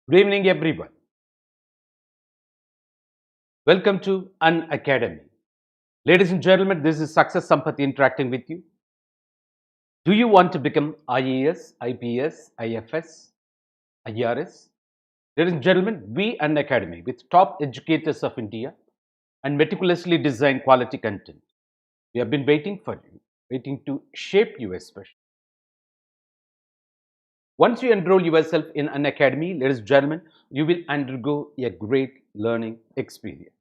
Good evening, everyone. Welcome to Unacademy. Ladies and gentlemen, this is Success Sampath interacting with you. Do you want to become IAS, IPS, IFS, IRS? Ladies and gentlemen, we Unacademy, with top educators of India and meticulously designed quality content. We have been waiting for you, waiting to shape you especially. Once you enroll yourself in Unacademy, ladies and gentlemen, you will undergo a great learning experience.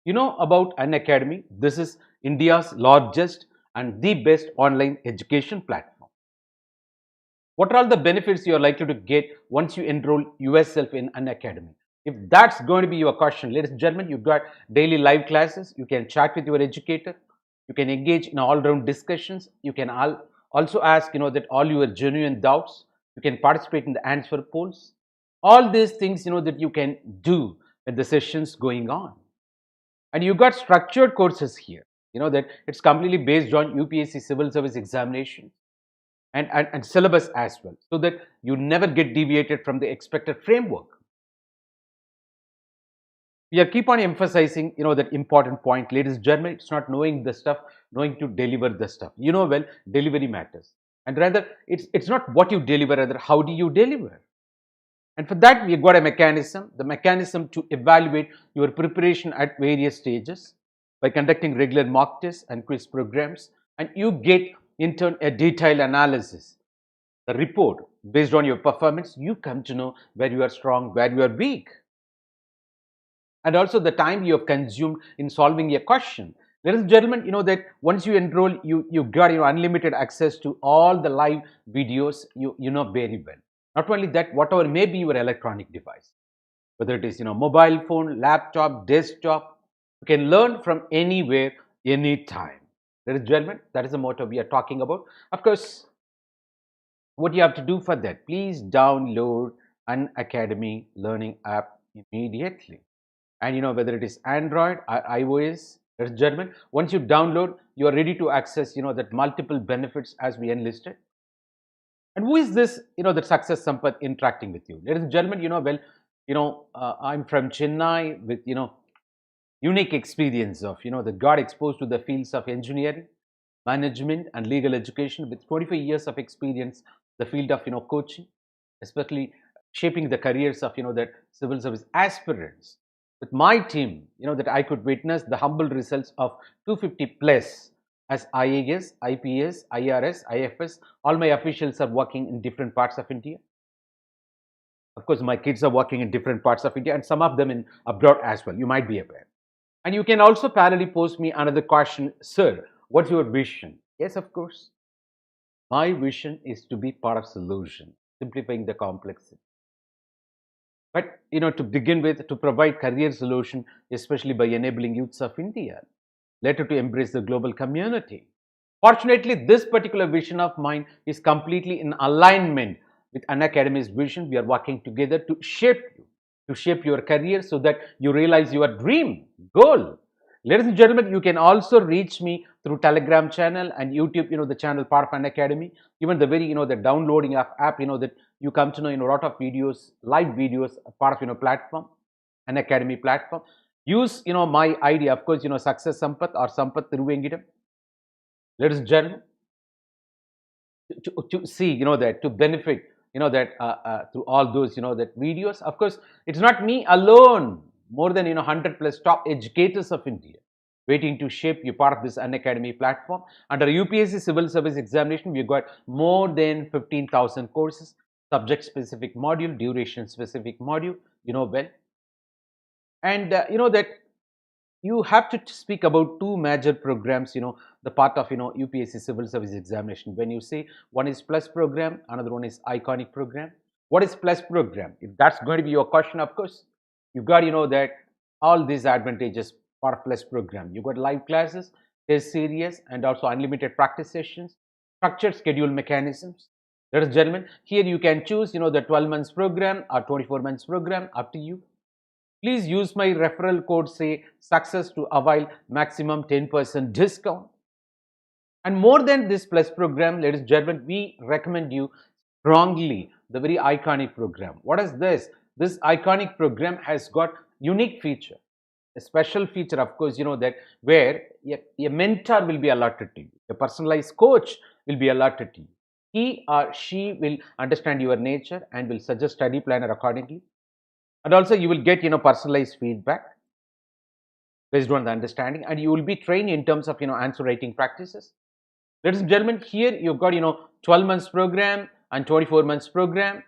You know about Unacademy? This is India's largest and the best online education platform. What are all the benefits you are likely to get once you enroll yourself in Unacademy? If that's going to be your question, ladies and gentlemen, you've got daily live classes. You can chat with your educator. You can engage in all-round discussions. You can also ask, that all your genuine doubts. You can participate in the answer polls. All these things, that you can do with the sessions going on. And you got structured courses here. You know that it's completely based on UPSC civil service examination and syllabus as well, so that you never get deviated from the expected framework. We are keep on emphasizing, that important point, ladies and gentlemen. It's not knowing the stuff, knowing to deliver the stuff. Well, delivery matters, and rather it's not what you deliver, rather how do you deliver. And for that, we got a mechanism, the mechanism to evaluate your preparation at various stages by conducting regular mock tests and quiz programs. And you get, in turn, a detailed analysis, the report based on your performance. You come to know where you are strong, where you are weak, and also the time you have consumed in solving a question. Ladies and gentlemen, that once you enroll, you got unlimited access to all the live videos. You know very well. Not only that, whatever may be your electronic device, whether it is mobile phone, laptop, desktop, you can learn from anywhere, anytime. Ladies and gentlemen, that is the motto we are talking about. Of course, what you have to do for that, please download an Academy learning app immediately. And whether it is Android or iOS, ladies and gentlemen, once you download, you are ready to access that multiple benefits as we enlisted. And who is this, that Success Sampath interacting with you? Ladies and gentlemen, I'm from Chennai with, unique experience of, that got exposed to the fields of engineering, management, and legal education with 25 years of experience, the field of, coaching, especially shaping the careers of, that civil service aspirants. With my team, that I could witness the humble results of 250 plus as IAS, IPS, IRS, IFS. All my officials are working in different parts of India. Of course, my kids are working in different parts of India and some of them in abroad as well. You might be aware. And you can also parallelly post me another question, sir, what's your vision? Yes, of course. My vision is to be part of solution, simplifying the complexity. But to begin with, to provide career solution, especially by enabling youths of India, later to embrace the global community. Fortunately, this particular vision of mine is completely in alignment with Unacademy's vision. We are working together to shape you, to shape your career so that you realize your dream, goal. Ladies and gentlemen, you can also reach me through Telegram channel and YouTube, the channel part of Unacademy. Even the very, the downloading of app, that you come to know, a lot of videos, live videos, part of, platform, Unacademy platform. Use, my idea, of course, Success Sampath or Sampath Thiruvengidam. Ladies and gentlemen, to see, that to benefit, that through all those, that videos. Of course, it's not me alone. More than 100 plus top educators of India waiting to shape you part of this Unacademy platform. Under UPSC civil service examination, we've got more than 15,000 courses, subject specific module, duration specific module, well. And that you have to speak about two major programs, the part of UPSC civil service examination. When you say one is plus program, another one is iconic program. What is plus program? If that's going to be your question, of course, you've got that all these advantages for plus program. You got live classes, test series, and also unlimited practice sessions, structured schedule mechanisms. Ladies and gentlemen, here you can choose the 12 months program or 24 months program, up to you. Please use my referral code, say success, to avail maximum 10% discount. And more than this plus program, ladies and gentlemen, we recommend you strongly the very iconic program. What is this? This iconic program has got unique feature, a special feature, of course, that where a mentor will be allotted to you, a personalized coach will be allotted to you. He or she will understand your nature and will suggest study planner accordingly. And also you will get personalized feedback based on the understanding, and you will be trained in terms of answer writing practices. Ladies and gentlemen, here you've got 12 months program and 24 months program,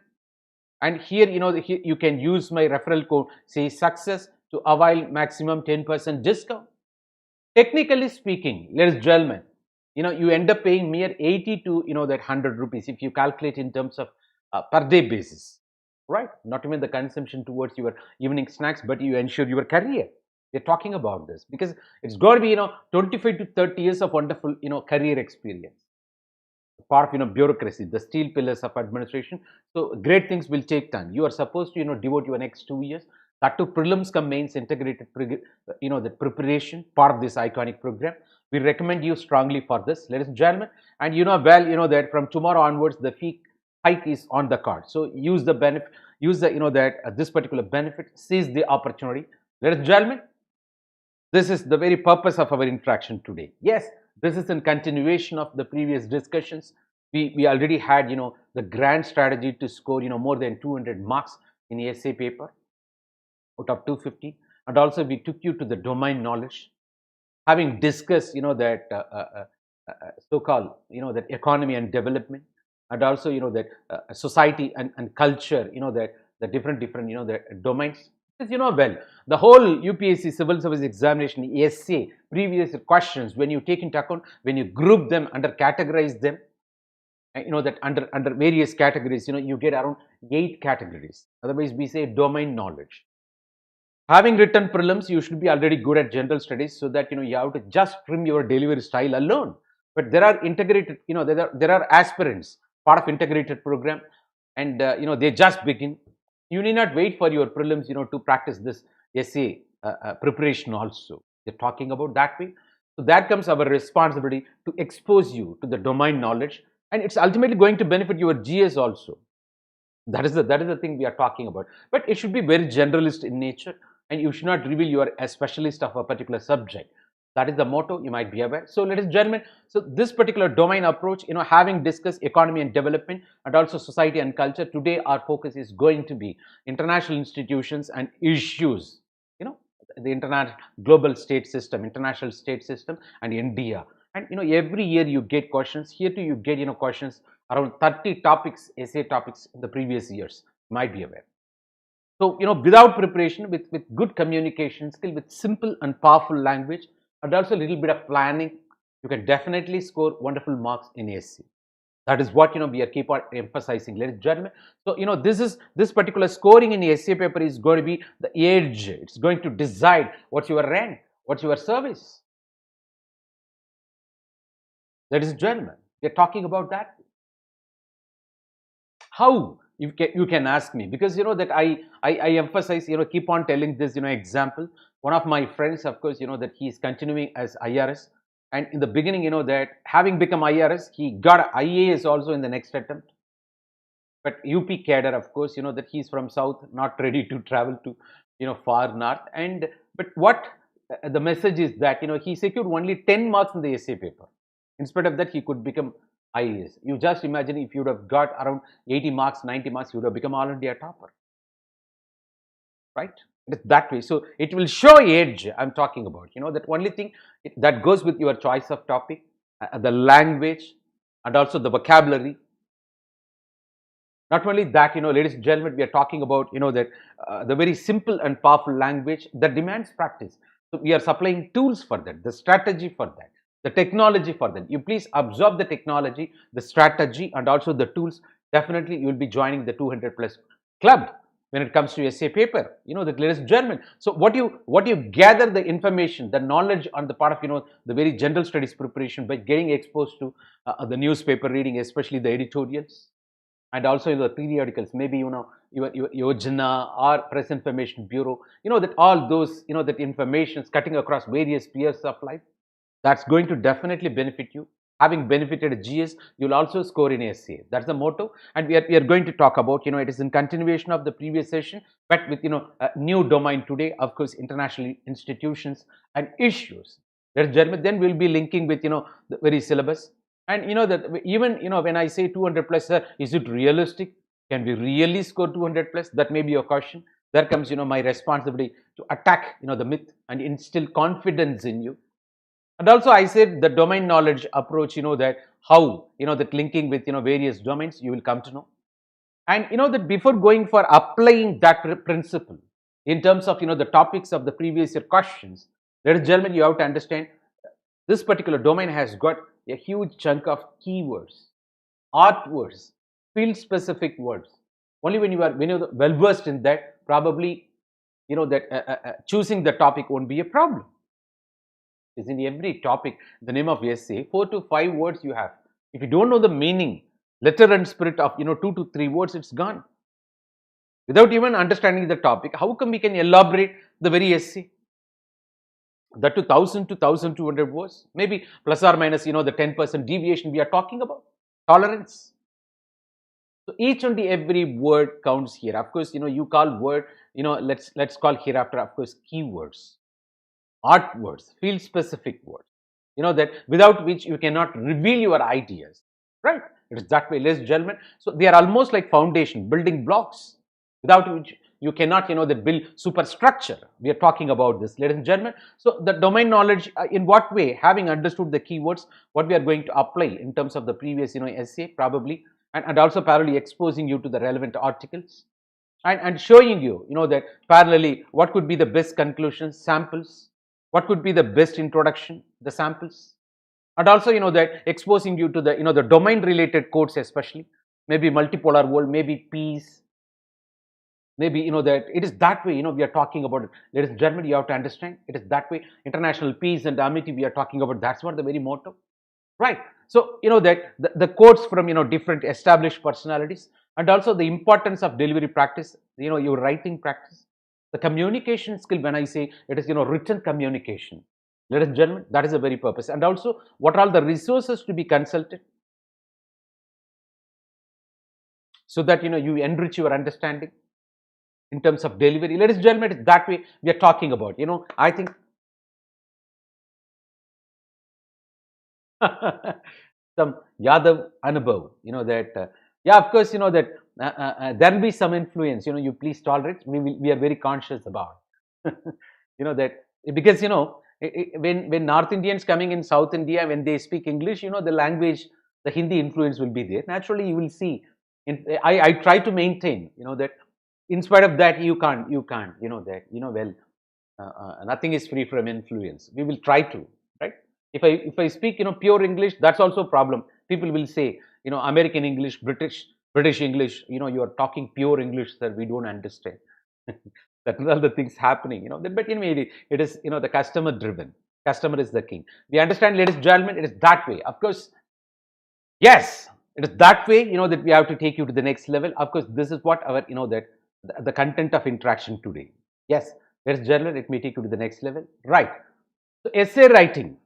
and here here you can use my referral code, say success, to avail maximum 10% discount. Technically speaking, ladies and gentlemen, you end up paying mere 80 to that 100 rupees if you calculate in terms of per day basis, right? Not even the consumption towards your evening snacks, but you ensure your career. We're talking about this because it's got to be 25 to 30 years of wonderful career experience, part of bureaucracy, the steel pillars of administration. So great things will take time. You are supposed to devote your next 2 years, that to prelims come mains integrated the preparation part of this iconic program. We recommend you strongly for this, ladies and gentlemen. And that from tomorrow onwards the fee hike is on the card, so use the benefit, use the that this particular benefit, seize the opportunity, ladies and gentlemen. This is the very purpose of our interaction today. Yes, this is in continuation of the previous discussions. We already had the grand strategy to score more than 200 marks in the essay paper out of 250, and also we took you to the domain knowledge, having discussed that so-called that economy and development, and also that society and culture, that the different the domains. Because well, the whole UPSC civil service examination essay previous questions, when you take into account, when you group them, under categorize them, that under various categories, you get around 8 categories. Otherwise we say domain knowledge. Having written prelims, you should be already good at general studies, so that you have to just trim your delivery style alone. But there are integrated, there are aspirants part of integrated program, and they just begin. You need not wait for your prelims to practice this essay preparation also. They're talking about that way. So that comes our responsibility to expose you to the domain knowledge, and it's ultimately going to benefit your GS also. That is the thing we are talking about. But it should be very generalist in nature, and you should not reveal you are a specialist of a particular subject. That is the motto, you might be aware. So ladies and gentlemen, so this particular domain approach, having discussed economy and development and also society and culture, today our focus is going to be international institutions and issues, the international global state system, international state system, and India. And every year you get questions. Here too you get questions around 30 topics, essay topics in the previous years, you might be aware. So without preparation, with good communication skill, with simple and powerful language, and also a little bit of planning, you can definitely score wonderful marks in essay. That is what we are keep on emphasizing, ladies and gentlemen. So this particular scoring in the essay paper is going to be the edge. It's going to decide what's your rank, what's your service. Ladies and gentlemen, we are talking about that. How? You can ask me, because that I emphasize, keep on telling this example. One of my friends, of course, that he is continuing as IRS, and in the beginning, that having become IRS, he got IAS also in the next attempt. But UP cadre, of course, that he's from south, not ready to travel to far north. And but what the message is that he secured only 10 marks in the essay paper. In spite of that, he could become IAS. You just imagine if you would have got around 80 marks, 90 marks, you would have become all India topper, right? It's that way. So it will show edge. I'm talking about that only thing that goes with your choice of topic, the language, and also the vocabulary. Not only that, ladies and gentlemen, we are talking about that the very simple and powerful language that demands practice. So we are supplying tools for that, the strategy for that, the technology for that. You please absorb the technology, the strategy, and also the tools. Definitely you will be joining the 200 plus club when it comes to essay paper, that, ladies and gentlemen. So what you gather the information, the knowledge on the part of the very general studies preparation by getting exposed to the newspaper reading, especially the editorials, and also the periodicals, maybe your Yojana or Press Information Bureau, that all those that information is cutting across various spheres of life. That's going to definitely benefit you. Having benefited GS, you'll also score in essay. That's the motto. And we are going to talk about, it is in continuation of the previous session, but with, a new domain today, of course, international institutions and issues. That's German. Then we'll be linking with, the very syllabus. And, that even, when I say 200 plus, sir, is it realistic? Can we really score 200 plus? That may be your question. There comes, my responsibility to attack, the myth and instill confidence in you. And also I said the domain knowledge approach, that how, that linking with, various domains, you will come to know. And that before going for applying that principle in terms of, the topics of the previous year questions, ladies and gentlemen, you have to understand this particular domain has got a huge chunk of keywords, art words, field specific words. Only when you're well versed in that, probably, choosing the topic won't be a problem. Is in every topic, the name of essay, 4 to 5 words you have. If you don't know the meaning, letter and spirit of 2 to 3 words, it's gone. Without even understanding the topic, how come we can elaborate the very essay? That to 1000 to 1200 words, maybe plus or minus, the 10% deviation we are talking about, tolerance. So each and every word counts here. Of course, you call word, let's call hereafter, of course, keywords, art words, field specific words, that without which you cannot reveal your ideas, right? It is that way, ladies and gentlemen. So they are almost like foundation, building blocks, without which you cannot, that build superstructure. We are talking about this, ladies and gentlemen. So the domain knowledge, in what way, having understood the keywords, what we are going to apply in terms of the previous, essay, probably, and also parallelly exposing you to the relevant articles, and showing you, that parallelly, what could be the best conclusions, samples, what could be the best introduction, the samples, and also, that exposing you to the, the domain related codes, especially, maybe multipolar world, maybe peace, maybe, that it is that way, we are talking about it. Ladies and gentlemen, you have to understand, it is that way. International peace and amity we are talking about, that's what the very motto, right? So, that the quotes from, different established personalities, and also the importance of delivery practice, your writing practice, the communication skill. When I say it is, written communication, ladies and gentlemen, that is the very purpose. And also, what are the resources to be consulted, so that, you enrich your understanding in terms of delivery. Ladies and gentlemen, it is that way we are talking about. I think some Yadav Anubhav, that, yeah, of course, that there will be some influence, you please tolerate, we are very conscious about, that, because, when North Indians coming in South India, when they speak English, the language, the Hindi influence will be there. Naturally, you will see, I try to maintain, that in spite of that, you can't, that, well, nothing is free from influence. We will try to, right? If I speak, pure English, that's also a problem. People will say, American English, British English, you are talking pure English, sir, we don't understand. That are all the things happening, but anyway, it is, the customer driven. Customer is the king. We understand, ladies and gentlemen, it is that way. Of course, yes, it is that way, that we have to take you to the next level. Of course, this is what our, that the content of interaction today. Yes, ladies and gentlemen, it may take you to the next level, right? So essay writing.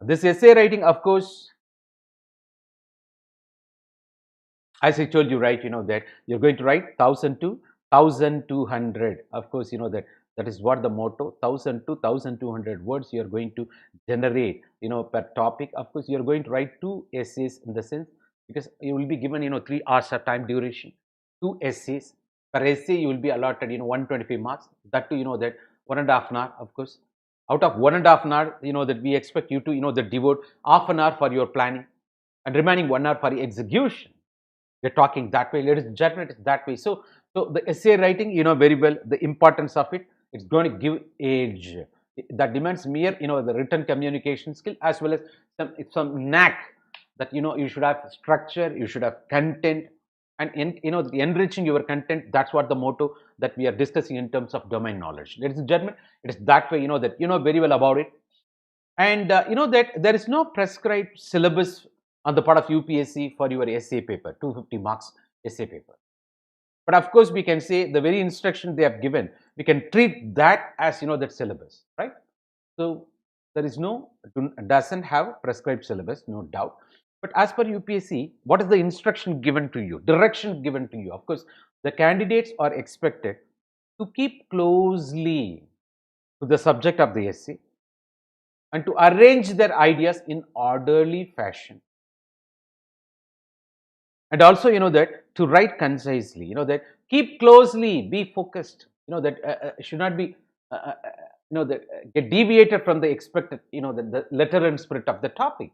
This essay writing, of course, as I told you, right, that you're going to write 1000 to 1200. Of course, that is what the motto, 1000 to 1200 words you're going to generate, per topic. Of course, you're going to write 2 essays, in the sense, because you will be given, 3 hours of time duration, 2 essays. Per essay, you will be allotted, 125 marks. That too, that 1.5 hour, of course. Out of 1.5 hour, that we expect you to, that devote half an hour for your planning, and remaining 1 hour for the execution. We're talking that way, ladies and gentlemen, it's that way. So the essay writing, very well, the importance of it, it's going to give age. That demands mere, the written communication skill, as well as some knack, that, you should have structure, you should have content, and enriching your content. That's what the motto that we are discussing in terms of domain knowledge. Ladies and gentlemen, it is that way, that very well about it. And that there is no prescribed syllabus on the part of UPSC for your essay paper, 250 marks essay paper. But of course, we can say the very instruction they have given, we can treat that as, that syllabus, right? So there is no, doesn't have prescribed syllabus, no doubt. But as per UPSC, what is the instruction given to you, direction given to you? Of course, the candidates are expected to keep closely to the subject of the essay and to arrange their ideas in orderly fashion. And also, that to write concisely, that keep closely, be focused, that should not be, that get deviated from the expected, the letter and spirit of the topic.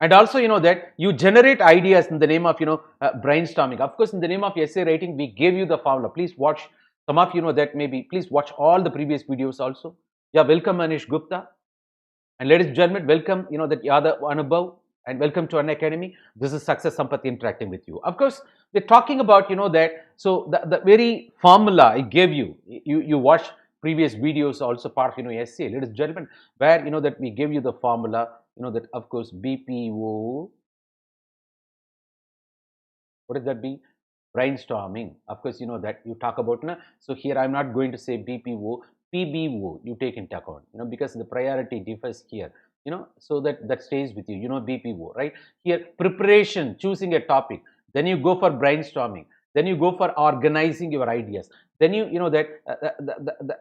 And also, that you generate ideas in the name of, brainstorming. Of course, in the name of essay writing, we gave you the formula. Please watch. Some of you know that maybe. Please watch all the previous videos also. Yeah, welcome Manish Gupta. And ladies and gentlemen, welcome, that Yada Anubhav, and welcome to Unacademy. This is Success Sampath interacting with you. Of course, we're talking about, that, so the very formula I gave you, you watch previous videos also part of, essay, ladies and gentlemen, where, that we gave you the formula, that of course, BPO, what does that be? Brainstorming. Of course, that you talk about, so here I'm not going to say BPO, PBO, you take into account, because the priority differs here, so that stays with you, BPO, right? Here, preparation, choosing a topic, then you go for brainstorming, then you go for organizing your ideas, then that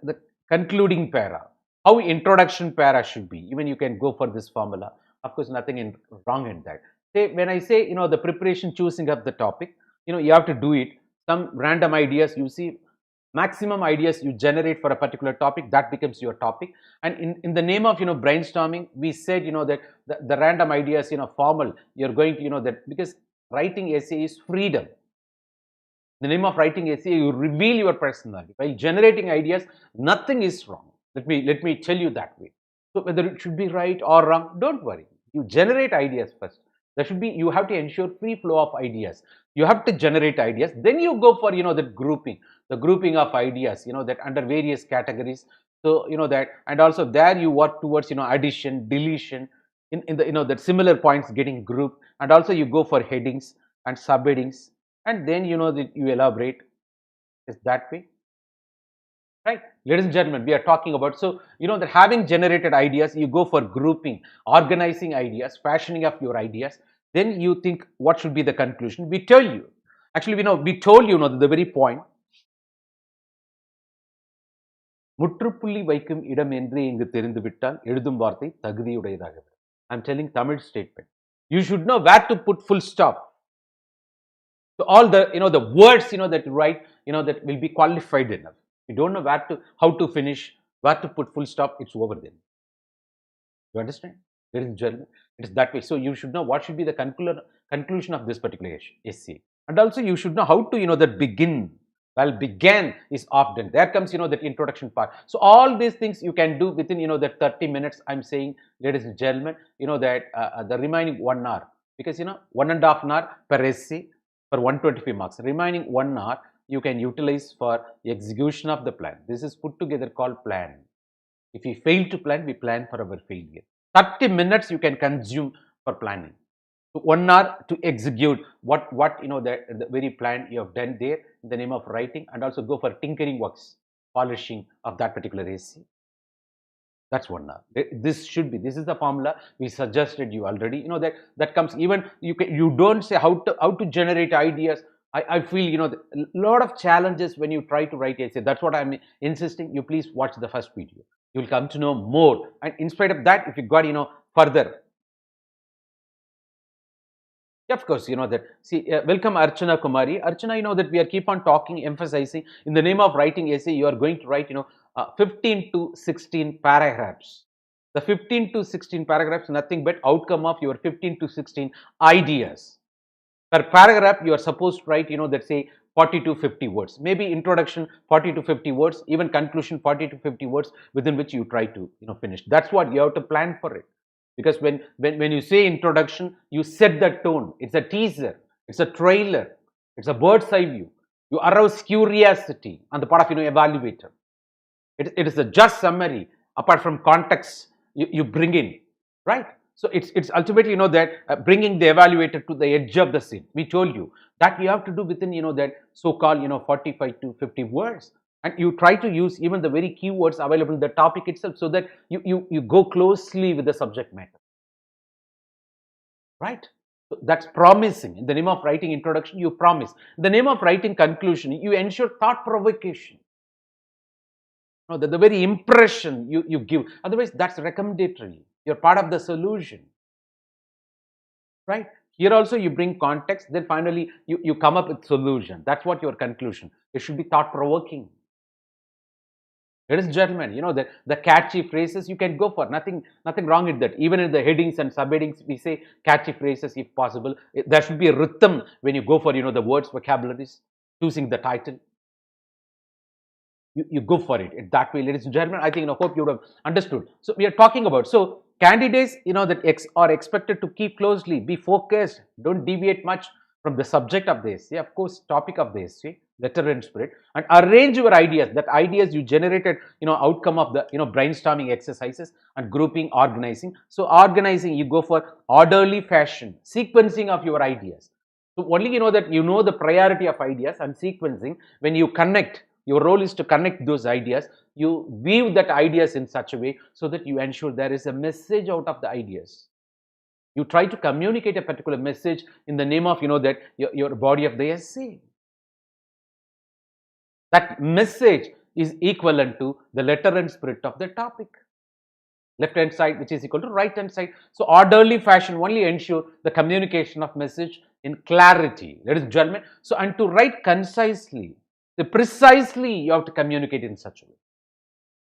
the concluding para, how introduction para should be, even you can go for this formula. Of course, nothing wrong in that. Say, when I say, the preparation, choosing up the topic, you have to do it. Some random ideas you see, maximum ideas you generate for a particular topic, that becomes your topic. And in the name of, brainstorming, we said, that the random ideas, formal, you're going to, that because writing essay is freedom. In the name of writing essay, you reveal your personality. While generating ideas, nothing is wrong. Let me tell you that way. So whether it should be right or wrong, don't worry. You generate ideas first. There should be, you have to ensure free flow of ideas. You have to generate ideas. Then you go for, the grouping of ideas, that under various categories. So, that, and also there you work towards, addition, deletion, in the, that similar points getting grouped. And also you go for headings and subheadings. And then, that you elaborate. Is that way? Right, ladies and gentlemen, we are talking about, so that having generated ideas, you go for grouping, organizing ideas, fashioning up your ideas. Then you think what should be the conclusion. We tell you, actually, we told you, the very point. முற்றுப்புள்ளி வைக்கும் இடம் என்றே இங்கு தெரிந்து விட்டால் எழுதும் வார்த்தை தகுதியுடையதாக. I'm telling Tamil statement. You should know where to put full stop. So all the, the words, that you write, that will be qualified enough. You don't know how to finish, where to put full stop, it's over then. You understand? Ladies and gentlemen, it is that way. So you should know what should be the conclusion of this particular essay. And also you should know how to, that begin. Well, began is often. There comes, that introduction part. So all these things you can do within, that 30 minutes, I'm saying, ladies and gentlemen, that the remaining 1 hour, because, 1.5 hour per essay for 125 marks. Remaining 1 hour, you can utilize for execution of the plan. This is put together called plan. If we fail to plan, we plan for our failure. 30 minutes you can consume for planning. So 1 hour to execute what the very plan you have done there in the name of writing, and also go for tinkering works, polishing of that particular essay. That's 1 hour. This should be. This is the formula we suggested you already. That comes, even you don't say how to generate ideas. I feel, a lot of challenges when you try to write essay. That's what I'm insisting. You please watch the first video. You'll come to know more. And in spite of that, if you got, further. Of course, that. See, welcome Archana Kumari. Archana, that we are keep on talking, emphasizing. In the name of writing essay, you are going to write, 15 to 16 paragraphs. The 15 to 16 paragraphs, nothing but outcome of your 15 to 16 ideas. Per paragraph, you are supposed to write, that say 40 to 50 words. Maybe introduction 40 to 50 words, even conclusion 40 to 50 words, within which you try to, finish. That's what you have to plan for it. Because when you say introduction, you set the tone. It's a teaser, it's a trailer, it's a bird's eye view. You arouse curiosity on the part of, evaluator. It is a just summary. Apart from context, you bring in, right? So it's ultimately, that bringing the evaluator to the edge of the scene. We told you that you have to do within, that so-called, 45 to 50 words. And you try to use even the very keywords available in the topic itself, so that you go closely with the subject matter, right? So that's promising. In the name of writing introduction, you promise. In the name of writing conclusion, you ensure thought provocation. No, the very impression you give. Otherwise, that's recommendatory. You're part of the solution, right? Here also you bring context, then finally you come up with solution. That's what your conclusion. It should be thought provoking. Ladies and gentlemen, the catchy phrases you can go for. Nothing wrong with that. Even in the headings and subheadings, we say catchy phrases if possible. There should be a rhythm when you go for the words, vocabularies, choosing the title. You go for it that way, ladies and gentlemen. I think, I hope you would have understood. So we are talking about, so candidates, that are expected to keep closely, be focused, don't deviate much from the subject of the essay, of course, topic of the essay, letter and spirit, and arrange your ideas, that ideas you generated, outcome of the, brainstorming exercises and grouping, organizing. So organizing, you go for orderly fashion, sequencing of your ideas. So only that the priority of ideas and sequencing. When you connect, your role is to connect those ideas. You weave that ideas in such a way so that you ensure there is a message out of the ideas. You try to communicate a particular message in the name of that your body of the essay. That message is equivalent to the letter and spirit of the topic. Left hand side, which is equal to right hand side. So orderly fashion only ensure the communication of message in clarity, ladies and gentlemen. So, and to write concisely, precisely, you have to communicate in such a way.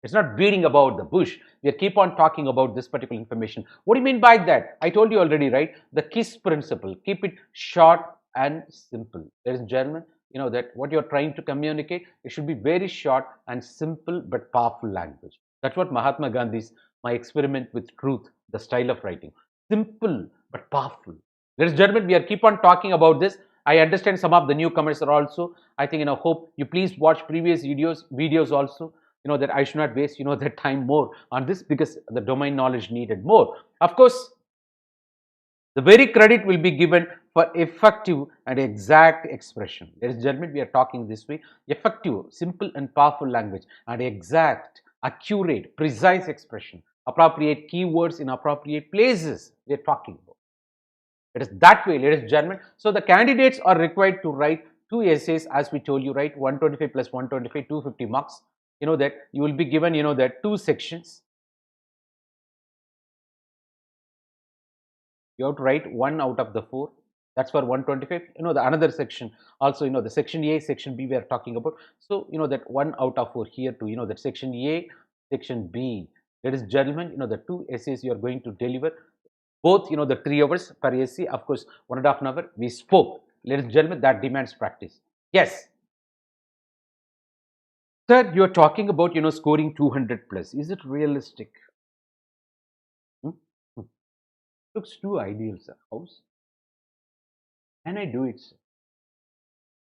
It's not beating about the bush. We keep on talking about this particular information. What do you mean by that? I told you already, right? The KISS principle. Keep it short and simple. Ladies and gentlemen, that what you're trying to communicate, it should be very short and simple but powerful language. That's what Mahatma Gandhi's My Experiment with Truth, the style of writing. Simple but powerful. Ladies and gentlemen, we are keep on talking about this. I understand some of the newcomers are also. I think, hope you please watch previous videos also. That I should not waste, the time more on this, because the domain knowledge needed more. Of course, the very credit will be given for effective and exact expression. Ladies and gentlemen, we are talking this way. Effective, simple and powerful language, and exact, accurate, precise expression. Appropriate keywords in appropriate places we are talking about. It is that way, ladies and gentlemen. So the candidates are required to write 2 essays, as we told you, right? 125 plus 125, 250 marks. That you will be given, that 2 sections. You have to write 1 out of the 4. That's for 125. The another section also, the section A, section B we are talking about. So, that 1 out of 4 here too, that section A, section B. Ladies and gentlemen, the 2 essays you are going to deliver. Both, the 3 hours per essay, of course, 1.5 hours we spoke. Ladies and gentlemen, that demands practice. Yes. Sir, you are talking about, scoring 200 plus. Is it realistic? Looks too ideal, sir. How? Can I do it, sir?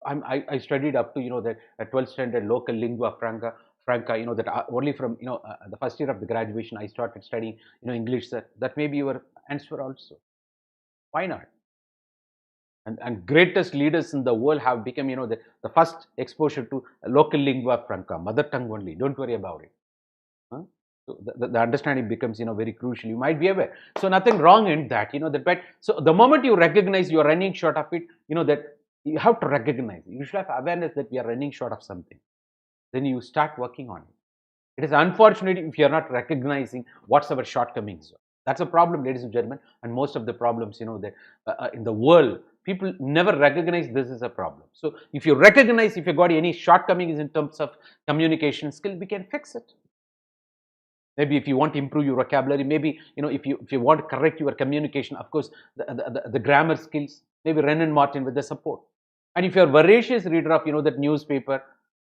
I studied up to, that 12th standard local lingua franca, that only from, the first year of the graduation, I started studying, English, sir. That may be your answer also. Why not? And greatest leaders in the world have become, the first exposure to local lingua franca, mother tongue only. Don't worry about it. Huh? So the understanding becomes, very crucial. You might be aware. So nothing wrong in that, but so the moment you recognize you are running short of it, that you have to recognize. You should have awareness that we are running short of something. Then you start working on it. It is unfortunate if you are not recognizing what's our shortcomings. That's a problem, ladies and gentlemen. And most of the problems, that in the world, people never recognize this is a problem. So if you recognize, if you got any shortcomings in terms of communication skill, we can fix it. Maybe if you want to improve your vocabulary, maybe, if you want to correct your communication, of course, the grammar skills, maybe Wren and Martin with the support. And if you're a voracious reader of, that newspaper,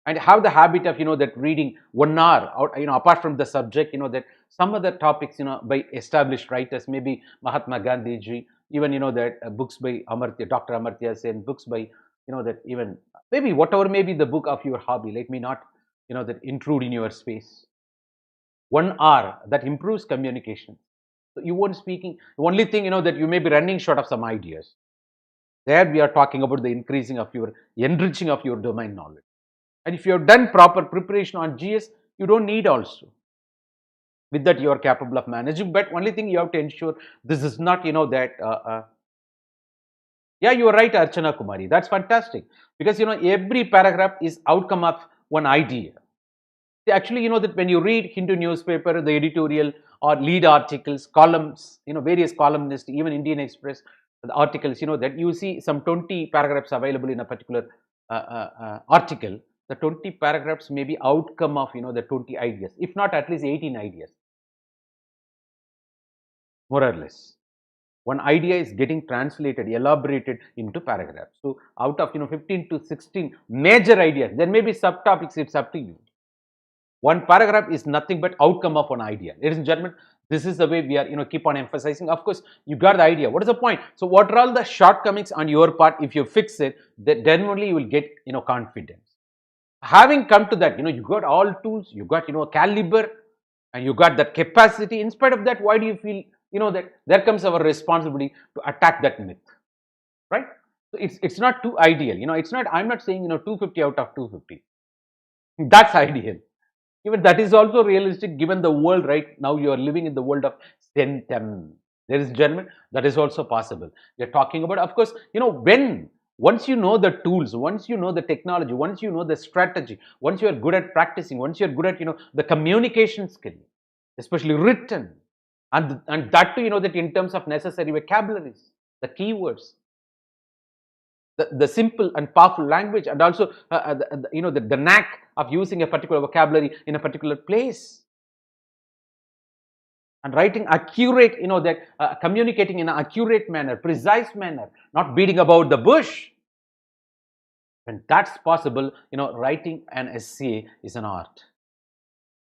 and have the habit of, that reading 1 hour, or, apart from the subject, that some other topics, by established writers, maybe Mahatma Gandhi ji, even, that books by Dr. Amartya Sen, books by, that even, maybe whatever may be the book of your hobby, let me not, that intrude in your space. 1 hour, that improves communication. So you won't speaking, the only thing, that you may be running short of some ideas. There we are talking about the enriching of your domain knowledge. And if you have done proper preparation on GS, you don't need also. With that, you are capable of managing. But only thing you have to ensure, this is not, that Yeah, you are right, Archana Kumari. That's fantastic because every paragraph is outcome of one idea. Actually, that when you read Hindu newspaper, the editorial or lead articles, columns, various columnists, even Indian Express, the articles, that you see some 20 paragraphs available in a particular article. The 20 paragraphs may be outcome of, the 20 ideas, if not at least 18 ideas, more or less. One idea is getting translated, elaborated into paragraphs. So out of 15 to 16 major ideas, there may be subtopics. It's up to you. One paragraph is nothing but outcome of one idea. Ladies and gentlemen, this is the way we are keep on emphasizing. Of course, you got the idea. What is the point? So what are all the shortcomings on your part? If you fix it, then only you will get confidence. Having come to that, you got all tools, you got caliber, and you got that capacity. In spite of that, why do you feel that there comes our responsibility to attack that myth, right? So it's not too ideal. It's not. I'm not saying 250 out of 250. That's ideal. Even that is also realistic given the world right now. You are living in the world of Zen. Ladies and gentlemen, that is also possible. We are talking about, of course, once you know the tools, once you know the technology, once you know the strategy, once you are good at practicing, once you are good at the communication skill, especially written, and that too, that in terms of necessary vocabularies, the keywords, the simple and powerful language, and also the knack of using a particular vocabulary in a particular place, and writing accurate, that communicating in an accurate manner, precise manner, not beating about the bush. When that's possible, writing an essay is an art,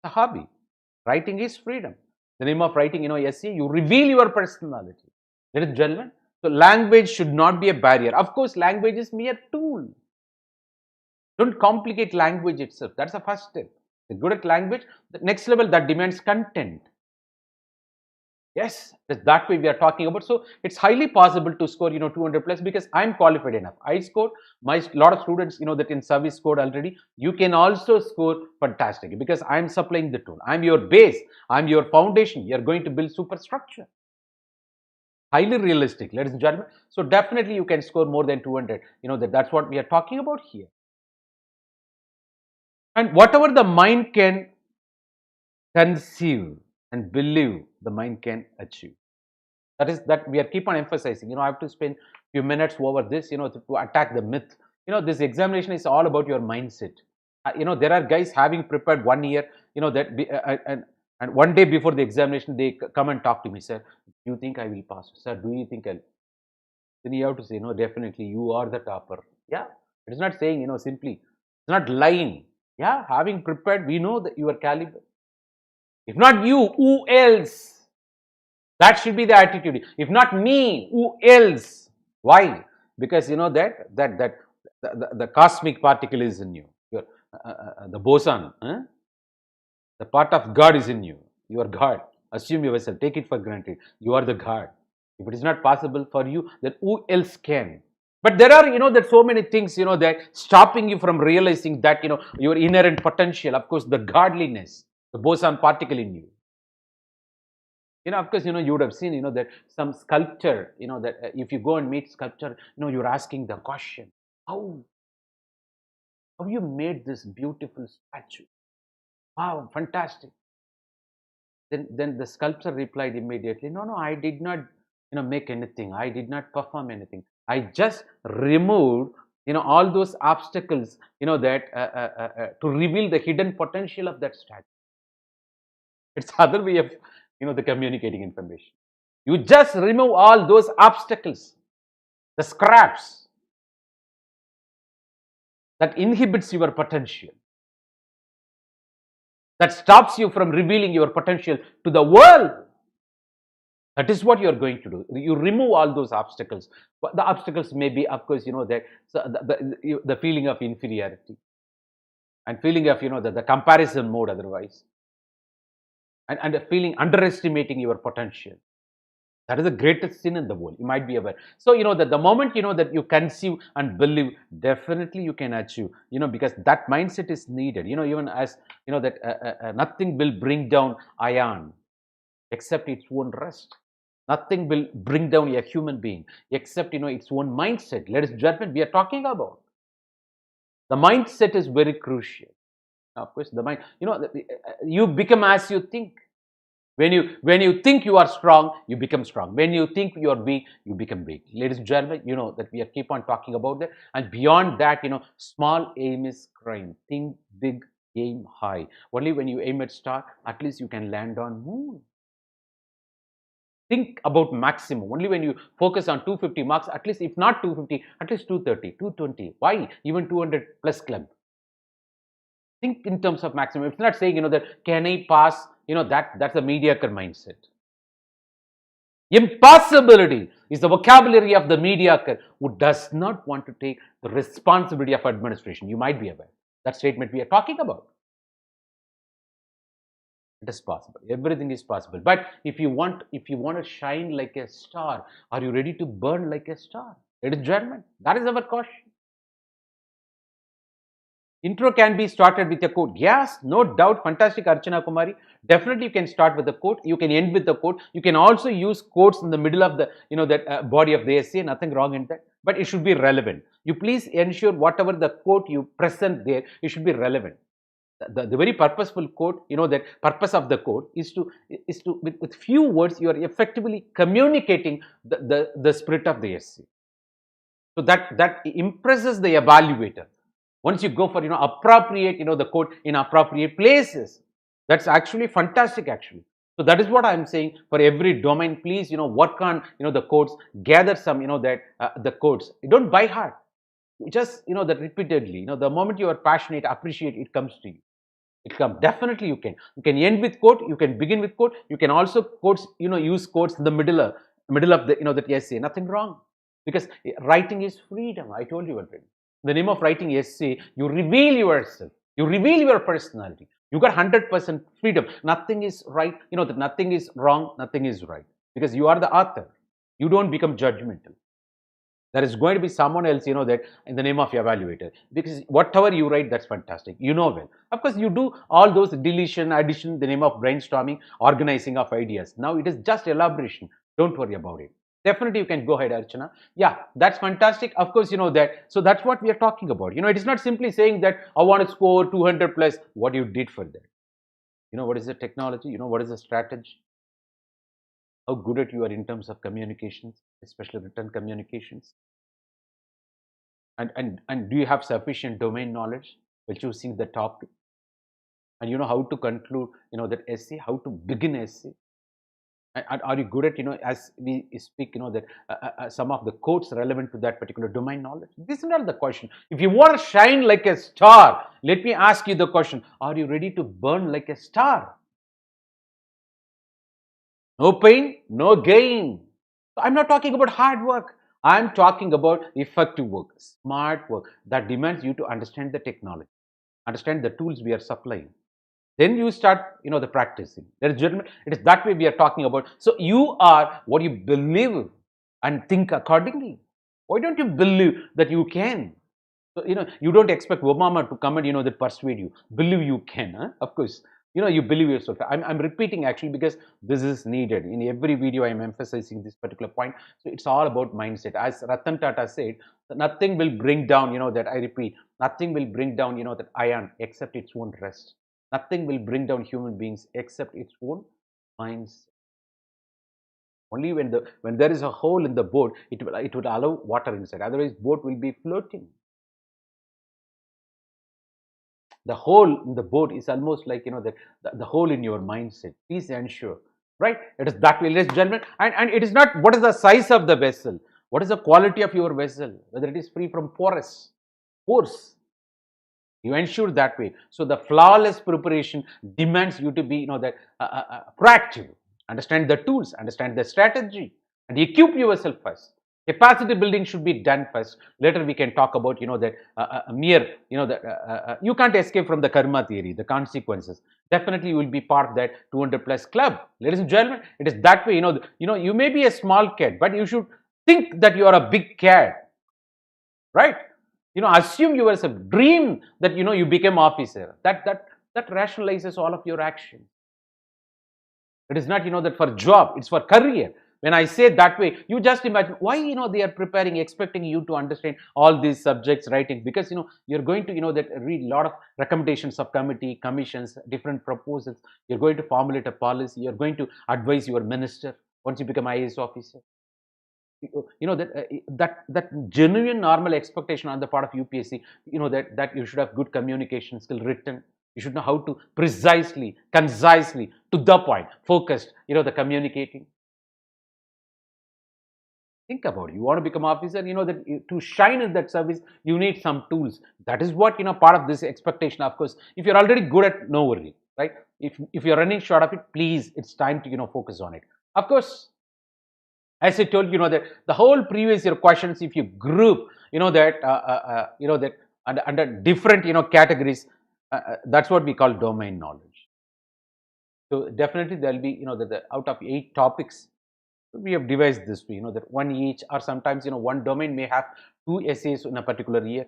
a hobby. Writing is freedom. The name of writing, essay, you reveal your personality. Ladies and gentlemen, so language should not be a barrier. Of course, language is mere tool. Don't complicate language itself. That's the first step. You're good at language. The next level, that demands content. Yes, that way we are talking about. So it's highly possible to score 200 plus because I'm qualified enough. I scored. My lot of students that in service scored already. You can also score fantastic because I'm supplying the tool. I'm your base. I'm your foundation. You're going to build superstructure. Highly realistic, ladies and gentlemen. So definitely you can score more than 200. That's what we are talking about here. And whatever the mind can conceive and believe, the mind can achieve. That is that we are keep on emphasizing. I have to spend few minutes over this, to attack the myth. This examination is all about your mindset. There are guys having prepared 1 year, and one day before the examination, they come and talk to me, sir. Do you think I will pass? Sir, do you think I'll? Then you have to say, no, definitely you are the topper. Yeah, it is not saying, simply. It's not lying. Yeah, having prepared, we know that your caliber. If not you, who else? That should be the attitude. If not me, who else? Why? Because the cosmic particle is in you. The boson, the part of God is in you. You are God. Assume yourself. Take it for granted. You are the God. If it is not possible for you, then who else can? But there are, that so many things, that stopping you from realizing that, your inherent potential. Of course, the godliness, the boson particle in you. Of course, you would have seen, that some sculpture, that if you go and meet sculpture, you're asking the question, how you made this beautiful statue? Wow, fantastic. Then the sculptor replied immediately, no, I did not, make anything. I did not perform anything. I just removed, all those obstacles, that to reveal the hidden potential of that statue. It's other way of, the communicating information. You just remove all those obstacles, the scraps that inhibits your potential, that stops you from revealing your potential to the world. That is what you are going to do. You remove all those obstacles. But the obstacles may be, of course, that so the feeling of inferiority and feeling of, the comparison mode otherwise, and a feeling underestimating your potential. That is the greatest sin in the world. You might be aware. So, that the moment, that you conceive and believe, definitely you can achieve, because that mindset is needed, even as, that nothing will bring down iron except its own rest. Nothing will bring down a human being except, its own mindset. Ladies and gentlemen, we are talking about. The mindset is very crucial. Of course, the mind, you become as you think. When you think you are strong, you become strong. When you think you are weak, you become weak. Ladies and gentlemen, that we are keep on talking about that. And beyond that, small aim is crime. Think big, aim high. Only when you aim at star, at least you can land on moon. Think about maximum. Only when you focus on 250 marks, at least if not 250, at least 230, 220. Why? Even 200 plus club. Think in terms of maximum. It's not saying, that can I pass, that's a mediocre mindset. Impossibility is the vocabulary of the mediocre who does not want to take the responsibility of administration. You might be aware. That statement we are talking about. It is possible. Everything is possible. But if you want to shine like a star, are you ready to burn like a star? Ladies and gentlemen, that is our caution. Intro can be started with a quote. Yes, no doubt. Fantastic, Archana Kumari. Definitely, you can start with a quote. You can end with the quote. You can also use quotes in the middle of the, that body of the essay. Nothing wrong in that. But it should be relevant. You please ensure whatever the quote you present there, it should be relevant. The very purposeful quote, that purpose of the quote is to with few words, you are effectively communicating the spirit of the essay. So that impresses the evaluator. Once you go for, appropriate, the quote in appropriate places, that's actually fantastic, actually. So that is what I'm saying. For every domain, please, work on, the quotes, gather some, the quotes. You don't by heart. Just, that repeatedly, the moment you are passionate, appreciate, it comes to you. It comes. Definitely you can. You can end with quote, you can begin with quote, you can also quotes, use quotes in the middle of the, that essay. Nothing wrong. Because writing is freedom. I told you already. The name of writing essay, you reveal yourself, you reveal your personality. You got 100% freedom. Nothing is right, that nothing is wrong, nothing is right. Because you are the author. You don't become judgmental. There is going to be someone else, that in the name of evaluator. Because whatever you write, that's fantastic. You know well. Of course, you do all those deletion, addition, in the name of brainstorming, organizing of ideas. Now it is just elaboration. Don't worry about it. Definitely, you can go ahead, Archana. Yeah, that's fantastic. Of course, that. So that's what we are talking about. It is not simply saying that I want to score 200 plus. What you did for that. What is the technology? What is the strategy? How good at you are in terms of communications, especially written communications. And do you have sufficient domain knowledge while choosing the topic? And how to conclude, that essay, how to begin essay. And are you good at, as we speak, that some of the quotes relevant to that particular domain knowledge? This is not the question. If you want to shine like a star, let me ask you the question, are you ready to burn like a star? No pain, no gain. I'm not talking about hard work. I'm talking about effective work, smart work that demands you to understand the technology, understand the tools we are supplying. Then you start, the practicing. Ladies and gentlemen, it is that way we are talking about. So you are what you believe and think accordingly. Why don't you believe that you can? So, you don't expect Obama to come and, that persuade you. Believe you can, huh? Of course. You believe yourself. I'm repeating actually because this is needed. In every video, I'm emphasizing this particular point. So it's all about mindset. As Ratan Tata said, nothing will bring down, that I repeat, nothing will bring down, that iron except its own rest. Nothing will bring down human beings except its own mindset. Only when there is a hole in the boat, it will allow water inside. Otherwise, boat will be floating. The hole in the boat is almost like, the hole in your mindset. Please ensure, right? It is that way, ladies and gentlemen. And it is not what is the size of the vessel, what is the quality of your vessel, whether it is free from pores. You ensure that way. So the flawless preparation demands you to be, proactive, understand the tools, understand the strategy, and equip yourself first. Capacity building should be done first. Later we can talk about, that mere, you can't escape from the karma theory, the consequences. Definitely you will be part of that 200 plus club. Ladies and gentlemen, it is that way, you may be a small cat, but you should think that you are a big cat, right? Assume yourself, dream that, you become officer. That rationalizes all of your actions. It is not, that for job, it's for career. When I say that way, you just imagine why, they are preparing, expecting you to understand all these subjects, writing, because, you're going to, that read a lot of recommendations of committee, commissions, different proposals. You're going to formulate a policy. You're going to advise your minister once you become IAS officer. That genuine normal expectation on the part of UPSC, that you should have good communication skill, written. You should know how to precisely, concisely, to the point, focused, the communicating. Think about it. You want to become officer, that to shine in that service, you need some tools. That is what, part of this expectation. Of course, if you're already good at, no worry, right? If you're running short of it, please, it's time to, focus on it. Of course, as I told you, that the whole previous year questions, if you group, that under different, categories, that's what we call domain knowledge. So definitely there'll be, that out of 8 topics, we have devised this way, that one each, or sometimes, one domain may have 2 essays in a particular year.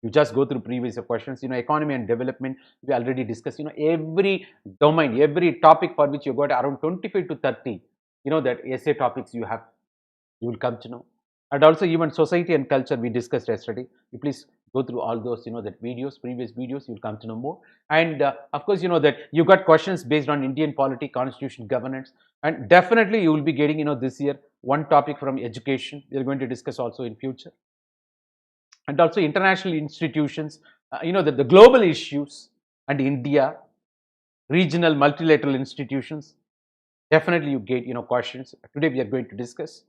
You just go through previous questions, economy and development, we already discussed, every domain, every topic for which you got around 25 to 30, that essay topics you will come to know. And also even society and culture we discussed yesterday. You please go through all those, that previous videos, you'll come to know more. And of course, that you got questions based on Indian polity, constitution, governance, and definitely you will be getting, this year, one topic from education. We are going to discuss also in future. And also international institutions, the global issues and India, regional multilateral institutions. Definitely you get, questions. Today we are going to discuss.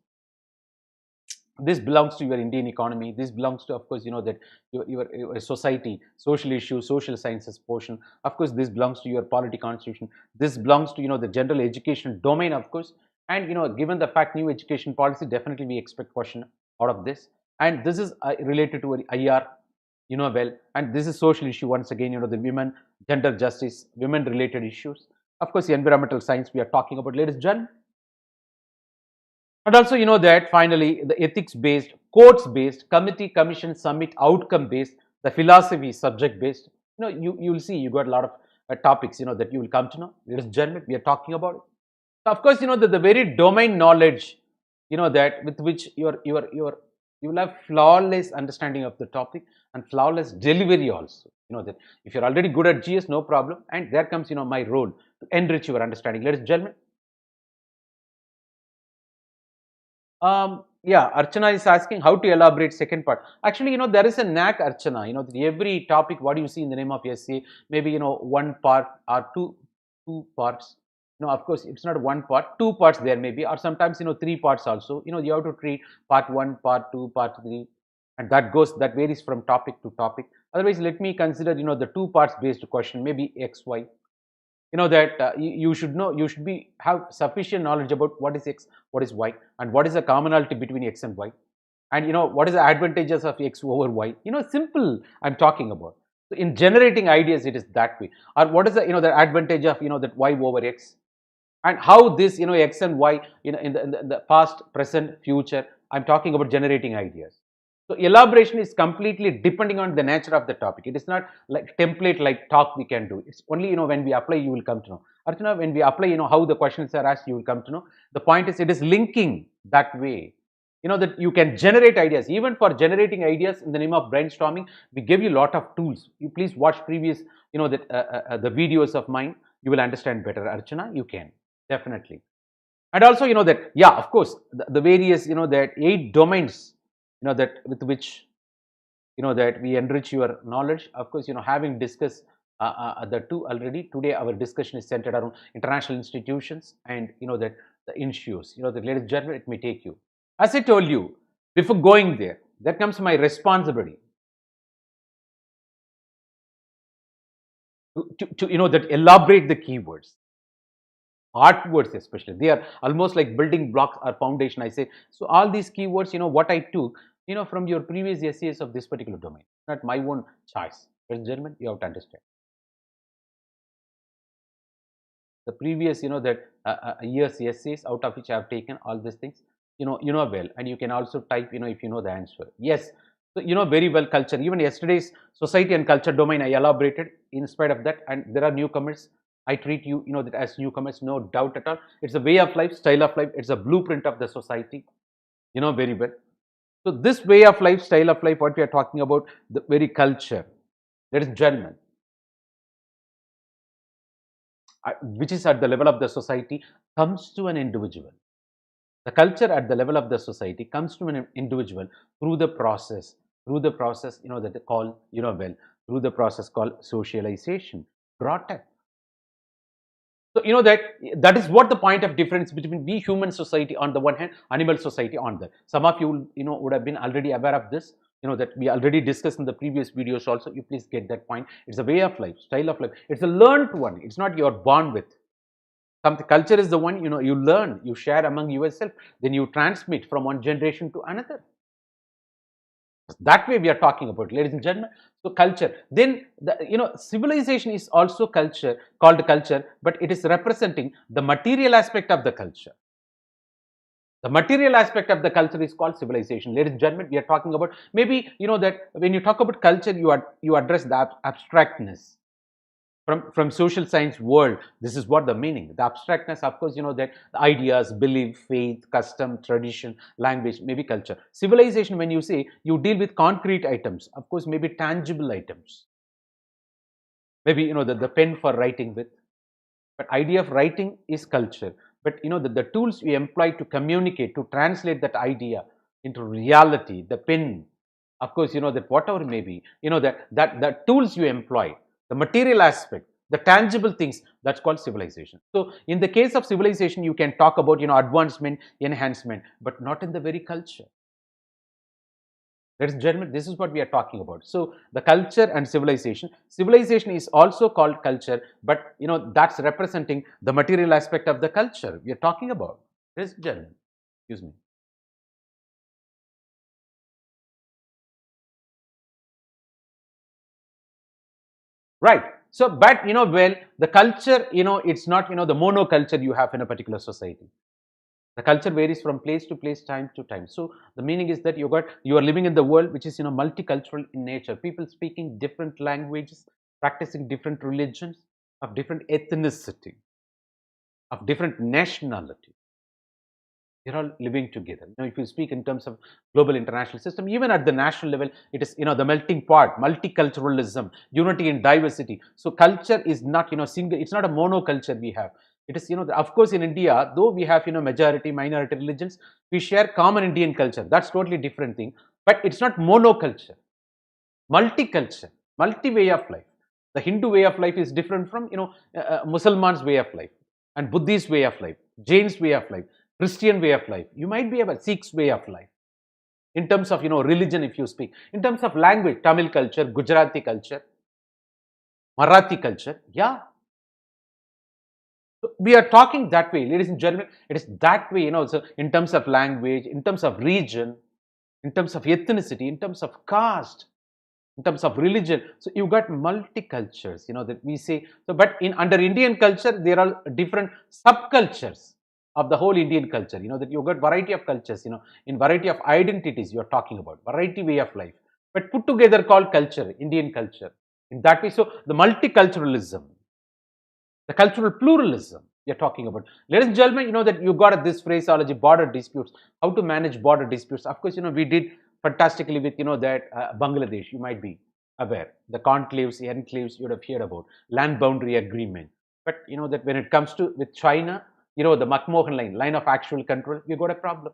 This belongs to your Indian economy. This belongs to, of course, that your society, social issues, social sciences portion. Of course, this belongs to your polity, constitution. This belongs to, the general education domain, of course. And, given the fact new education policy, definitely we expect question out of this. And this is related to IR, well. And this is social issue once again, the women, gender justice, women related issues. Of course, the environmental science we are talking about, ladies and gentlemen. And also, that finally, the ethics-based, courts-based, committee, commission, summit, outcome-based, the philosophy subject-based. You'll see you got a lot of topics, that you will come to know. Ladies and gentlemen, we are talking about it. So of course, the very domain knowledge, that with which you will have flawless understanding of the topic and flawless delivery also. That if you're already good at GS, no problem. And there comes, my role to enrich your understanding. Ladies and gentlemen. Yeah, Archana is asking how to elaborate second part. Actually, there is a knack, Archana, every topic, what do you see in the name of essay, maybe, one part or two parts. Of course, it's not one part, 2 parts there maybe, or sometimes, 3 parts also. You have to treat part 1, part 2, part 3, and that varies from topic to topic. Otherwise, let me consider, the 2 parts based question, maybe X, Y. That you should know, you should have sufficient knowledge about what is X, what is Y, and what is the commonality between X and Y, and what is the advantages of X over Y. Simple I'm talking about. So in generating ideas, it is that way. Or what is the the advantage of that Y over X, and how this X and Y in the past, present, future. I'm talking about generating ideas. So elaboration is completely depending on the nature of the topic. It is not like template like talk we can do. It's only when we apply, you will come to know. Archana, when we apply, how the questions are asked, you will come to know. The point is, it is linking that way. That you can generate ideas. Even for generating ideas in the name of brainstorming, we give you a lot of tools. You please watch previous, the videos of mine. You will understand better. Archana, you can definitely. And also, that yeah, of course, the various, that 8 domains. That with which that we enrich your knowledge. Of course, having discussed the 2 already, today our discussion is centered around international institutions and that the issues. That, ladies and gentlemen, it may take you. As I told you before going there, that comes my responsibility to that elaborate the keywords. Art words especially, they are almost like building blocks or foundation, I say. So all these keywords, what I took, from your previous essays of this particular domain, not my own choice. Ladies and gentlemen, you have to understand. The previous, that year's essays, out of which I have taken all these things, well, and you can also type, if you know the answer. Yes, so very well culture. Even yesterday's society and culture domain, I elaborated in spite of that, and there are newcomers. I treat you, that as newcomers, no doubt at all. It's a way of life, style of life. It's a blueprint of the society, very well. So this way of life, style of life, what we are talking about, the very culture, that is German, which is at the level of the society, comes to an individual. The culture at the level of the society comes to an individual through the process, that they call, through the process called socialization, brought up. So, that is what the point of difference between we human society on the one hand, animal society on the. Some of you, would have been already aware of this, that we already discussed in the previous videos also. You please get that point. It's a way of life, style of life. It's a learned one. It's not you're born with. Something culture is the one, you learn, you share among yourself, then you transmit from one generation to another. That way we are talking about, ladies and gentlemen. So culture, then civilization is also culture, called culture, but it is representing the material aspect of the culture. The material aspect of the culture is called civilization. Ladies and gentlemen, we are talking about, maybe that when you talk about culture, you address the abstractness. From social science world, this is what the meaning. The abstractness, of course, that the ideas, belief, faith, custom, tradition, language, maybe culture. Civilization, when you say, you deal with concrete items, of course, maybe tangible items. Maybe, the pen for writing with. But idea of writing is culture. But, the tools you employ to communicate, to translate that idea into reality, the pen, of course, that whatever it may be, that tools you employ, the material aspect, the tangible things, that's called civilization. So in the case of civilization, you can talk about, advancement, enhancement, but not in the very culture. Ladies and gentlemen, this is what we are talking about. So the culture and civilization. Civilization is also called culture, but that's representing the material aspect of the culture we are talking about. Ladies and gentlemen, excuse me. Right. So, but well, the culture, it's not, the monoculture you have in a particular society. The culture varies from place to place, time to time. So the meaning is that you are living in the world which is multicultural in nature. People speaking different languages, practicing different religions, of different ethnicity, of different nationality. They're all living together. If you speak in terms of global international system, even at the national level, it is the melting pot, multiculturalism, unity in diversity. So culture is not single. It's not a monoculture we have. It is of course in India, though we have majority, minority religions, we share common Indian culture. That's totally different thing. But it's not monoculture, multiculture, multi way of life. The Hindu way of life is different from Muslims' way of life, and Buddhist way of life, Jain's way of life, Christian way of life. You might be a Sikh's way of life. In terms of religion, if you speak, in terms of language, Tamil culture, Gujarati culture, Marathi culture, yeah. So we are talking that way, ladies and gentlemen. It is that way, so in terms of language, in terms of region, in terms of ethnicity, in terms of caste, in terms of religion. So you got multicultures, that we say. So, but under Indian culture, there are different subcultures of the whole Indian culture. That you got variety of cultures. In variety of identities, you are talking about variety way of life, but put together called culture, Indian culture. In that way, so the multiculturalism, the cultural pluralism we are talking about. Ladies and gentlemen, that you got this phraseology, border disputes, how to manage border disputes. Of course, we did fantastically with, that Bangladesh, you might be aware, the conclaves, enclaves, you would have heard about, land boundary agreement. But, that when it comes to with China, the McMahon line of actual control, we got a problem.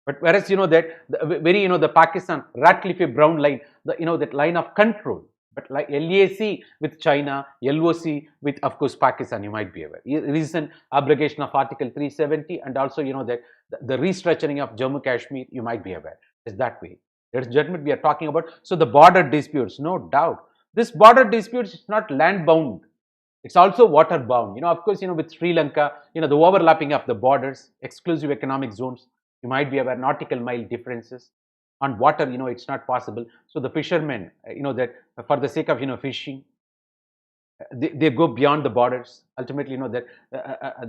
But whereas, that the, very, the Pakistan, Ratcliffe Brown line, that line of control. But like LAC with China, LOC with, of course, Pakistan, you might be aware. Recent abrogation of Article 370 and also, that the restructuring of Jammu Kashmir, you might be aware. It's that way. There's judgment we are talking about. So the border disputes, no doubt. This border disputes is not land bound. It's also water bound. Of course, with Sri Lanka, the overlapping of the borders, exclusive economic zones, you might be aware, nautical mile differences. On water, it's not possible. So the fishermen, that for the sake of, fishing, they go beyond the borders. Ultimately, that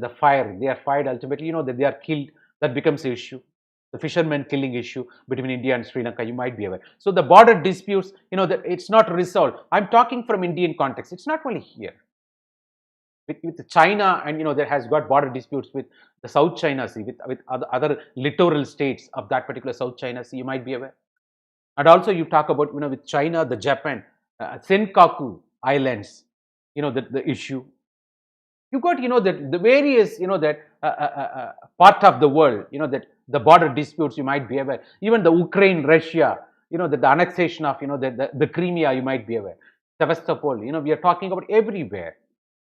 the fire, they are fired. Ultimately, that they are killed. That becomes the issue. The fishermen killing issue between India and Sri Lanka, you might be aware. So the border disputes, that it's not resolved. I'm talking from Indian context. It's not only here. with China, and that has got border disputes with the South China Sea, with other littoral states of that particular South China Sea. You might be aware. And also you talk about with China, the Japan, Senkaku Islands, the issue. You got that the various that part of the world, that the border disputes. You might be aware. Even the Ukraine, Russia, the annexation of the Crimea. You might be aware. Sevastopol. We are talking about everywhere.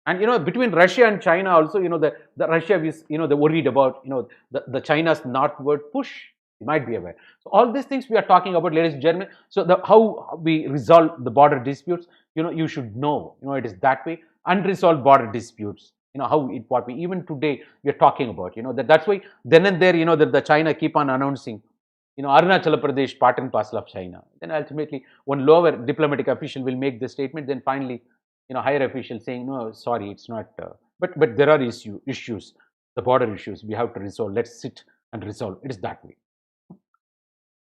And between Russia and China also, the Russia is they're worried about the China's northward push. You might be aware. So all these things we are talking about, ladies and gentlemen. So how we resolve the border disputes, you should know. It is that way. Unresolved border disputes. How it what we even today we are talking about. That's why then and there that the China keep on announcing. Arunachal Pradesh part and parcel of China. Then ultimately one lower diplomatic official will make the statement. Then finally higher officials saying, no, sorry, it's not. But there are issues, the border issues we have to resolve. Let's sit and resolve. It is that way.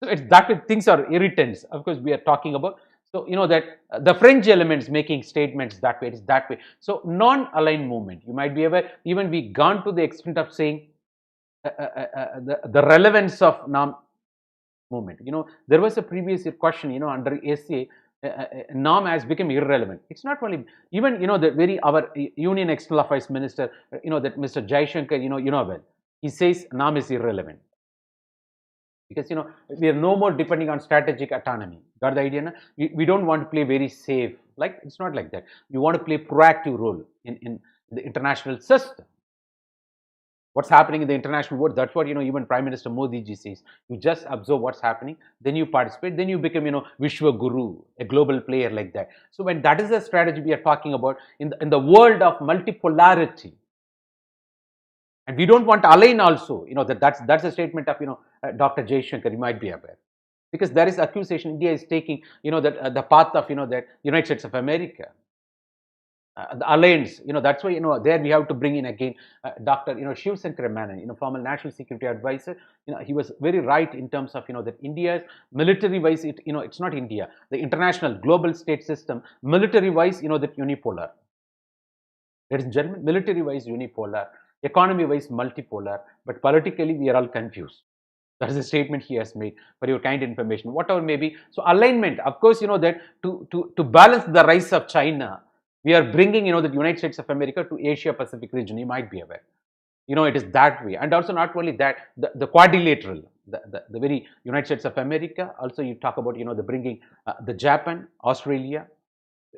So it's that way. Things are irritants. Of course, we are talking about. So that the French elements making statements that way. It is that way. So non-aligned movement. You might be aware. Even we gone to the extent of saying the relevance of movement. There was a previous question. Under ACA. Norm has become irrelevant. It's not only even the our Union External Affairs Minister, that Mr. Jaishankar, well, he says norm is irrelevant because we are no more depending on strategic autonomy. Got the idea? Na? We don't want to play very safe. Like it's not like that. You want to play proactive role in the international system. What's happening in the international world? That's what even Prime Minister Modi ji says. You just observe what's happening, then you participate, then you become Vishwa Guru, a global player like that. So when that is the strategy we are talking about in the world of multipolarity, and we don't want to align also. That's a statement of Dr. Jaishankar. You might be aware, because there is accusation India is taking that the path of that United States of America. The alliance, that's why there we have to bring in again Dr. Shiv Shankar Menon, former National Security Advisor. He was very right in terms of that India's military wise, it's not India, the international global state system military wise, that unipolar. Ladies and gentlemen, military wise unipolar, economy wise multipolar, but politically we are all confused. That is a statement he has made for your kind information, whatever may be. So alignment, of course, that to balance the rise of China. We are bringing, the United States of America to Asia Pacific region. You might be aware. It is that way. And also not only that, the quadrilateral, the very United States of America. Also you talk about, the bringing the Japan, Australia,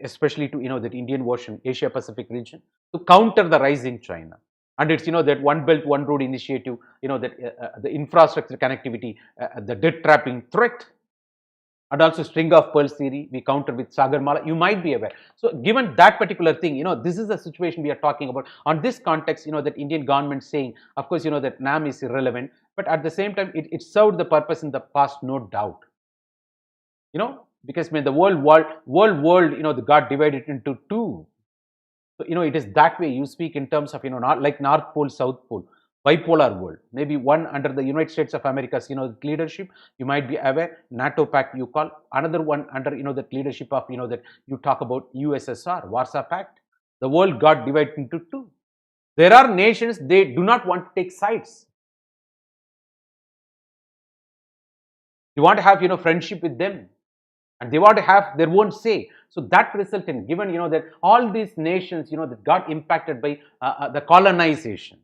especially to, that Indian Ocean, Asia Pacific region to counter the rising China. And it's, that One Belt, One Road initiative, that the infrastructure connectivity, the debt trapping threat. And also string of pearls theory, we counter with Sagarmala. You might be aware. So given that particular thing, this is the situation we are talking about. On this context, that Indian government saying, of course, that NAM is irrelevant, but at the same time, it served the purpose in the past, no doubt. Because when the world, got divided into two. So, it is that way you speak in terms of, not like North Pole, South Pole. Bipolar world, maybe one under the United States of America's leadership. You might be aware, NATO Pact you call, another one under the leadership of that you talk about USSR, Warsaw Pact. The world got divided into two. There are nations, they do not want to take sides. You want to have friendship with them, and they want to have their own say. So that result in given that all these nations that got impacted by the colonization.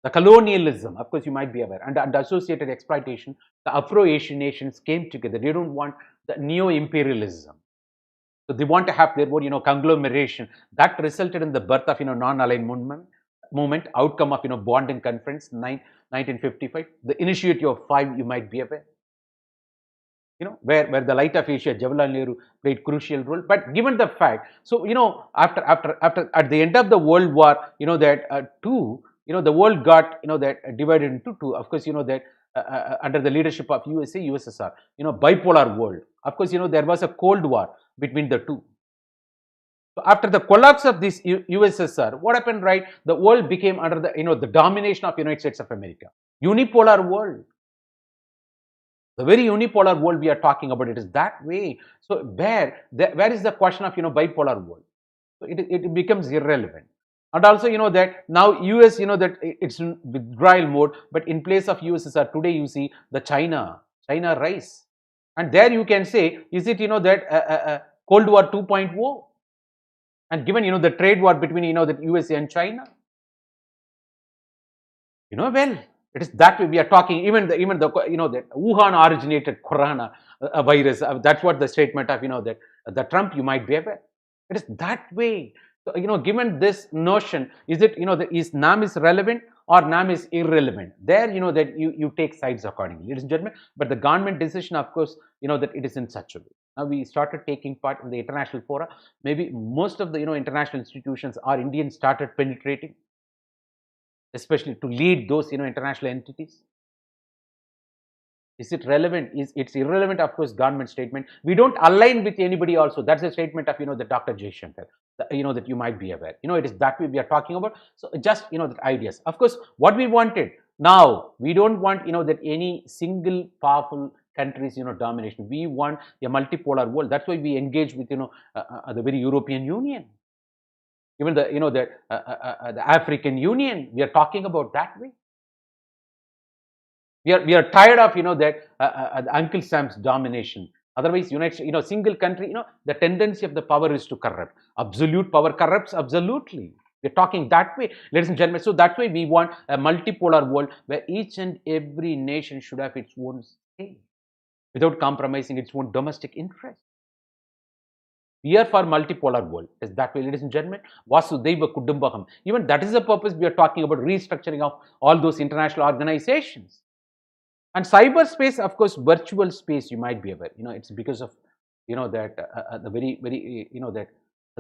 The colonialism, of course, you might be aware, and associated exploitation, the Afro-Asian nations came together. They don't want the neo-imperialism. So they want to have their own, conglomeration. That resulted in the birth of, non-aligned movement, outcome of Bonding Conference, 1955. The Initiative of Five, you might be aware. Where the Light of Asia, Jawaharlal Nehru played crucial role. But given the fact, so, after at the end of the World War, that the world got, that divided into two. Of course, that under the leadership of USA, USSR, bipolar world. Of course, there was a Cold War between the two. So after the collapse of this USSR, what happened, right? The world became under the, the domination of United States of America. Unipolar world. The very unipolar world we are talking about, it is that way. So where is the question of, bipolar world? So it becomes irrelevant. And also, that now US, that it's in withdrawal mode, but in place of USSR, today you see the China rise. And there you can say, is it, that Cold War 2.0? And given, the trade war between, the USA and China, well, it is that way we are talking. Even the the Wuhan originated corona virus. That's what the statement of that the Trump, you might be aware. It is that way. So, given this notion, is it is NAM is relevant or NAM is irrelevant? There, that you take sides accordingly, ladies and gentlemen. But the government decision, of course, that it is in such a way. Now we started taking part in the international fora. Maybe most of the international institutions are Indian started penetrating, especially to lead those international entities. Is it relevant? It's irrelevant, of course, government statement. We don't align with anybody also. That's a statement of the Dr. Jaishankar, that you might be aware. It is that way we are talking about. So just the ideas. Of course, what we wanted now, we don't want that any single powerful countries domination. We want a multipolar world. That's why we engage with the very European Union. Even the the African Union, we are talking about that way. We are tired of that Uncle Sam's domination. Otherwise, single country, the tendency of the power is to corrupt. Absolute power corrupts absolutely. We're talking that way, ladies and gentlemen. So that's why we want a multipolar world where each and every nation should have its own say without compromising its own domestic interest. We are for multipolar world. Is that way, ladies and gentlemen? Vasudhaiva Kudumbakam. Even that is the purpose we are talking about restructuring of all those international organizations. And cyberspace, of course, virtual space, you might be aware. It's because of that the very that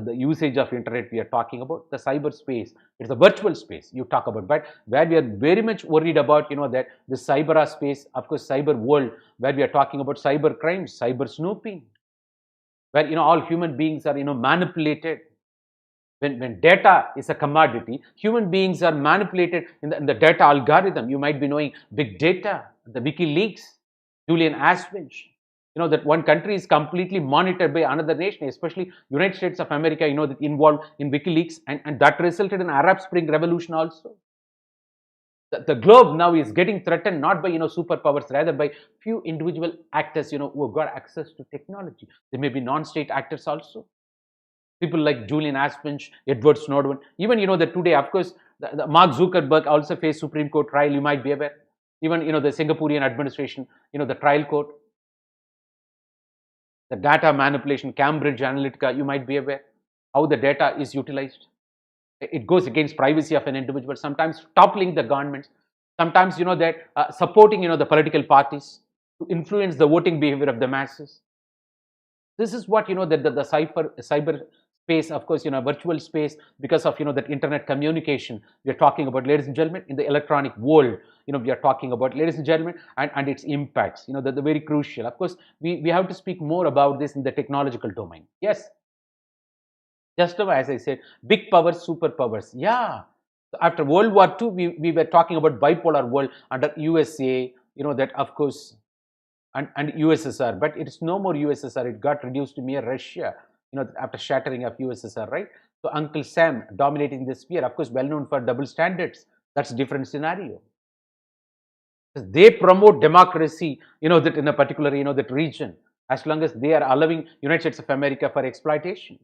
the usage of internet we are talking about. The cyberspace, it's a virtual space you talk about, but where we are very much worried about that the cyber space, of course, cyber world, where we are talking about cyber crimes, cyber snooping, where all human beings are manipulated. When data is a commodity, human beings are manipulated in the data algorithm. You might be knowing big data, the WikiLeaks, Julian Assange. That one country is completely monitored by another nation, especially United States of America, that involved in WikiLeaks, and that resulted in Arab Spring Revolution also. The globe now is getting threatened not by superpowers, rather by few individual actors who have got access to technology. They may be non-state actors also. People like Julian Assange, Edward Snowden, even that today, of course, the Mark Zuckerberg also faced Supreme Court trial. You might be aware. Even the Singaporean administration, the trial court, the data manipulation, Cambridge Analytica. You might be aware how the data is utilized. It goes against privacy of an individual. Sometimes toppling the governments. Sometimes that supporting the political parties to influence the voting behavior of the masses. This is what that the cyber space, of course, virtual space, because of that internet communication we are talking about, ladies and gentlemen, in the electronic world, we are talking about, ladies and gentlemen, and its impacts, the very crucial. Of course, we have to speak more about this in the technological domain. Yes, just as I said, big powers, superpowers. Yeah, so after World War II, we were talking about bipolar world under USA, that, of course, and USSR, but it's no more USSR. It got reduced to mere Russia, after shattering of USSR, right? So Uncle Sam dominating the sphere, of course, well known for double standards. That's a different scenario. They promote democracy, that in a particular, that region, as long as they are allowing United States of America for exploitation.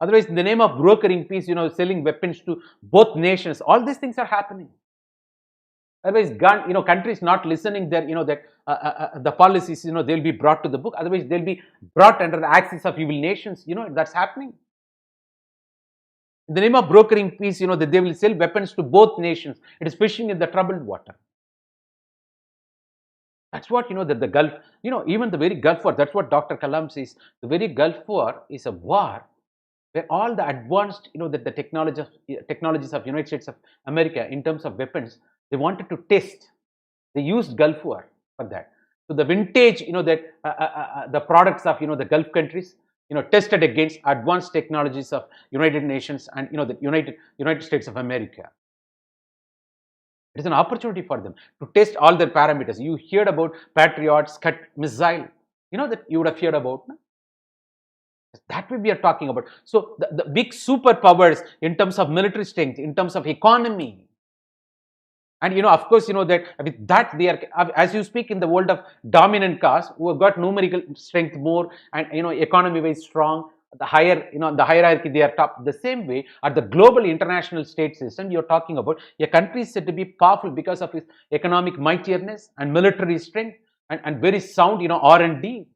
Otherwise, in the name of brokering peace, selling weapons to both nations, all these things are happening. Otherwise, countries not listening there, that the policies, they'll be brought to the book. Otherwise, they'll be brought under the axis of evil nations. That's happening. In the name of brokering peace, that they will sell weapons to both nations. It is fishing in the troubled water. That's what, that the Gulf, even the very Gulf War, that's what Dr. Kalam says. The very Gulf War is a war where all the advanced, that the technologies of United States of America in terms of weapons, they wanted to test. They used Gulf War for that. So the vintage, that the products of, the Gulf countries, tested against advanced technologies of United Nations and, the United States of America. It is an opportunity for them to test all their parameters. You heard about Patriot, Scud missile, that you would have heard about. No? That way we are talking about. So the big superpowers in terms of military strength, in terms of economy, and of course, that with that they are, as you speak, in the world of dominant caste who have got numerical strength more, and economy wise strong, the higher, the hierarchy they are top. The same way at the global international state system, you're talking about a country is said to be powerful because of its economic mightiness and military strength, and very sound, R&D.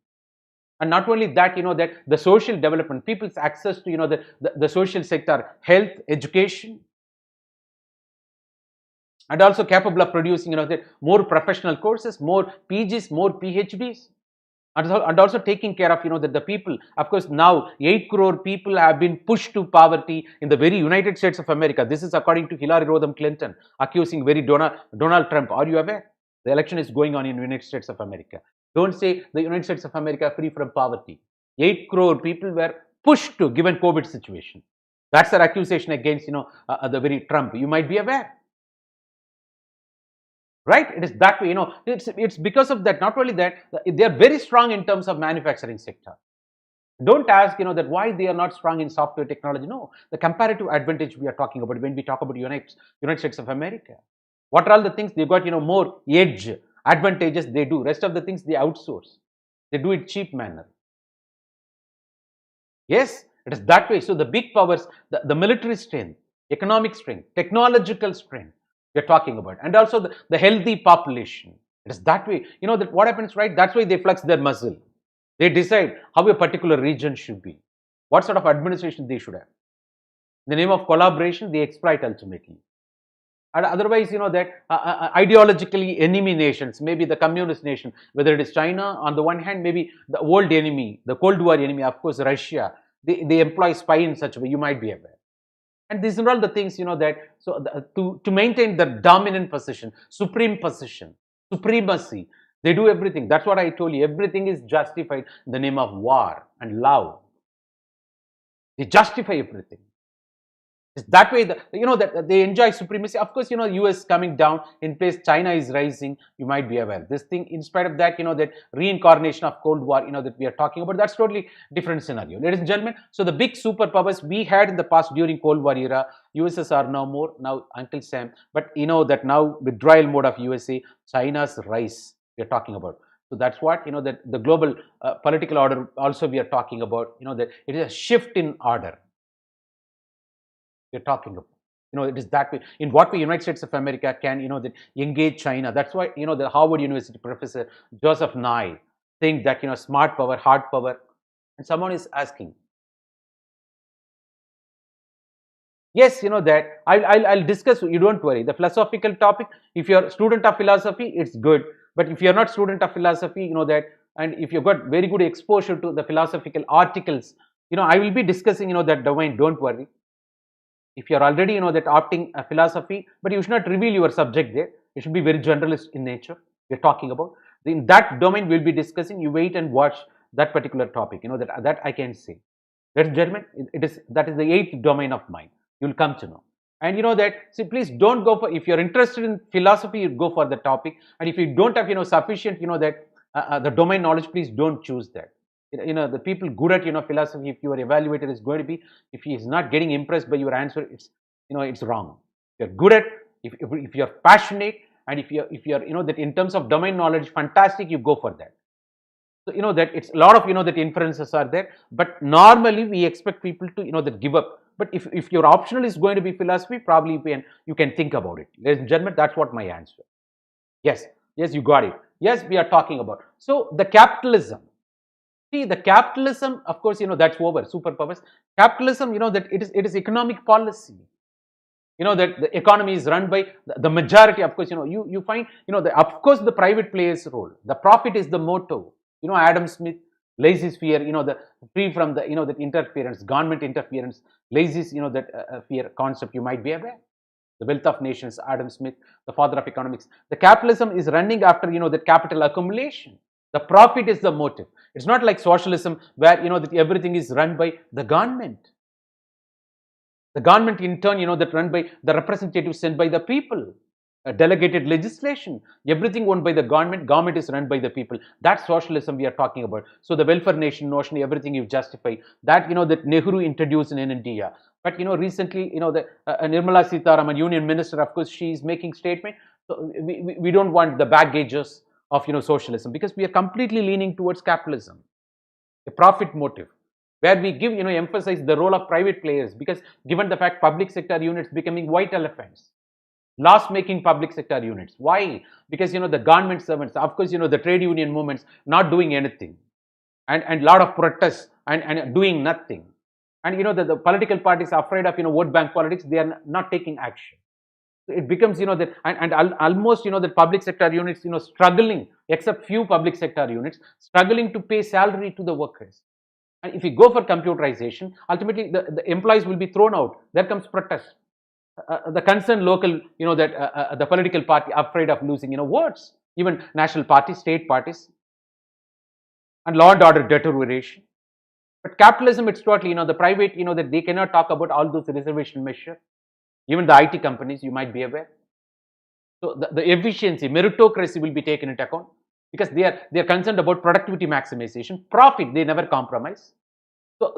And not only that, that the social development, people's access to, the social sector, health, education, and also capable of producing, the more professional courses, more PGs, more PhDs, and also taking care of, that the people. Of course, now 8 crore people have been pushed to poverty in the very United States of America. This is according to Hillary Rodham Clinton, accusing very Donald Trump. Are you aware? The election is going on in the United States of America. Don't say the United States of America are free from poverty. 8 crore people were pushed to, given COVID situation. That's their accusation against, the very Trump. You might be aware. Right? It is that way, it's because of that. Not only that, they are very strong in terms of manufacturing sector. Don't ask, that why they are not strong in software technology. No, the comparative advantage we are talking about when we talk about United States of America. What are all the things they got, more edge advantages they do. Rest of the things they outsource. They do it cheap manner. Yes, it is that way. So the big powers, the military strength, economic strength, technological strength, we're talking about, and also the healthy population. It is that way. That what happens, right? That's why they flex their muscle. They decide how a particular region should be, what sort of administration they should have. In the name of collaboration, they exploit ultimately. And otherwise, that ideologically enemy nations, maybe the communist nation, whether it is China on the one hand, maybe the old enemy, the Cold War enemy, of course, Russia, they employ spy in such a way, you might be aware. And these are all the things, that so to maintain the dominant position, supreme position, supremacy, they do everything. That's what I told you. Everything is justified in the name of war and love. They justify everything. It's that way that, that they enjoy supremacy. Of course, US coming down in place, China is rising. You might be aware. This thing, in spite of that, that reincarnation of Cold War, that we are talking about, that's totally different scenario. Ladies and gentlemen, so the big superpowers we had in the past during Cold War era, USSR no more, now Uncle Sam. But that now withdrawal mode of USA, China's rise, we are talking about. So that's what, that the global political order also we are talking about, that it is a shift in order. We're talking about. It is that way. In what way United States of America can, that engage China. That's why, the Harvard University professor Joseph Nye think that, smart power, hard power. And someone is asking. Yes, that I'll discuss. You don't worry. The philosophical topic. If you're a student of philosophy, it's good. But if you're not student of philosophy, that, and if you've got very good exposure to the philosophical articles, I will be discussing, that domain. Don't worry. If you are already, that opting a philosophy, but you should not reveal your subject there. It should be very generalist in nature. We're talking about in that domain. We'll be discussing. You wait and watch that particular topic. That I can say. Ladies and gentlemen, that is the 8th domain of mine. You'll come to know. And that. See, please don't go for. If you're interested in philosophy, you go for the topic. And if you don't have, sufficient, that the domain knowledge, please don't choose that. The people good at, philosophy, if your evaluator is going to be, if he is not getting impressed by your answer, it's, it's wrong. If you're good at, if you're passionate, and if you're, that in terms of domain knowledge, fantastic, you go for that. So, that it's a lot of, that inferences are there, but normally we expect people to, that give up. But if your optional is going to be philosophy, probably you can think about it. Ladies and gentlemen, that's what my answer. Yes, you got it. Yes, we are talking about. So, the capitalism. See, the capitalism, of course, that's over, superpowers. Capitalism, that it is economic policy. That the economy is run by the majority. Of course, you find, of course, the private plays role. The profit is the motto. Adam Smith, laissez-faire, the free from the, that interference, government interference, laissez, that fear concept, you might be aware. The wealth of nations, Adam Smith, the father of economics. The capitalism is running after, that capital accumulation. The profit is the motive. It's not like socialism where, that everything is run by the government. The government in turn, that run by the representatives sent by the people. delegated legislation, everything owned by the government, government is run by the people. That's socialism we are talking about. So the welfare nation notion, everything you justify, that that Nehru introduced in India. But recently, the Nirmala Sitharaman, union minister, of course, she is making statement. So we don't want the baggages of socialism, because we are completely leaning towards capitalism, a profit motive, where we give emphasize the role of private players, because given the fact public sector units becoming white elephants, loss making public sector units. Why? Because the government servants, of course, the trade union movements not doing anything, and lot of protests, and doing nothing. And the political parties are afraid of vote bank politics, they are not taking action. It becomes that, almost the public sector units struggling, except few public sector units struggling to pay salary to the workers. And if you go for computerization, ultimately the employees will be thrown out. There comes protest. The concerned local, the political party afraid of losing, votes, even national parties, state parties, and law and order deterioration. But capitalism, it's totally, the private, that they cannot talk about all those reservation measures. Even the IT companies, you might be aware. So the efficiency, meritocracy will be taken into account, because they are concerned about productivity maximization, profit. They never compromise. So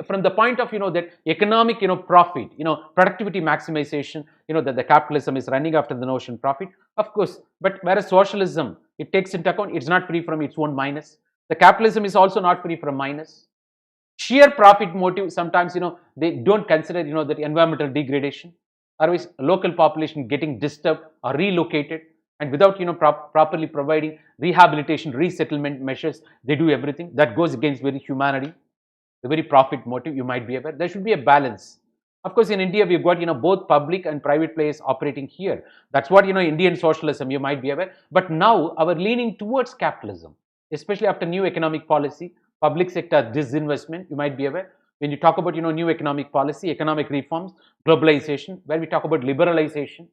from the point of that economic profit, productivity maximization, that the capitalism is running after the notion profit, of course. But whereas socialism, it takes into account, it's not free from its own minus. The capitalism is also not free from minus. Sheer profit motive, sometimes they don't consider that environmental degradation, otherwise local population getting disturbed or relocated, and without properly providing rehabilitation, resettlement measures, they do everything that goes against very humanity, the very profit motive. You might be aware there should be a balance. Of course, in India we've got both public and private players operating here. That's what Indian socialism, you might be aware. But now our leaning towards capitalism, especially after new economic policy, public sector disinvestment, you might be aware. When you talk about new economic policy, economic reforms, globalization, where we talk about liberalization,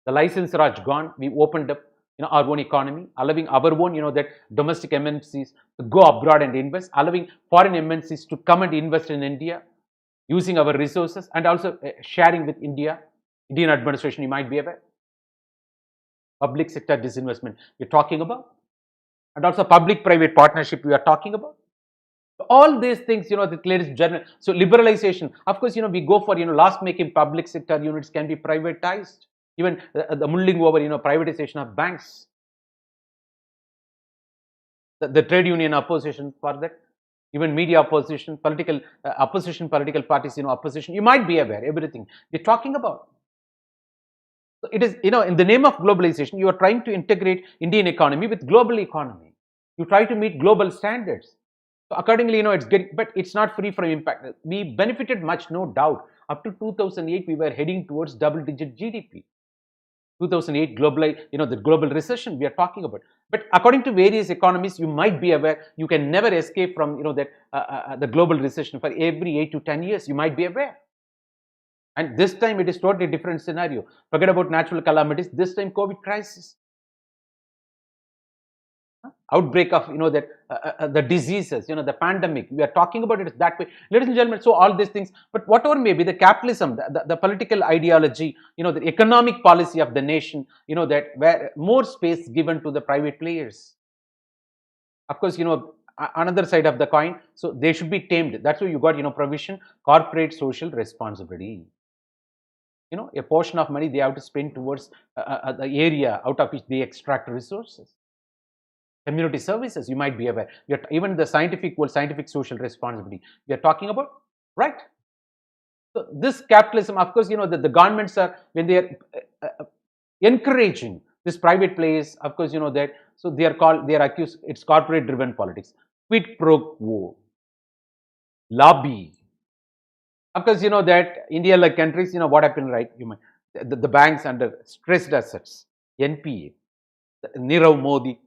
the license raj gone, we opened up our own economy, allowing our own that domestic MNCs to go abroad and invest, allowing foreign MNCs to come and invest in India, using our resources, and also sharing with Indian administration, you might be aware. Public sector disinvestment we're talking about, and also public-private partnership we are talking about. All these things, the latest journal. So liberalization, of course, we go for loss-making public sector units can be privatized. Even the mulling over, privatization of banks, the trade union opposition for that, even media opposition, political opposition, political parties, opposition. You might be aware everything we're talking about. So it is, in the name of globalization, you are trying to integrate Indian economy with global economy. You try to meet global standards. So accordingly, it's getting, but it's not free from impact. We benefited much, no doubt. Up to 2008, we were heading towards double-digit GDP. 2008 the global recession we are talking about. But according to various economists, you might be aware, you can never escape from that the global recession for every 8 to 10 years. You might be aware. And this time it is totally different scenario. Forget about natural calamities. This time COVID crisis, outbreak of that the diseases, the pandemic. We are talking about it that way, ladies and gentlemen. So all these things, but whatever may be the capitalism, the political ideology, the economic policy of the nation, that where more space given to the private players. Of course, another side of the coin. So they should be tamed. That's why you got provision, corporate social responsibility. A portion of money they have to spend towards the area out of which they extract resources. Community services, you might be aware. Even the scientific world, scientific social responsibility we are talking about, right? So this capitalism, of course, the governments are, when they are encouraging this private players, of course, that, so they are accused, it's corporate driven politics, quid pro quo, lobby. Of course, that India like countries, what happened, right? The banks under stressed assets, NPA, Nirav Modi,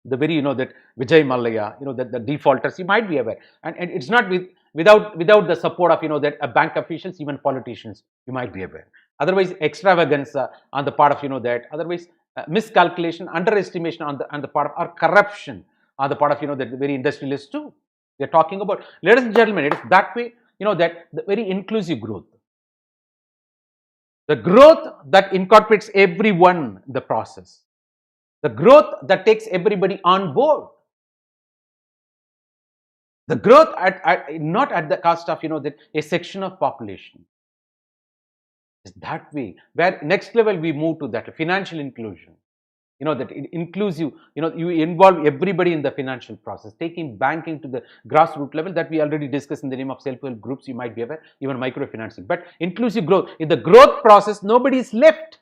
the very that Vijay Mallya, that the defaulters, you might be aware, and it's not without the support of that bank officials, even politicians, you might be aware. Otherwise, extravagance on the part of that. Otherwise, miscalculation, underestimation on the part of, or corruption on the part of that very industrialists too. They're talking about, ladies and gentlemen, it is that way. That the very inclusive growth. The growth that incorporates everyone in the process. The growth that takes everybody on board. The growth not at the cost of that a section of population. It's that way. Where next level we move to that financial inclusion. That it inclusive, you involve everybody in the financial process, taking banking to the grassroots level that we already discussed in the name of self-help groups, you might be aware, even microfinancing. But inclusive growth, in the growth process, nobody is left.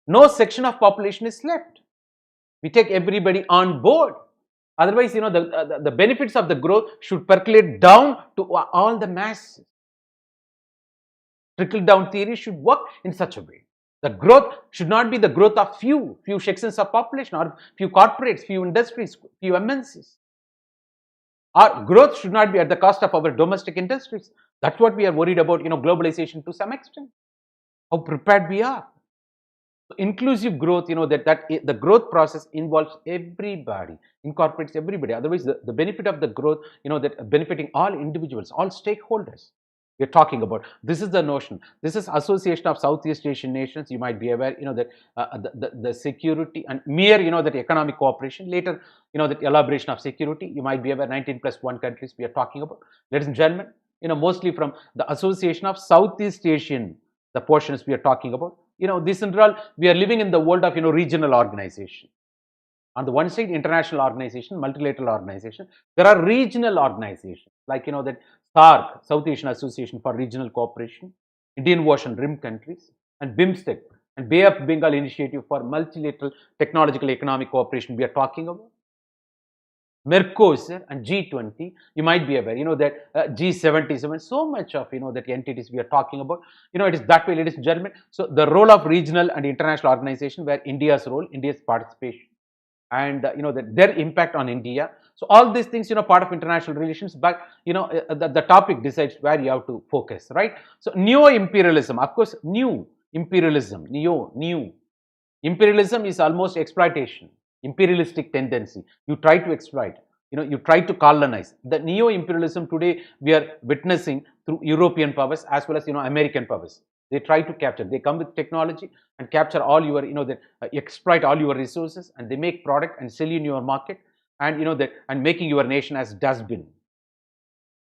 No section of population is left. We take everybody on board. Otherwise, the benefits of the growth should percolate down to all the masses. Trickle-down theory should work in such a way. The growth should not be the growth of few sections of population or few corporates, few industries, few MNCs. Our growth should not be at the cost of our domestic industries. That's what we are worried about, globalization to some extent. How prepared we are. Inclusive growth, that the growth process involves everybody, incorporates everybody. Otherwise, the benefit of the growth, that benefiting all individuals, all stakeholders. We're talking about. This is the notion. This is Association of Southeast Asian Nations. You might be aware, that the security and mere, that economic cooperation. Later, that elaboration of security. You might be aware 19+1 countries we are talking about. Ladies and gentlemen, mostly from the Association of Southeast Asian, the portions we are talking about. This in all, we are living in the world of, regional organization. On the one side, international organization, multilateral organization. There are regional organizations like, that SARC, South Asian Association for Regional Cooperation, Indian Ocean Rim countries, and BIMSTEC and Bay of Bengal Initiative for Multilateral Technological Economic Cooperation we are talking about. Mercosur and G20, you might be aware, that G77, so much of, that entities we are talking about, it is that way, ladies and gentlemen. So the role of regional and international organization, where India's role, India's participation, and their impact on India. So all these things, part of international relations, but the topic decides where you have to focus, right? So neo-imperialism, of course, new imperialism, new imperialism is almost exploitation, imperialistic tendency. You try to exploit, you try to colonize. The neo-imperialism today we are witnessing through European powers as well as American powers. They try to capture. They come with technology and capture all your, exploit all your resources, and they make product and sell you in your market, and and making your nation as dustbin.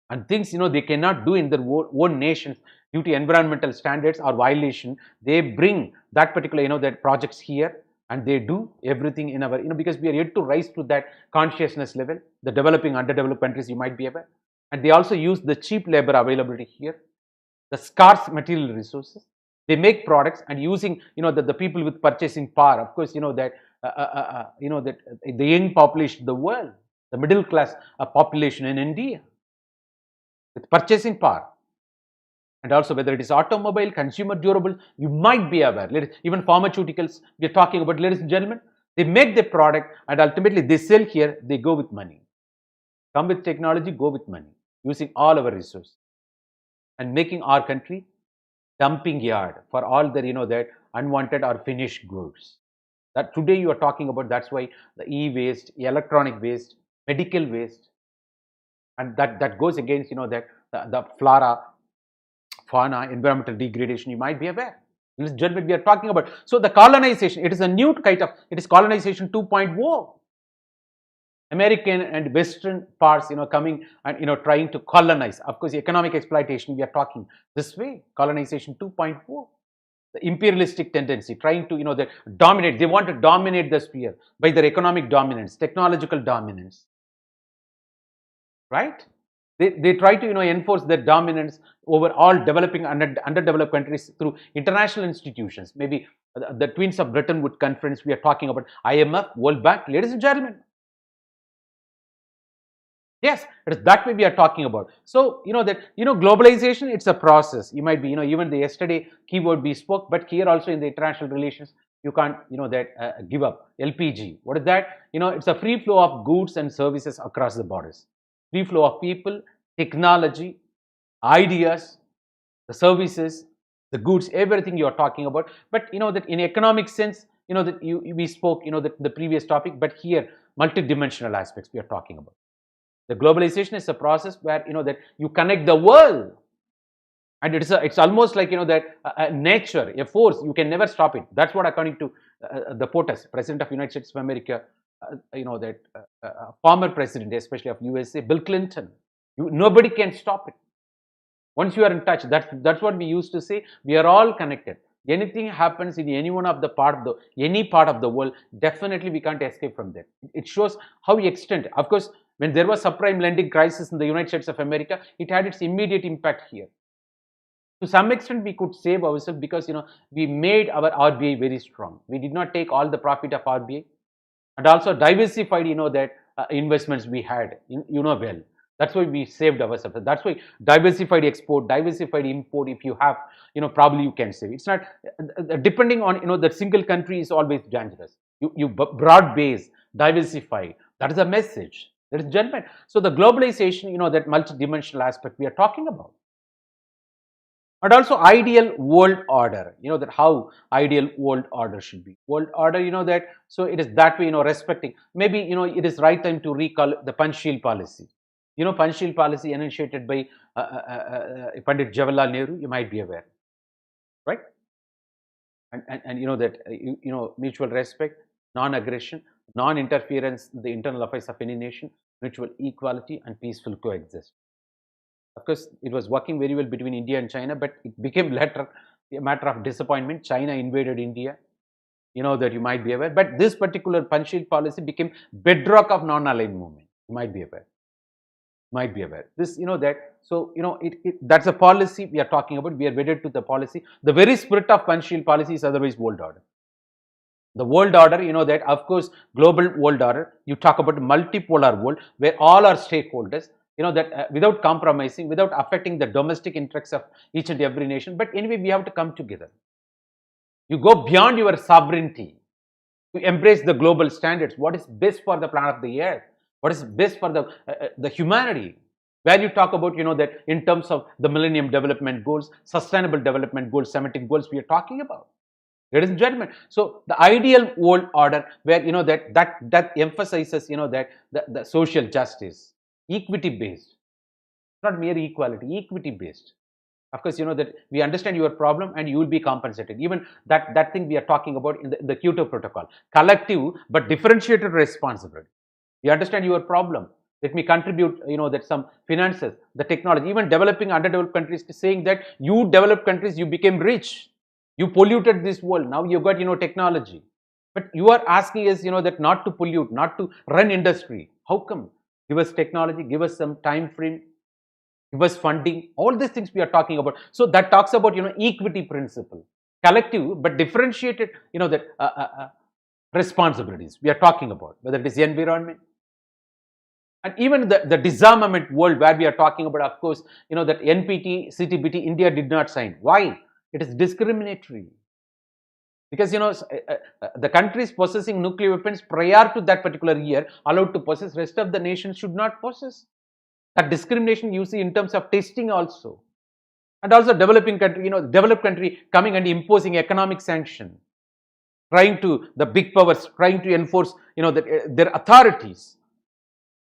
And things they cannot do in their own nations due to environmental standards or violation. They bring that particular that projects here, and they do everything in our because we are yet to rise to that consciousness level. The developing, underdeveloped countries, you might be aware, and they also use the cheap labor availability here, the scarce material resources. They make products, and using the people with purchasing power. Of course, that that the young population, the world, the middle class population in India, with purchasing power, and also whether it is automobile, consumer durable, you might be aware. Even pharmaceuticals, we are talking about, ladies and gentlemen. They make the product, and ultimately they sell here. They go with money. Come with technology, go with money, using all our resources, and making our country dumping yard for all their that unwanted or finished goods. That today you are talking about. That's why the e-waste, electronic waste, medical waste, and that goes against that the flora, fauna, environmental degradation. You might be aware. This is what we are talking about. So the colonization, it is a new kind of, it is colonization 2.0. American and Western parts, coming and, trying to colonize. Of course, economic exploitation, we are talking this way, colonization 2.4. The imperialistic tendency, trying to, that dominate. They want to dominate the sphere by their economic dominance, technological dominance, right? They try to, enforce their dominance over all developing and underdeveloped countries through international institutions. Maybe the Twins of Bretton Woods Conference, we are talking about IMF, World Bank, ladies and gentlemen. Yes, it is that way we are talking about. So, globalization, it's a process. You might be, even the yesterday keyword we spoke, but here also in the international relations, you can't, give up. LPG, what is that? It's a free flow of goods and services across the borders. Free flow of people, technology, ideas, the services, the goods, everything you are talking about. But, that in economic sense, that we spoke, the previous topic, but here, multidimensional aspects we are talking about. The globalization is a process where that you connect the world. And it's almost like, that nature, a force, you can never stop it. That's what, according to the POTUS, President of United States of America, that former president, especially of USA, Bill Clinton. Nobody can stop it. Once you are in touch, that's what we used to say. We are all connected. Anything happens in any one of the any part of the world, definitely we can't escape from that. It shows how extent. Of course, when there was subprime lending crisis in the United States of America, it had its immediate impact here. To some extent, we could save ourselves because we made our RBI very strong. We did not take all the profit of RBI, and also diversified that investments we had. Well. That's why we saved ourselves. That's why diversified export, diversified import. If you have, probably you can save. It's not depending on the single country is always dangerous. You broad base, diversify. That is a message. That is judgment. So the globalization, that multidimensional aspect we are talking about. And also ideal world order, that how ideal world order should be. World order, that, so it is that way, respecting. Maybe, it is right time to recall the Panchsheel policy. Panchsheel policy initiated by Pandit Jawaharlal Nehru, you might be aware, right? And that, mutual respect, non-aggression, non-interference in the internal affairs of any nation, mutual equality and peaceful coexistence. Of course, it was working very well between India and China, but it became later a matter of disappointment. China invaded India, that you might be aware. But this particular Panchsheel policy became bedrock of non-aligned movement. You might be aware. This, that, so, that's a policy we are talking about. We are wedded to the policy. The very spirit of Panchsheel policy is otherwise world order. The world order, that, of course, global world order, you talk about multipolar world where all our stakeholders, that without compromising, without affecting the domestic interests of each and every nation. But anyway, we have to come together. You go beyond your sovereignty to embrace the global standards. What is best for the planet of the earth? What is best for the humanity? Where you talk about, that in terms of the Millennium Development Goals, Sustainable Development Goals, Semitic goals we are talking about. Ladies and gentlemen, so the ideal world order where, that emphasizes, that the social justice, equity based, not mere equality, equity based. Of course, that we understand your problem and you will be compensated. Even that thing we are talking about in the Kyoto Protocol, collective but differentiated responsibility. We understand your problem. Let me contribute, that some finances, the technology, even developing underdeveloped countries saying that you developed countries, you became rich, you polluted this world. Now you got, technology, but you are asking us, that not to pollute, not to run industry. How come? Give us technology, give us some time frame, give us funding, all these things we are talking about. So that talks about, equity principle, collective but differentiated, that responsibilities we are talking about, whether it is the environment. And even the disarmament world where we are talking about, of course, that NPT, CTBT, India did not sign. Why? It is discriminatory. Because, the countries possessing nuclear weapons prior to that particular year allowed to possess, rest of the nations should not possess. That discrimination you see in terms of testing also. And also developing country, developed country coming and imposing economic sanction, trying to, the big powers trying to enforce, their authorities.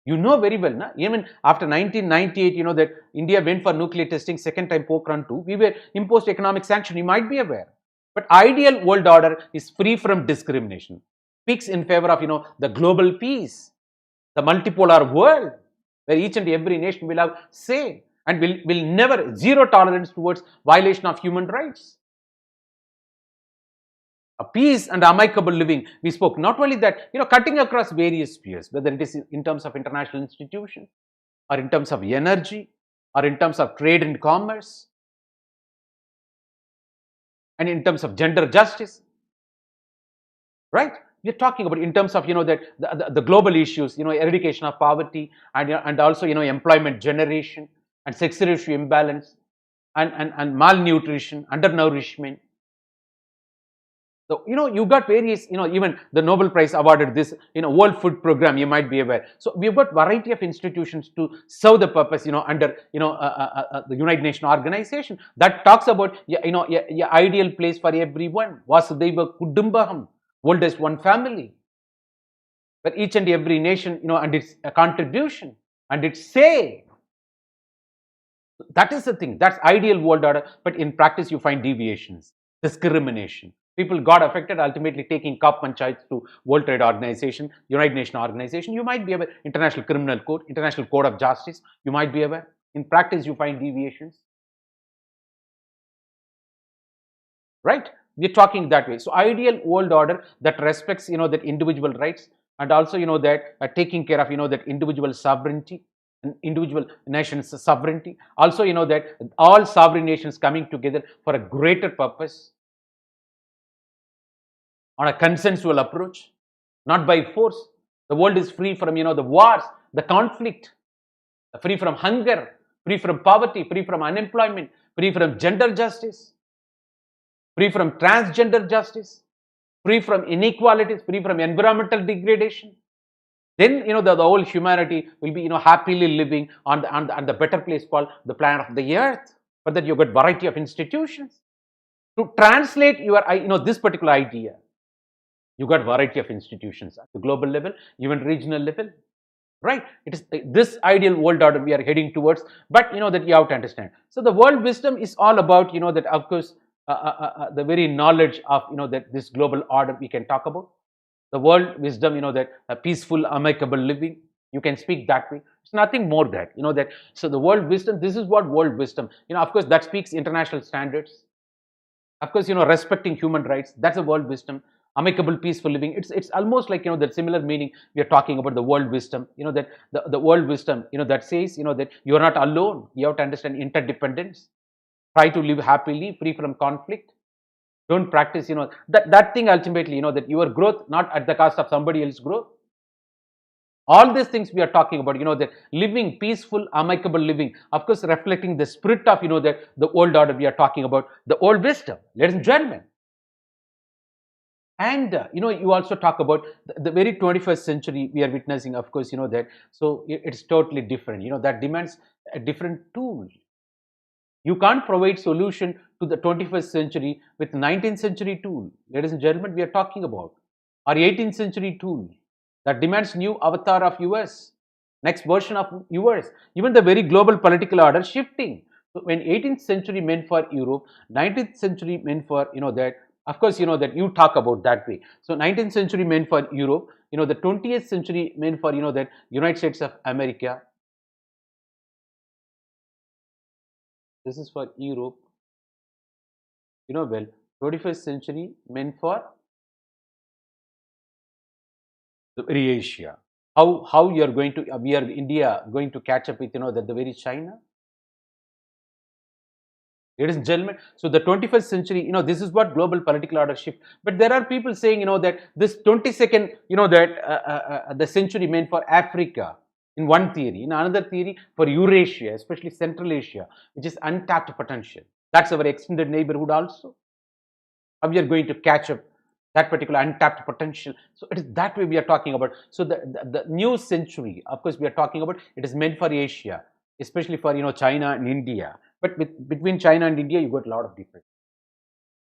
Very well, na? Even after 1998, that India went for nuclear testing, second time Pokhran 2, we were imposed economic sanction, you might be aware. But ideal world order is free from discrimination, speaks in favor of, the global peace, the multipolar world, where each and every nation will have say and will never, zero tolerance towards violation of human rights. A peace and amicable living, we spoke. Not only that, cutting across various spheres, whether it is in terms of international institutions, or in terms of energy, or in terms of trade and commerce, and in terms of gender justice, right? We are talking about in terms of, that the global issues, eradication of poverty, and also, employment generation, and sex ratio imbalance, and malnutrition, undernourishment. So, you got various, even the Nobel Prize awarded this, World Food Program, you might be aware. So, we've got variety of institutions to serve the purpose, under, the United Nations organization that talks about, ideal place for everyone. Vasudhaiva Kudumbakam, world as one family. But each and every nation, and its contribution and its say. That is the thing. That's ideal world order. But in practice, you find deviations, discrimination. People got affected, ultimately taking cup panchayats to World Trade Organization, United Nations Organization. You might be aware, International Criminal Court, International Court of Justice. You might be aware. In practice, you find deviations. Right? We're talking that way. So ideal world order that respects, that individual rights, and also, that taking care of, that individual sovereignty, and individual nations sovereignty. Also, that all sovereign nations coming together for a greater purpose on a consensual approach, not by force. The world is free from, the wars, the conflict, free from hunger, free from poverty, free from unemployment, free from gender justice, free from transgender justice, free from inequalities, free from environmental degradation. Then, the whole humanity will be, happily living on the better place called the planet of the earth. For that, you got variety of institutions. To translate your, this particular idea, you got variety of institutions at the global level, even regional level. Right? It is this ideal world order we are heading towards, but that you have to understand. So the world wisdom is all about, that of course, the very knowledge of, that this global order we can talk about. The world wisdom, that peaceful, amicable living, you can speak that way. It's nothing more that, that. So the world wisdom, this is what world wisdom, of course, that speaks international standards. Of course, respecting human rights, that's a world wisdom. Amicable, peaceful living, it's almost like, that similar meaning we are talking about the world wisdom, that the world wisdom, that says, that you are not alone. You have to understand interdependence. Try to live happily, free from conflict. Don't practice, that thing ultimately, that your growth not at the cost of somebody else's growth. All these things we are talking about, that living peaceful, amicable living, of course, reflecting the spirit of, the old order we are talking about, the old wisdom, ladies and gentlemen. And, you also talk about the very 21st century we are witnessing, of course, that, so it's totally different, that demands a different tool. You can't provide solution to the 21st century with 19th century tool. Ladies and gentlemen, we are talking about our 18th century tool that demands new avatar of US, next version of US, even the very global political order shifting. So when 18th century meant for Europe, 19th century meant for, that, of course, that you talk about that way. So 19th century meant for Europe, the 20th century meant for, that United States of America. This is for Europe. Well, 21st century meant for the very Asia. How you are going to, we are India going to catch up with, that the very China. Ladies and gentlemen, so the 21st century, this is what global political order shift. But there are people saying, that this 22nd, that the century meant for Africa in one theory. In another theory, for Eurasia, especially Central Asia, which is untapped potential. That's our extended neighborhood also. How we are going to catch up that particular untapped potential. So it is that way we are talking about. So the new century, of course, we are talking about, it is meant for Asia, especially for, China and India. But between China and India, you got a lot of difference.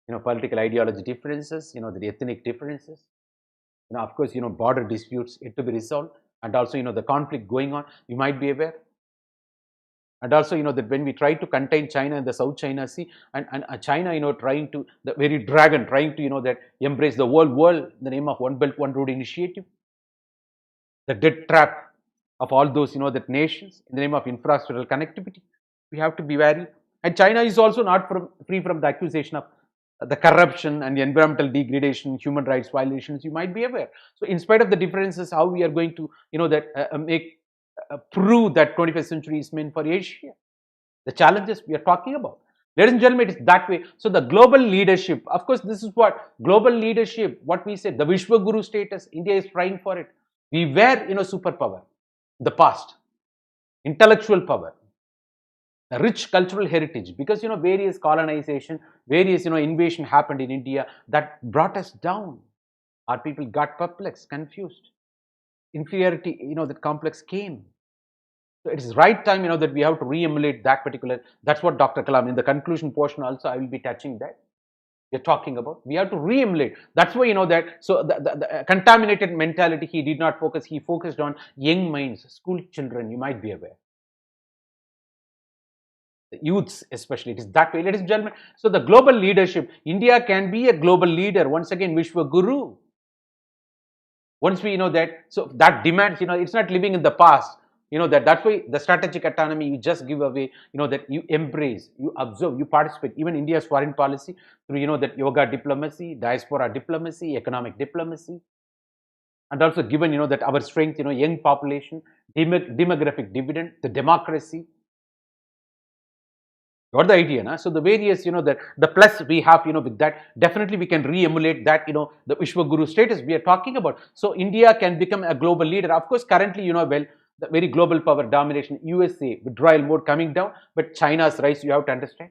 Political ideology differences, the ethnic differences. Of course, border disputes yet to be resolved, and also, the conflict going on. You might be aware. And also, that when we try to contain China in the South China Sea, and China, trying to, the very dragon, trying to, that embrace the whole world in the name of One Belt, One Road initiative. The death trap of all those, that nations in the name of infrastructural connectivity. We have to be wary. And China is also not free from the accusation of the corruption and the environmental degradation, human rights violations. You might be aware. So in spite of the differences, how we are going to, prove that 21st century is meant for Asia. The challenges we are talking about. Ladies and gentlemen, it is that way. So the global leadership, of course, this is what global leadership, what we said, the Vishwaguru status, India is trying for it. We were, superpower in the past, intellectual power, a rich cultural heritage, because, various colonization, various, invasion happened in India that brought us down. Our people got perplexed, confused. Inferiority, that complex came. So it is right time, that we have to re-emulate that particular, that's what Dr. Kalam, in the conclusion portion also, I will be touching that. We're talking about, we have to re-emulate. That's why, that, so the contaminated mentality, he did not focus, he focused on young minds, school children, you might be aware. the youths especially. It is that way, ladies and gentlemen. So the global leadership, India can be a global leader. Once again, Vishwa Guru. Once we know that, so that demands, it's not living in the past. That's why the strategic autonomy you just give away, that you embrace, you observe, you participate. Even India's foreign policy through, that yoga diplomacy, diaspora diplomacy, economic diplomacy, and also given, that our strength, young population, demographic dividend, the democracy. Got the idea, na? So the various, that the plus we have, with that, definitely we can re-emulate that, the Vishwaguru status we are talking about. So India can become a global leader. Of course, currently, well, the very global power domination, USA, withdrawal mode coming down, but China's rise, you have to understand.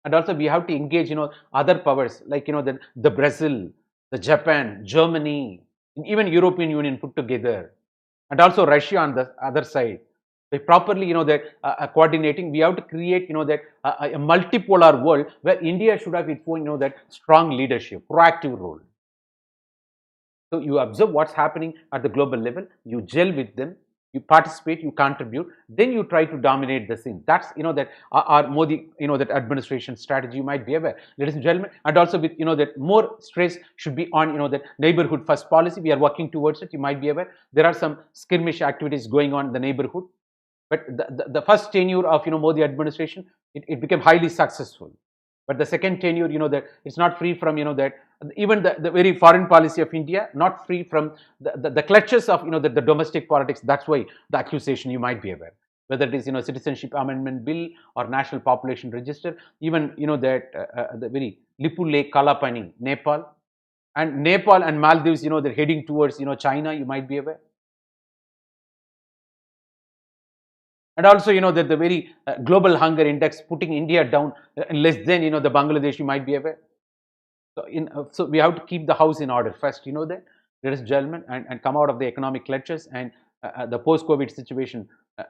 And also we have to engage, other powers like, the Brazil, the Japan, Germany, even European Union put together, and also Russia on the other side. By properly, that coordinating, we have to create, that a multipolar world where India should have its own, that strong leadership, proactive role. So you observe what's happening at the global level, you gel with them, you participate, you contribute, then you try to dominate the scene. That's, that our Modi, that administration strategy, you might be aware, ladies and gentlemen. And also with, that more stress should be on, that neighborhood first policy. We are working towards it. You might be aware there are some skirmish activities going on in the neighborhood. But the first tenure of, Modi administration, it became highly successful. But the second tenure, that it's not free from, that even the very foreign policy of India, not free from the clutches of, the domestic politics. That's why the accusation, you might be aware. Whether it is, Citizenship Amendment Bill or National Population Register, even, that the very Lipule Kalapani, Nepal. And Nepal and Maldives, they're heading towards, China, you might be aware. And also, that the very global hunger index putting India down less than, the Bangladesh, you might be aware. So, so we have to keep the house in order first, that, ladies and gentlemen, and come out of the economic clutches, and the post-COVID situation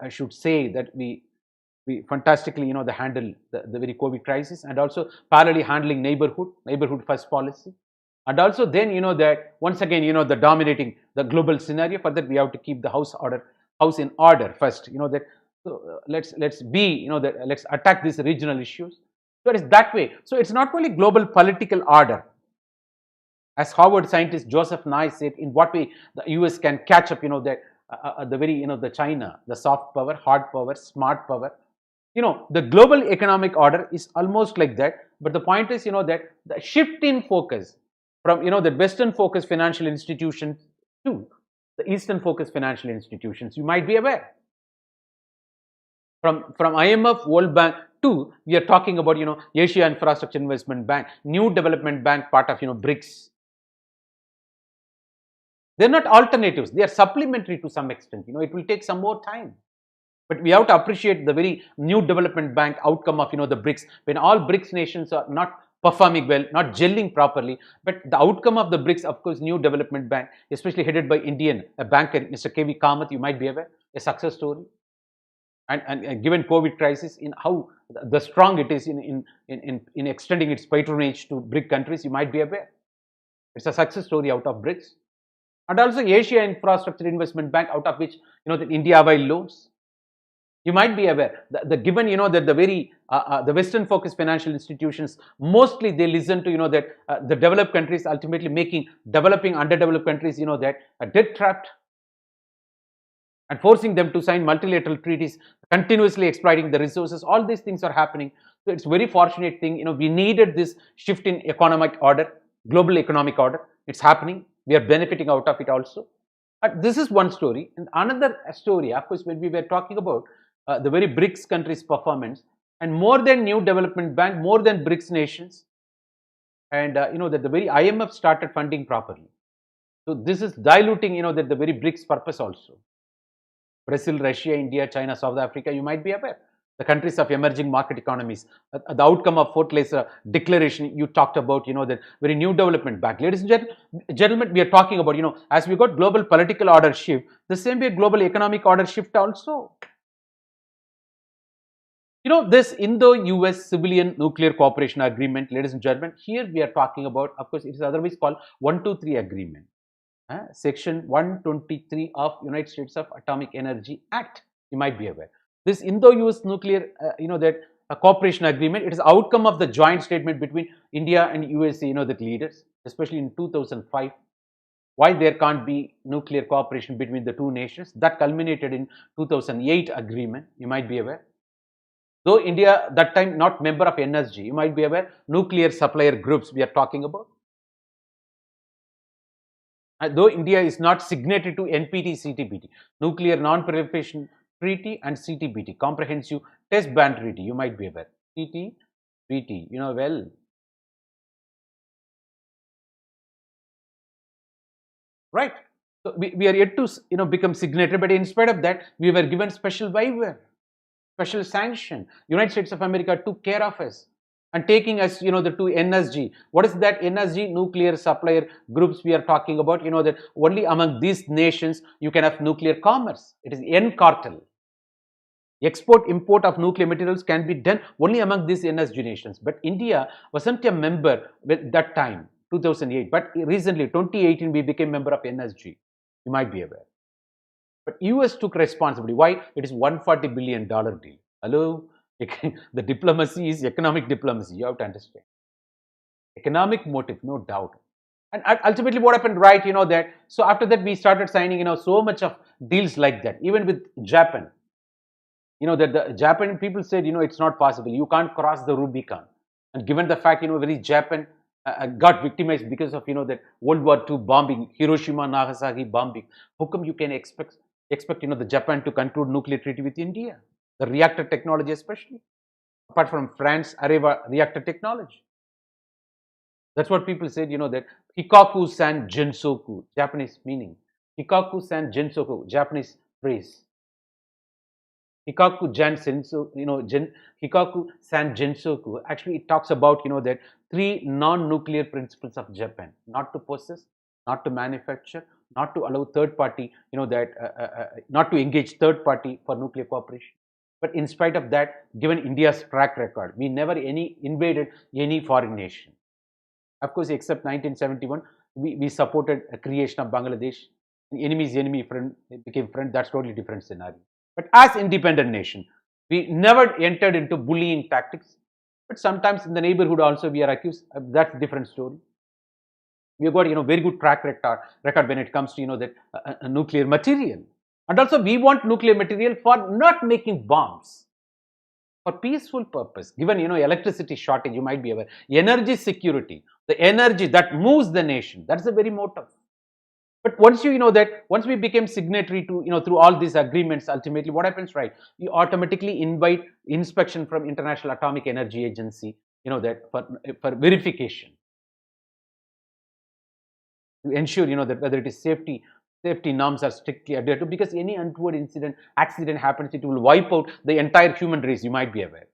should say that we fantastically, the handle the very COVID crisis, and also parallelly handling neighborhood first policy. And also then, that once again, the dominating the global scenario. For that, we have to keep the house in order first, that. So let's be, that let's attack these regional issues. So it's that way. So it's not only global political order, as Harvard scientist Joseph Nye said, in what way the US can catch up, that the very, the China, the soft power, hard power, smart power. The global economic order is almost like that. But the point is, that the shift in focus from, the Western focused financial institutions to the Eastern focused financial institutions, you might be aware. From IMF, World Bank to, we are talking about, Asia Infrastructure Investment Bank, New Development Bank, part of, BRICS. They're not alternatives. They are supplementary to some extent. It will take some more time. But we have to appreciate the very New Development Bank outcome of, the BRICS. When all BRICS nations are not performing well, not gelling properly, but the outcome of the BRICS, of course, New Development Bank, especially headed by a banker, Mr. K.V. Kamath, you might be aware, a success story. And given COVID crisis, in how the strong it is in extending its patronage to BRIC countries, you might be aware. It's a success story out of BRICS. And also Asia Infrastructure Investment Bank, out of which, the India avail loans. You might be aware, the given, that the very, the Western focused financial institutions, mostly they listen to, that the developed countries ultimately making developing underdeveloped countries, that are debt trapped, and forcing them to sign multilateral treaties, continuously exploiting the resources. All these things are happening. So it's a very fortunate thing. We needed this shift in economic order, global economic order. It's happening. We are benefiting out of it also. But this is one story. And another story, of course, when we were talking about the very BRICS countries' performance, and more than New Development Bank, more than BRICS nations, and that the very IMF started funding properly. So this is diluting, that the very BRICS purpose also. Brazil, Russia, India, China, South Africa, you might be aware. The countries of emerging market economies. The outcome of Fort Laser declaration you talked about, that very New Development Bank. Ladies and gentlemen, we are talking about, as we got global political order shift, the same way global economic order shift also. This Indo-US Civilian Nuclear Cooperation Agreement, ladies and gentlemen, here we are talking about, of course, it is otherwise called 123 Agreement. Section 123 of United States of Atomic Energy Act, you might be aware. This Indo-US nuclear, that a cooperation agreement. It is outcome of the joint statement between India and USA, the leaders, especially in 2005. Why there can't be nuclear cooperation between the two nations? That culminated in 2008 agreement, you might be aware. Though India that time not member of NSG, you might be aware, nuclear supplier groups we are talking about. Though India is not signatory to NPT CTBT, Nuclear Non-Proliferation Treaty, and CTBT, Comprehensive Test Ban Treaty, you might be aware. CTBT, well. Right. So we are yet to become signatory, but in spite of that, we were given special waiver, special sanction. United States of America took care of us and taking us, to NSG. What is that NSG? Nuclear supplier groups we are talking about. That only among these nations you can have nuclear commerce. It is N cartel. Export import of nuclear materials can be done only among these NSG nations. But India wasn't a member with that time, 2008. But recently, 2018, we became member of NSG. You might be aware. But US took responsibility. Why? It is $140 billion deal. Hello? The diplomacy is economic diplomacy. You have to understand. Economic motive, no doubt. And ultimately what happened, right, that. So after that, we started signing, so much of deals like that. Even with Japan. That the Japan people said, it's not possible. You can't cross the Rubicon. And given the fact, very Japan got victimized because of, that World War II bombing, Hiroshima, Nagasaki bombing. How come you can expect, the Japan to conclude nuclear treaty with India? The reactor technology especially. Apart from France, Areva reactor technology. That's what people said, that Hikaku-san Jinsoku, Japanese meaning. Hikaku-san Jinsoku, Japanese phrase. Hikaku-san Jinsoku, actually it talks about, that 3 non-nuclear principles of Japan: not to possess, not to manufacture, not to allow third party, not to engage third party for nuclear cooperation. But in spite of that, given India's track record, we never invaded any foreign nation. Of course, except 1971, we supported a creation of Bangladesh. Enemy's enemy friend became friend. That's totally different scenario. But as independent nation, we never entered into bullying tactics. But sometimes in the neighborhood also we are accused. That's a different story. We have got very good track record when it comes to that nuclear material. And also we want nuclear material for not making bombs, for peaceful purpose. Given electricity shortage, you might be aware, energy security, the energy that moves the nation. That's the very motive. But once once we became signatory to, through all these agreements, ultimately what happens, right? You automatically invite inspection from International Atomic Energy Agency, that for verification. To ensure, that whether it is safety norms are strictly adhered to, because any untoward accident happens, it will wipe out the entire human race, you might be aware.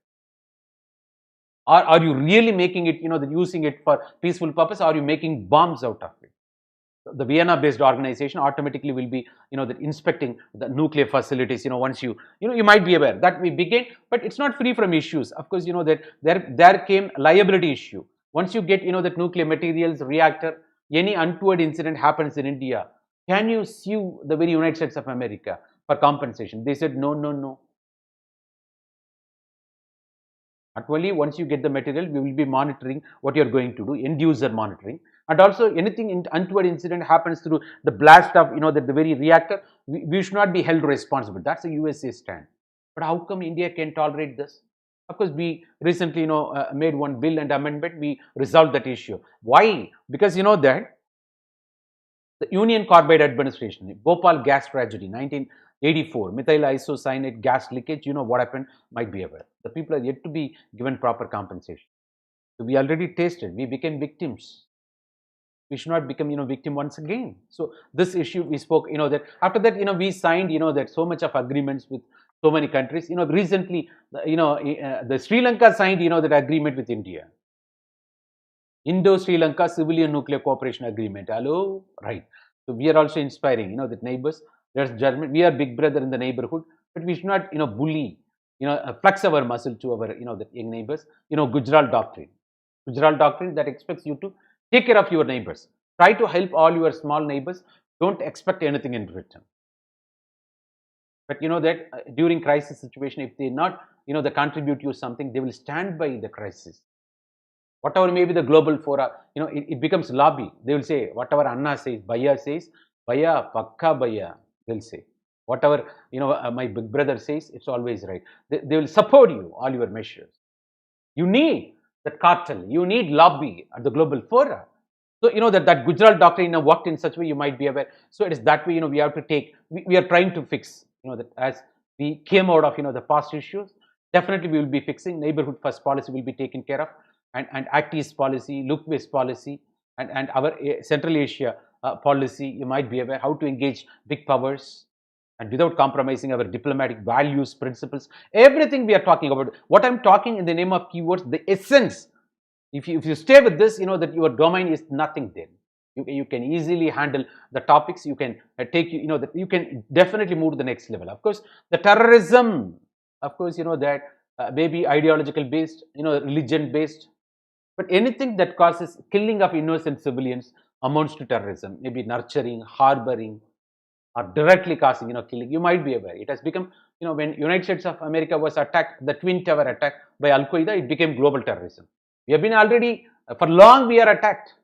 Or are you really making it, using it for peaceful purpose, or are you making bombs out of it? The Vienna-based organization automatically will be, that inspecting the nuclear facilities. Once you might be aware that we begin, but it's not free from issues. Of course, that there came liability issue. Once you get, that nuclear materials, reactor, any untoward incident happens in India, can you sue the very United States of America for compensation? They said no. Not only once you get the material, we will be monitoring what you are going to do, end user monitoring. And also anything untoward incident happens through the blast of, the very reactor, we should not be held responsible. That's a USA stand. But how come India can tolerate this? Of course, we recently, made one bill and amendment, we resolved that issue. Why? Because that the Union Carbide Administration, Bhopal gas tragedy, 1984, methyl isocyanate gas leakage, what happened, might be aware. The people are yet to be given proper compensation. So we already tasted, we became victims. We should not become, victim once again. So this issue we spoke, that after that, we signed, that so much of agreements with so many countries. Recently, the Sri Lanka signed, that agreement with India. Indo-Sri Lanka Civilian Nuclear Cooperation Agreement. Hello? Right. So we are also inspiring, the neighbors. There's Germany. We are big brother in the neighborhood, but we should not, bully, flex our muscle to our, the young neighbors. Gujarat doctrine. Gujarat doctrine that expects you to take care of your neighbors. Try to help all your small neighbors. Don't expect anything in return. But that during crisis situation, if they not, they contribute you something, they will stand by the crisis. Whatever may be the global fora, it becomes lobby. They will say, whatever Anna says, Bhaiya says, Bhaiya, Pakka Bhaiya, they'll say. Whatever, my big brother says, it's always right. They will support you, all your measures. You need that cartel, you need lobby at the global fora. So, that Gujarat doctrine worked in such a way, you might be aware. So, it is that way, we have to take, we are trying to fix, that as we came out of, the past issues, definitely we will be fixing. Neighborhood first policy will be taken care of, and Act East policy, look west policy, and our Central Asia policy, you might be aware how to engage big powers and without compromising our diplomatic values, principles, everything we are talking about. What I'm talking in the name of keywords, the essence. If you stay with this, that your domain is nothing then. You can easily handle the topics. You can take, that you can definitely move to the next level. Of course, the terrorism, of course, that maybe ideological based, religion based, but anything that causes killing of innocent civilians amounts to terrorism. Maybe nurturing, harboring, or directly causing, killing. You might be aware. It has become, when United States of America was attacked, the Twin Tower attack by Al Qaeda, it became global terrorism. We have been already, for long we are attacked.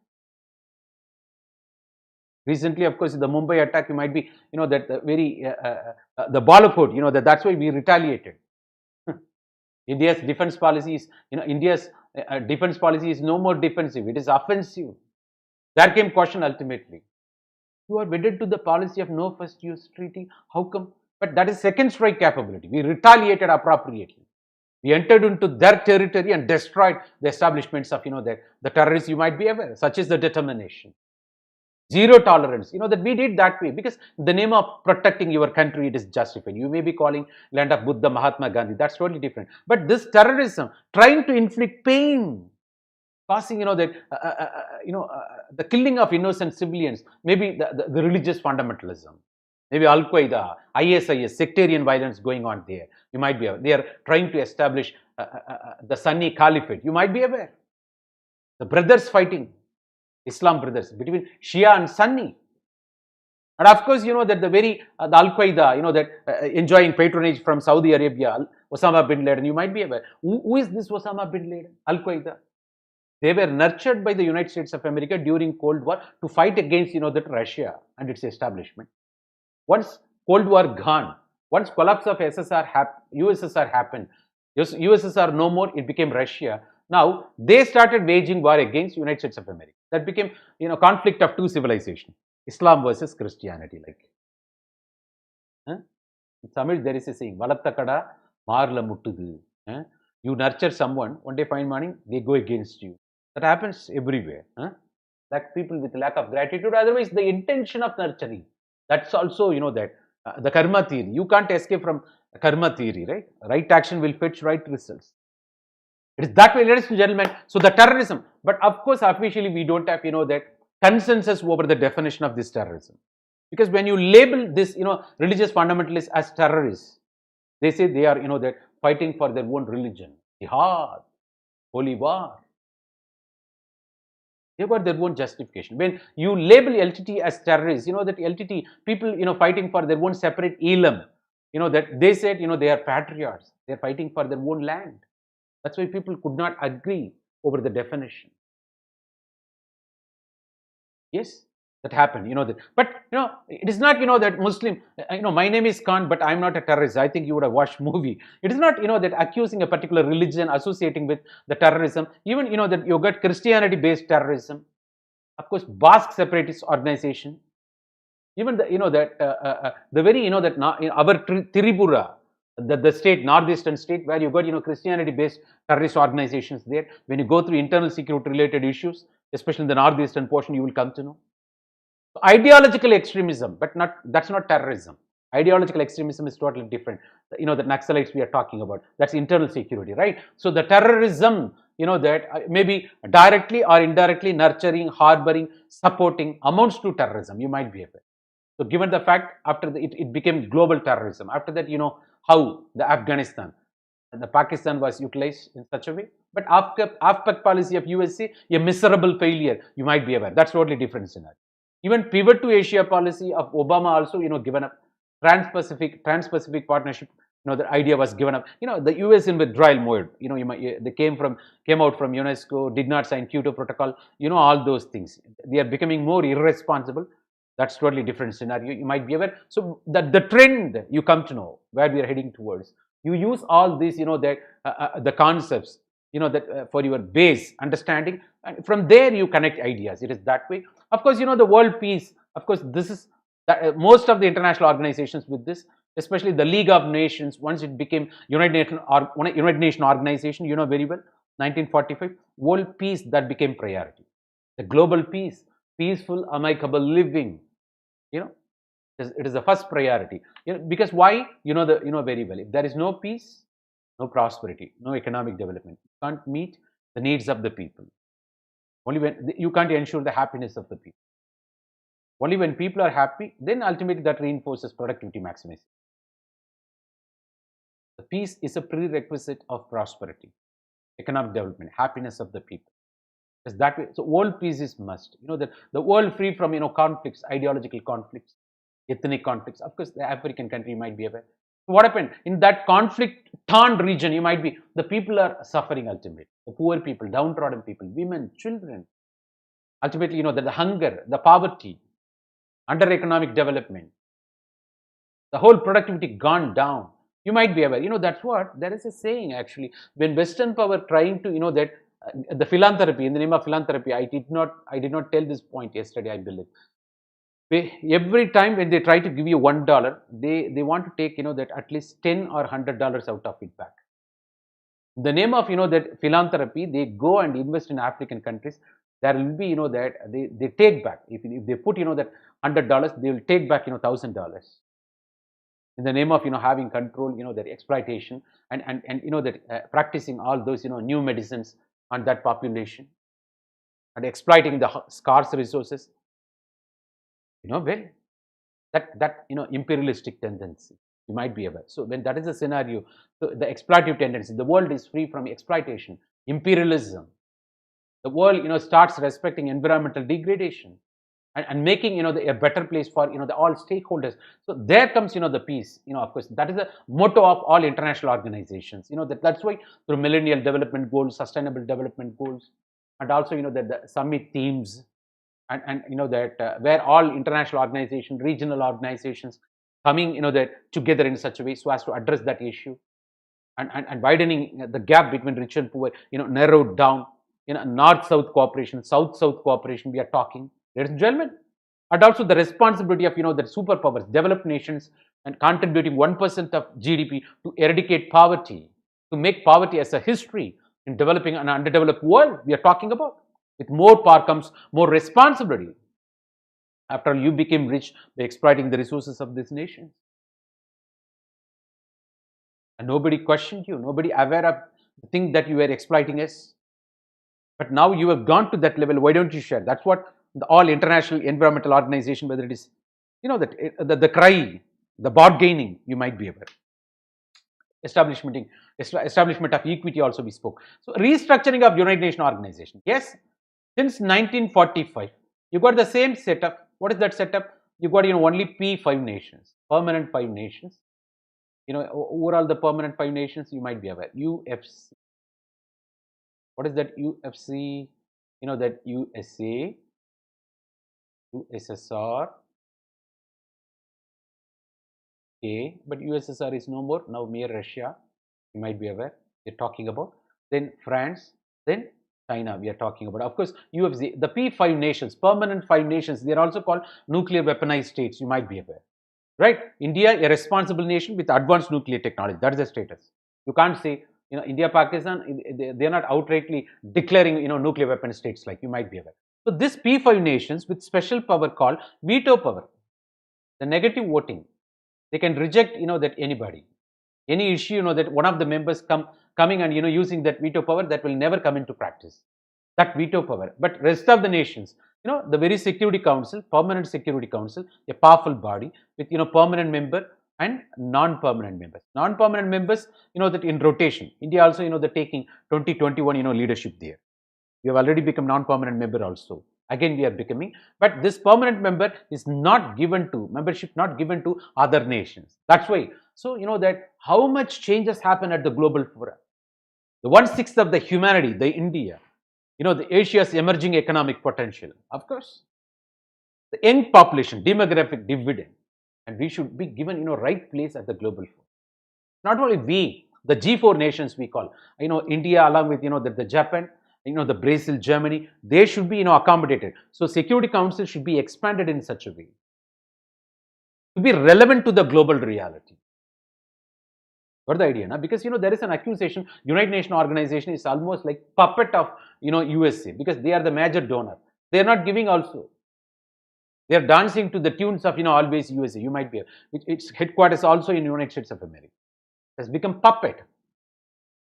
Recently, of course, the Mumbai attack, you might be, that the Balakot, that's why we retaliated. India's defense policy is, India's defense policy is no more defensive, it is offensive. There came question ultimately. You are wedded to the policy of no first use treaty. How come? But that is second strike capability. We retaliated appropriately. We entered into their territory and destroyed the establishments of, the terrorists, you might be aware, such is the determination. Zero tolerance, that we did that way because in the name of protecting your country, it is justified. You may be calling land of Buddha, Mahatma Gandhi, that's totally different. But this terrorism, trying to inflict pain, causing, the killing of innocent civilians, maybe the religious fundamentalism, maybe Al Qaeda, ISIS, sectarian violence going on there. You might be aware. They are trying to establish the Sunni Caliphate. You might be aware. The brothers fighting, Islam brothers, between Shia and Sunni. And of course, that the very, the Al Qaeda, that enjoying patronage from Saudi Arabia, Osama bin Laden, you might be aware. Who is this Osama bin Laden? Al Qaeda. They were nurtured by the United States of America during Cold War to fight against, that Russia and its establishment. Once Cold War gone, once collapse of USSR happened, USSR no more, it became Russia. Now, they started waging war against United States of America. That became, conflict of two civilizations, Islam versus Christianity. Like, in Tamil, there is a saying, Valattakada Marla Muttudu. You nurture someone, one day fine morning, they go against you. That happens everywhere. Like people with lack of gratitude, otherwise the intention of nurturing. That's also, that the karma theory. You can't escape from karma theory, right? Right action will fetch right results. It is that way, ladies and gentlemen. So the terrorism, but of course, officially we don't have, that consensus over the definition of this terrorism. Because when you label this, religious fundamentalists as terrorists, they say they are, that fighting for their own religion, jihad, holy war. They've got their own justification. When you label LTT as terrorists, that LTT, people, fighting for their own separate elam, that they said, they are patriots. They're fighting for their own land. That's why people could not agree over the definition. Yes, that happened, but, it is not, that Muslim, my name is Khan, but I'm not a terrorist. I think you would have watched movie. It is not, that accusing a particular religion, associating with the terrorism, even, that you got Christianity-based terrorism. Of course, Basque separatist organization, even the, the very, that our Tripura, the state, northeastern state, where you got, Christianity-based terrorist organizations there. When you go through internal security-related issues, especially in the northeastern portion, you will come to know. Ideological extremism, but that's not terrorism. Ideological extremism is totally different. The Naxalites we are talking about, that's internal security, right? So the terrorism, that maybe directly or indirectly nurturing, harboring, supporting amounts to terrorism. You might be aware. So given the fact after it became global terrorism, after that, how the Afghanistan and the Pakistan was utilized in such a way. But AFPAC policy of USC, a miserable failure, you might be aware. That's totally different scenario. Even pivot to Asia policy of Obama also, given up. Trans-Pacific Partnership, the idea was given up. The US in withdrawal mode. They came out from UNESCO, did not sign Kyoto Protocol. All those things. They are becoming more irresponsible. That's totally different scenario. You might be aware. So the trend you come to know where we are heading towards. You use all these, the concepts, that for your base understanding, and from there you connect ideas. It is that way. Of course, the world peace. Of course, this is that most of the international organizations with this, especially the League of Nations, once it became United Nation organization, very well, 1945, world peace, that became priority. The global peace, peaceful, amicable living, it is the first priority. Because why? Very well. If there is no peace, no prosperity, no economic development, you can't meet the needs of the people. Only when you can't ensure the happiness of the people. Only when people are happy, then ultimately that reinforces productivity maximization. The peace is a prerequisite of prosperity, economic development, happiness of the people. It's that way. So world peace is must. The world free from conflicts, ideological conflicts, ethnic conflicts. Of course, the African country might be aware. What happened in that conflict-torn region? You might be, the people are suffering ultimately. The poor people, downtrodden people, women, children. Ultimately, the hunger, the poverty, under economic development, the whole productivity gone down. You might be aware. That's what there is a saying actually. When Western power trying to, that the philanthropy, in the name of philanthropy, I did not tell this point yesterday, I believe. Every time when they try to give you $1, they want to take that at least $10 or $100 out of it back. In the name of that philanthropy, they go and invest in African countries. There will be that they take back. If they put that $100, they will take back $1,000. In the name of having control, their exploitation, and that practicing all those new medicines on that population, and exploiting the scarce resources. Well, that imperialistic tendency, you might be aware. So when that is the scenario, so the exploitative tendency, the world is free from exploitation, imperialism. The world starts respecting environmental degradation, and making a better place for the all stakeholders. So there comes the peace. Of course, that is the motto of all international organizations. That's why through millennial development goals, sustainable development goals, and also the summit themes, and that where all international organizations, regional organizations coming that together in such a way so as to address that issue, and widening the gap between rich and poor, narrowed down. North-south cooperation, south-south cooperation, we are talking, ladies and gentlemen. And also the responsibility of the superpowers, developed nations, and contributing 1% of GDP to eradicate poverty, to make poverty as a history in developing an underdeveloped world we are talking about. With more power comes more responsibility. After all, you became rich by exploiting the resources of these nations. And nobody questioned you, nobody aware of the thing that you were exploiting us. But now you have gone to that level, why don't you share? That's what all international environmental organization, whether it is, the cry, the bargaining, you might be aware. Establishment of equity also we spoke. So restructuring of United Nations organization. Yes, since 1945, you got the same setup. What is that setup? You got only P5 nations, permanent 5 nations. Overall the permanent 5 nations, you might be aware. UFC. What is that UFC? That USA, USSR, okay, but USSR is no more, now mere Russia, you might be aware, they're talking about. Then France, then China, we are talking about. Of course, UFC, the P5 nations, permanent 5 nations, they are also called nuclear weaponized states, you might be aware. Right? India, a responsible nation with advanced nuclear technology, that is the status. You can't say, India, Pakistan, they are not outrightly declaring, nuclear weapon states, like you might be aware. So this P5 nations with special power called veto power, the negative voting, they can reject, that anybody, any issue, that one of the members coming and, using that veto power, that will never come into practice, that veto power. But rest of the nations, the very Security Council, Permanent Security Council, a powerful body with, permanent member and non-permanent members. Non-permanent members, that in rotation. India also, the taking 2021, leadership there. We have already become non-permanent member also. Again, we are becoming, but this permanent member is not given to membership, not given to other nations. That's why. So, that how much changes happen at the global forum. The 1/6 of the humanity, the India, the Asia's emerging economic potential, of course, the young population, demographic dividend, and we should be given, right place at the global forum. Not only we, the G4 nations we call, India along with, the Japan, the Brazil, Germany, they should be, accommodated. So Security Council should be expanded in such a way to be relevant to the global reality. Got the idea, na? Because there is an accusation. United Nations organization is almost like puppet of USA, because they are the major donor. They are not giving also. They are dancing to the tunes of always USA. You might be. Its headquarters also in United States of America. It has become puppet.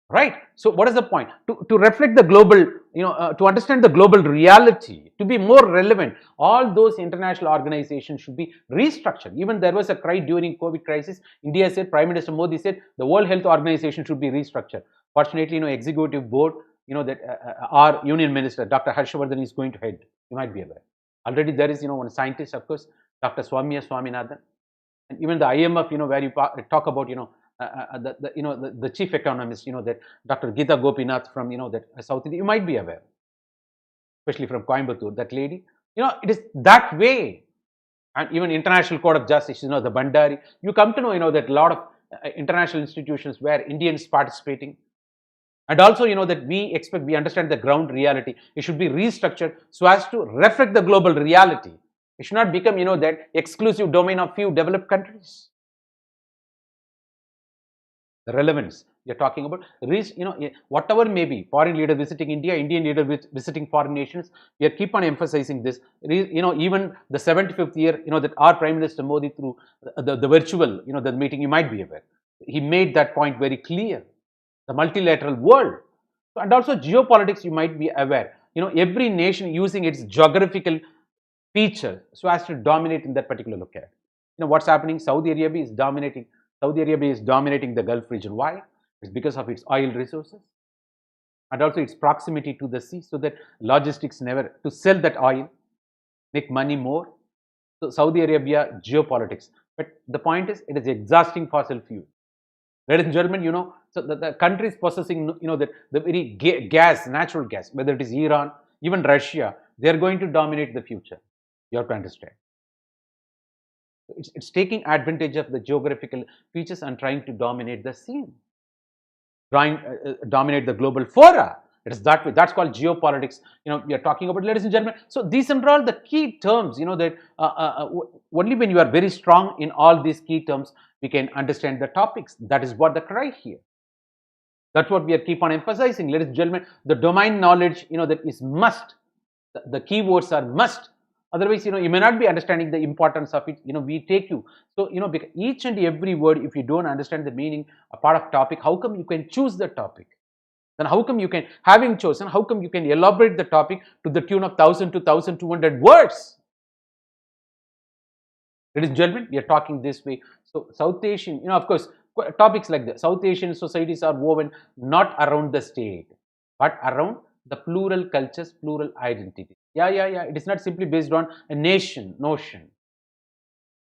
Right. So what is the point? To reflect the global, to understand the global reality, to be more relevant, all those international organizations should be restructured. Even there was a cry during COVID crisis. India said, Prime Minister Modi said, the World Health Organization should be restructured. Fortunately, executive board, that our Union Minister, Dr. Harshvardhan, is going to head. You might be aware. Already there is, one scientist, of course, Dr. Swamya Swaminathan, and even the IMF, where you talk about, the chief economist, that Dr. Geeta Gopinath from, that South India, you might be aware, especially from Coimbatore, that lady, it is that way. And even International Court of Justice, the Bandari, you come to know, that a lot of international institutions where Indians participating. And also, that we understand the ground reality. It should be restructured so as to reflect the global reality. It should not become, that exclusive domain of few developed countries. The relevance we are talking about, whatever may be, foreign leader visiting India, Indian leader visiting foreign nations, we are keep on emphasizing this. Even the 75th year, that our Prime Minister Modi, through the virtual, the meeting, you might be aware, he made that point very clear. The multilateral world, and also geopolitics, you might be aware. Every nation using its geographical feature so as to dominate in that particular locale. What's happening? Saudi Arabia is dominating the Gulf region. Why? It's because of its oil resources and also its proximity to the sea, so that logistics never to sell that oil, make money more. So Saudi Arabia geopolitics. But the point is, it is exhausting fossil fuel. Ladies and gentlemen, so the countries possessing, the very natural gas, whether it is Iran, even Russia, they are going to dominate the future. You have to understand. It's taking advantage of the geographical features and trying to dominate the scene, dominate the global fora. It is that way. That's called geopolitics. We are talking about, ladies and gentlemen. So these are all the key terms. That only when you are very strong in all these key terms, we can understand the topics. That is what the cry here. That's what we are keep on emphasizing, ladies and gentlemen. The domain knowledge, that is must. The keywords are must. Otherwise, you may not be understanding the importance of it. We take you. So, each and every word, if you don't understand the meaning, a part of topic, how come you can choose the topic? Then how come you can, having chosen, how come you can elaborate the topic to the tune of 1,000 to 1,200 words? Ladies and gentlemen, we are talking this way. So, South Asian, of course, topics like that. South Asian societies are woven not around the state, but around the plural cultures, plural identity. Yeah. It is not simply based on a notion,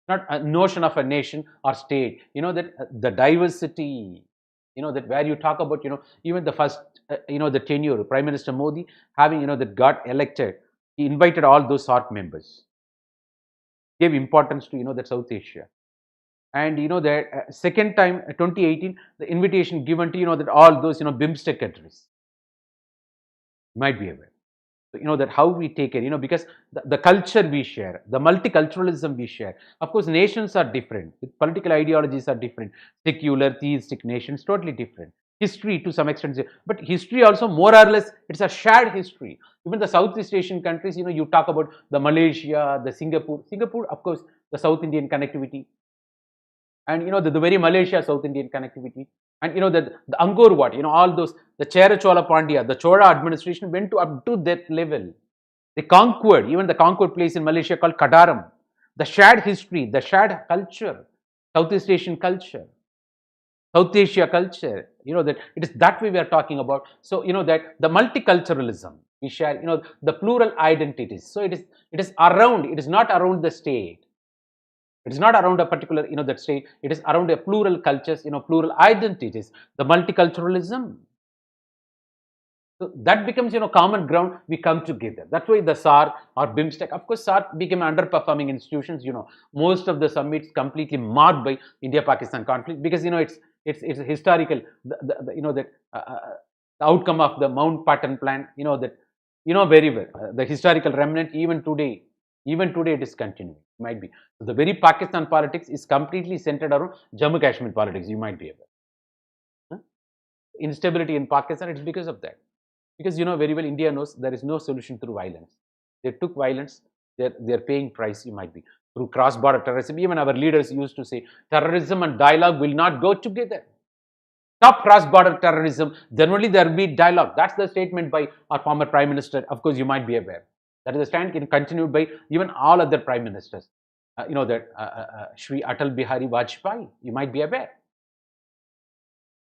not a notion of a nation or state. That the diversity, that where you talk about, even the first, the tenure, Prime Minister Modi having, that got elected, he invited all those SARC members, gave importance to, that South Asia. And, the second time, 2018, the invitation given to, that all those, BIMSTEC countries. You might be aware. So, that how we take it, because the culture we share, the multiculturalism we share. Of course, nations are different. Political ideologies are different. Secular, theistic nations, totally different. History to some extent, but history also more or less, it's a shared history. Even the Southeast Asian countries, you talk about the Malaysia, the Singapore, of course, the South Indian connectivity. And, the very Malaysia, South Indian connectivity. And, the Angkor Wat, all those, the Chera Chola Pandya, the Chola administration went up to that level. They conquered, even the conquered place in Malaysia called Kadaram. The shared history, the shared culture, Southeast Asian culture, South Asia culture, that it is that way we are talking about. So, that the multiculturalism, We share, the plural identities. So it is around, it is not around the state. It is not around a particular, that state. It is around a plural cultures, plural identities, the multiculturalism. So that becomes, common ground. We come together. That's why the SAR or BIMSTEC, of course, SAR became underperforming institutions. Most of the summits completely marked by India-Pakistan conflict because it's historical. That the outcome of the Mountbatten Plan. That very well. The historical remnant even today it is continuing. Might be so the very Pakistan politics is completely centered around Jammu Kashmir politics. You might be aware. Huh? Instability in Pakistan. It's because of that. Because very well, India knows there is no solution through violence. They took violence. They're paying price. You might be through cross-border terrorism. Even our leaders used to say terrorism and dialogue will not go together. Stop cross-border terrorism, then only there will be dialogue. That's the statement by our former Prime Minister. Of course, you might be aware. That is the stand continued by even all other Prime Ministers. Shri Atal Bihari Vajpayee, you might be aware.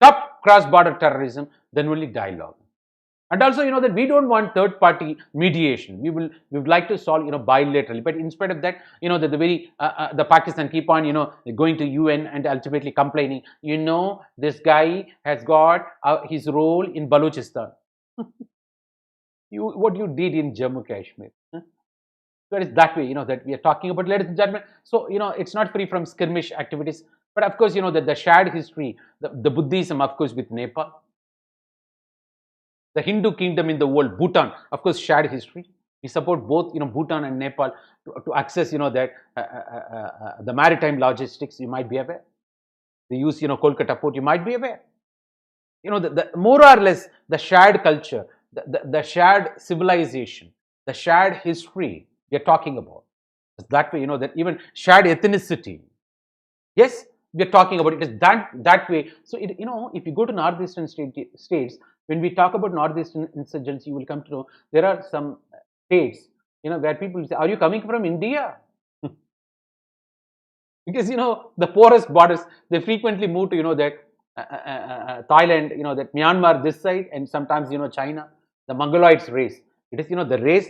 Stop cross-border terrorism, then only dialogue. And also, that we don't want third-party mediation. We would like to solve, bilaterally. But in spite of that, the Pakistan keep on, going to UN and ultimately complaining. This guy has got his role in Balochistan. What you did in Jammu Kashmir. So it is that way, that we are talking about, ladies and gentlemen. So, it's not free from skirmish activities. But of course, that the shared history, the Buddhism, of course, with Nepal. The Hindu kingdom in the world, Bhutan, of course, shared history. We support both, Bhutan and Nepal to access, that the maritime logistics. You might be aware. They use, Kolkata port. You might be aware. The more or less the shared culture, the shared civilization, the shared history we are talking about. It's that way, that even shared ethnicity. Yes, we are talking about it is that way. So if you go to northeastern states, when we talk about northeastern insurgency, you will come to know there are some states, where people say, "Are you coming from India?" Because the porous borders, they frequently move to that Thailand, that Myanmar this side, and sometimes China, the Mongoloids race. It is the race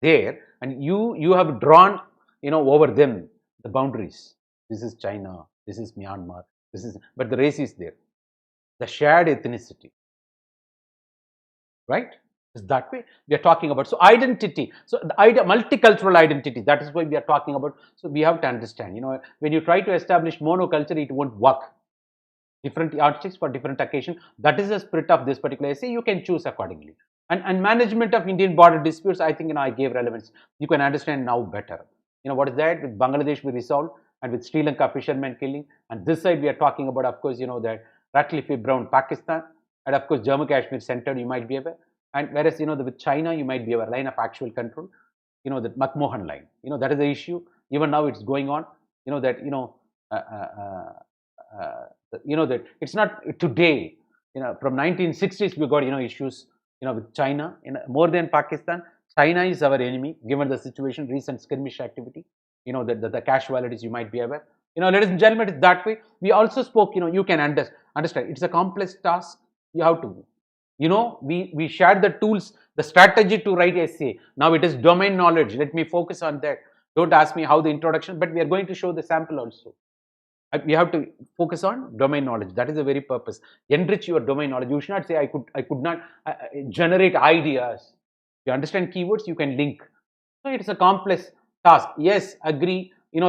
there, and you have drawn over them the boundaries. This is China. This is Myanmar. But the race is there. The shared ethnicity. Right? Is that way we are talking about. So identity. So the multicultural identity. That is what we are talking about. So we have to understand. When you try to establish monoculture, it won't work. Different yardsticks for different occasion. That is the spirit of this particular essay. You can choose accordingly. And management of Indian border disputes. I think I gave relevance. You can understand now better. What is that? With Bangladesh we resolved, and with Sri Lanka fishermen killing. And this side we are talking about, of course, that Ratcliffe Brown Pakistan, and of course Jammu Kashmir centered. You might be aware. And whereas with China, you might be aware, line of actual control. The McMahon line. That is the issue. Even now it's going on. That that it's not today. From 1960s we got issues. With China. More than Pakistan, China is our enemy. Given the situation, recent skirmish activity. The casualties. You might be aware. Ladies and gentlemen, it's that way. We also spoke. You can understand. It's a complex task. You have to. We shared the tools, the strategy to write essay. Now it is domain knowledge. Let me focus on that. Don't ask me how the introduction, but we are going to show the sample also. We have to focus on domain knowledge. That is the very purpose. Enrich your domain knowledge. You should not say I could not generate ideas. You understand keywords, you can link. So it is a complex task. Yes, agree. We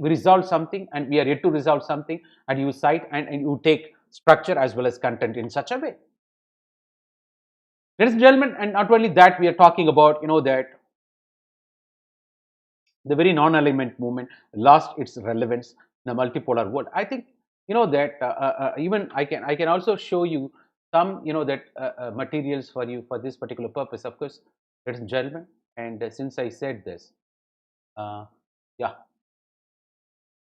resolve something, and we are yet to resolve something, and you cite and you take structure as well as content in such a way. Ladies and gentlemen, and not only that, we are talking about that the very non-alignment movement lost its relevance in a multipolar world. I think that even I can also show you some materials for you for this particular purpose. Of course, ladies and gentlemen, and since I said this, yeah,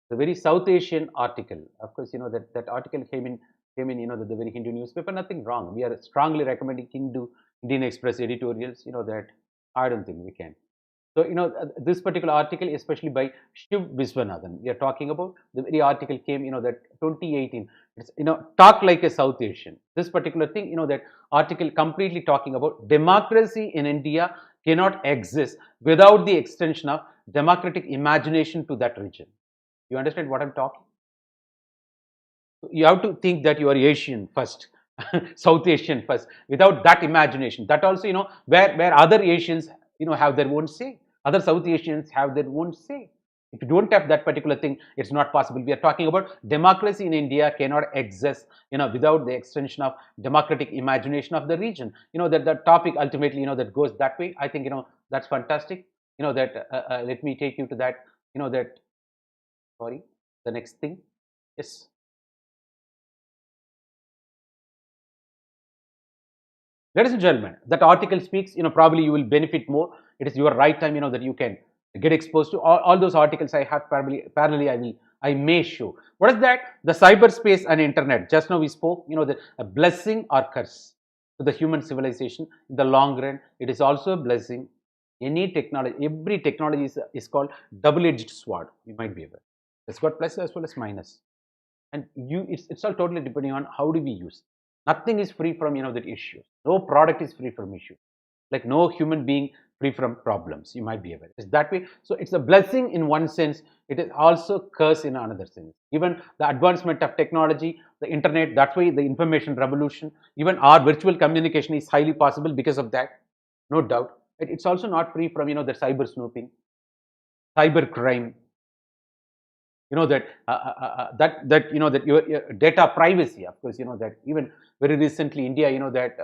the very South Asian article. Of course, that article came in the very Hindu newspaper. Nothing wrong. We are strongly recommending Hindu Indian Express editorials. That I don't think we can. So, this particular article, especially by Shiv Viswanathan, we are talking about, the very article came, that 2018, it's, talk like a South Asian. This particular thing, that article completely talking about democracy in India cannot exist without the extension of democratic imagination to that region. You understand what I'm talking? You have to think that you are Asian first, South Asian first. Without that imagination, that also, where other Asians, have their own say. Other South Asians have their own say. If you don't have that particular thing, it's not possible. We are talking about democracy in India cannot exist, without the extension of democratic imagination of the region. That the topic ultimately, that goes that way. I think, that's fantastic. That let me take you to that. That sorry, the next thing. Yes. Ladies and gentlemen, that article speaks, probably you will benefit more. It is your right time, that you can get exposed to all those articles I have parallelly, I may show. What is that? The cyberspace and internet. Just now we spoke, that a blessing or curse to the human civilization. In the long run, it is also a blessing. Any technology, every technology is called double-edged sword. You might be aware. It's got plus as well as minus. And it's all totally depending on how do we use. Nothing is free from, that issue. No product is free from issues. Like no human being free from problems. You might be aware. It's that way. So it's a blessing in one sense. It is also curse in another sense. Even the advancement of technology, the internet, that's why the information revolution, even our virtual communication is highly possible because of that. No doubt. It's also not free from, the cyber snooping, cyber crime, that your data privacy, of course, that even very recently India, that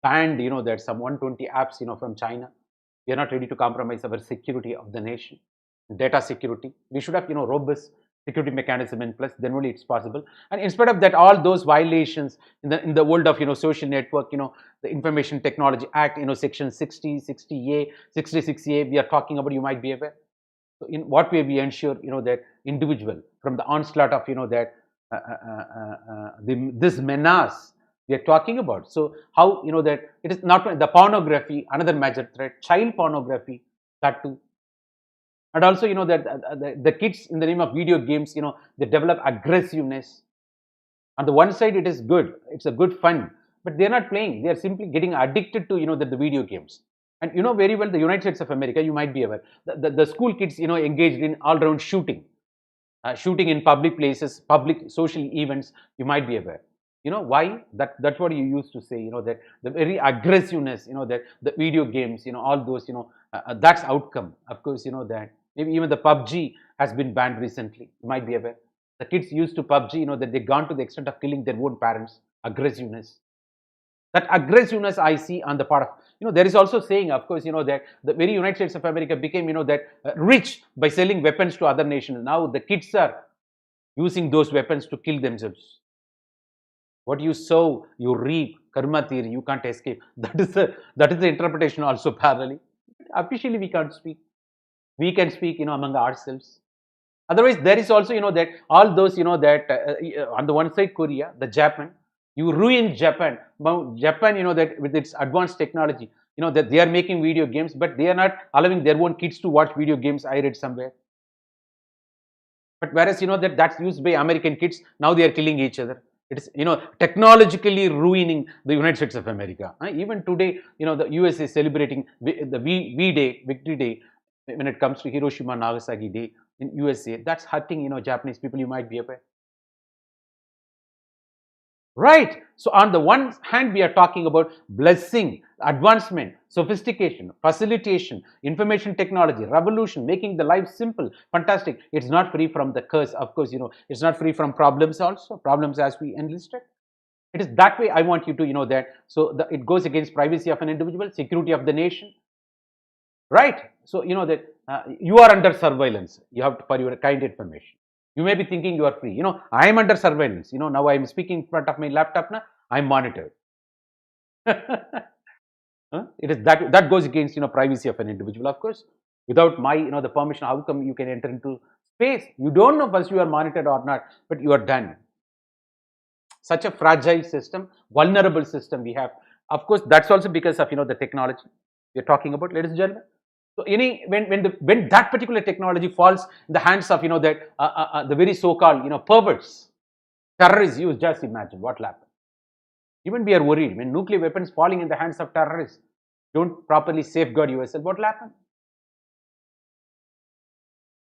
banned, that some 120 apps, from China. We are not ready to compromise our security of the nation, data security. We should have, robust security mechanism in place. Then only it's possible. And in spite of that, all those violations in the world of, social network, the Information Technology Act, section 60, 60A, 66A, we are talking about. You might be aware. So in what way we ensure, that individual from the onslaught of, that this menace we are talking about. So how, that it is not the pornography, another major threat, child pornography, that too. And also, that the kids in the name of video games, they develop aggressiveness. On the one side, it is good. It's a good fun, but they're not playing. They are simply getting addicted to, the video games. And very well, the United States of America, you might be aware, the school kids, engaged in all-round shooting, shooting in public places, public social events, you might be aware. Why? That's what you used to say, that the very aggressiveness, that the video games, all those, that's outcome. Of course, that maybe even the PUBG has been banned recently, you might be aware. The kids used to PUBG, that they've gone to the extent of killing their own parents, aggressiveness. That aggressiveness I see on the part of, there is also saying, of course, that the very United States of America became, that rich by selling weapons to other nations. Now the kids are using those weapons to kill themselves. What you sow, you reap. Karma theory, you can't escape. That is the interpretation also parallelly. Officially, we can't speak. We can speak, among ourselves. Otherwise, there is also, that all those, that on the one side, Korea, the Japan, you ruin Japan. Japan, that with its advanced technology, that they are making video games, but they are not allowing their own kids to watch video games. I read somewhere. But whereas, that's used by American kids, now they are killing each other. It is, technologically ruining the United States of America. Even today, the US is celebrating the V-Day, Victory Day, when it comes to Hiroshima Nagasaki Day in USA. That's hurting, Japanese people, you might be aware. Right. So on the one hand, we are talking about blessing, advancement, sophistication, facilitation, information technology, revolution, making the life simple, fantastic. It's not free from the curse. Of course, it's not free from problems also, problems as we enlisted. It is that way I want you to, that. So it goes against privacy of an individual, security of the nation. Right. So, that you are under surveillance. You have to, for your kind information. You may be thinking you are free. I am under surveillance. Now I am speaking in front of my laptop. Now I am monitored. It is that goes against, privacy of an individual, of course. Without my, the permission, how come you can enter into space? You don't know first you are monitored or not, but you are done. Such a fragile system, vulnerable system we have. Of course, that's also because of, the technology. we are talking about, ladies and gentlemen. So when that particular technology falls in the hands of that the very so-called perverts, terrorists, you just imagine what will happen. Even we are worried when nuclear weapons falling in the hands of terrorists don't properly safeguard yourself, what will happen?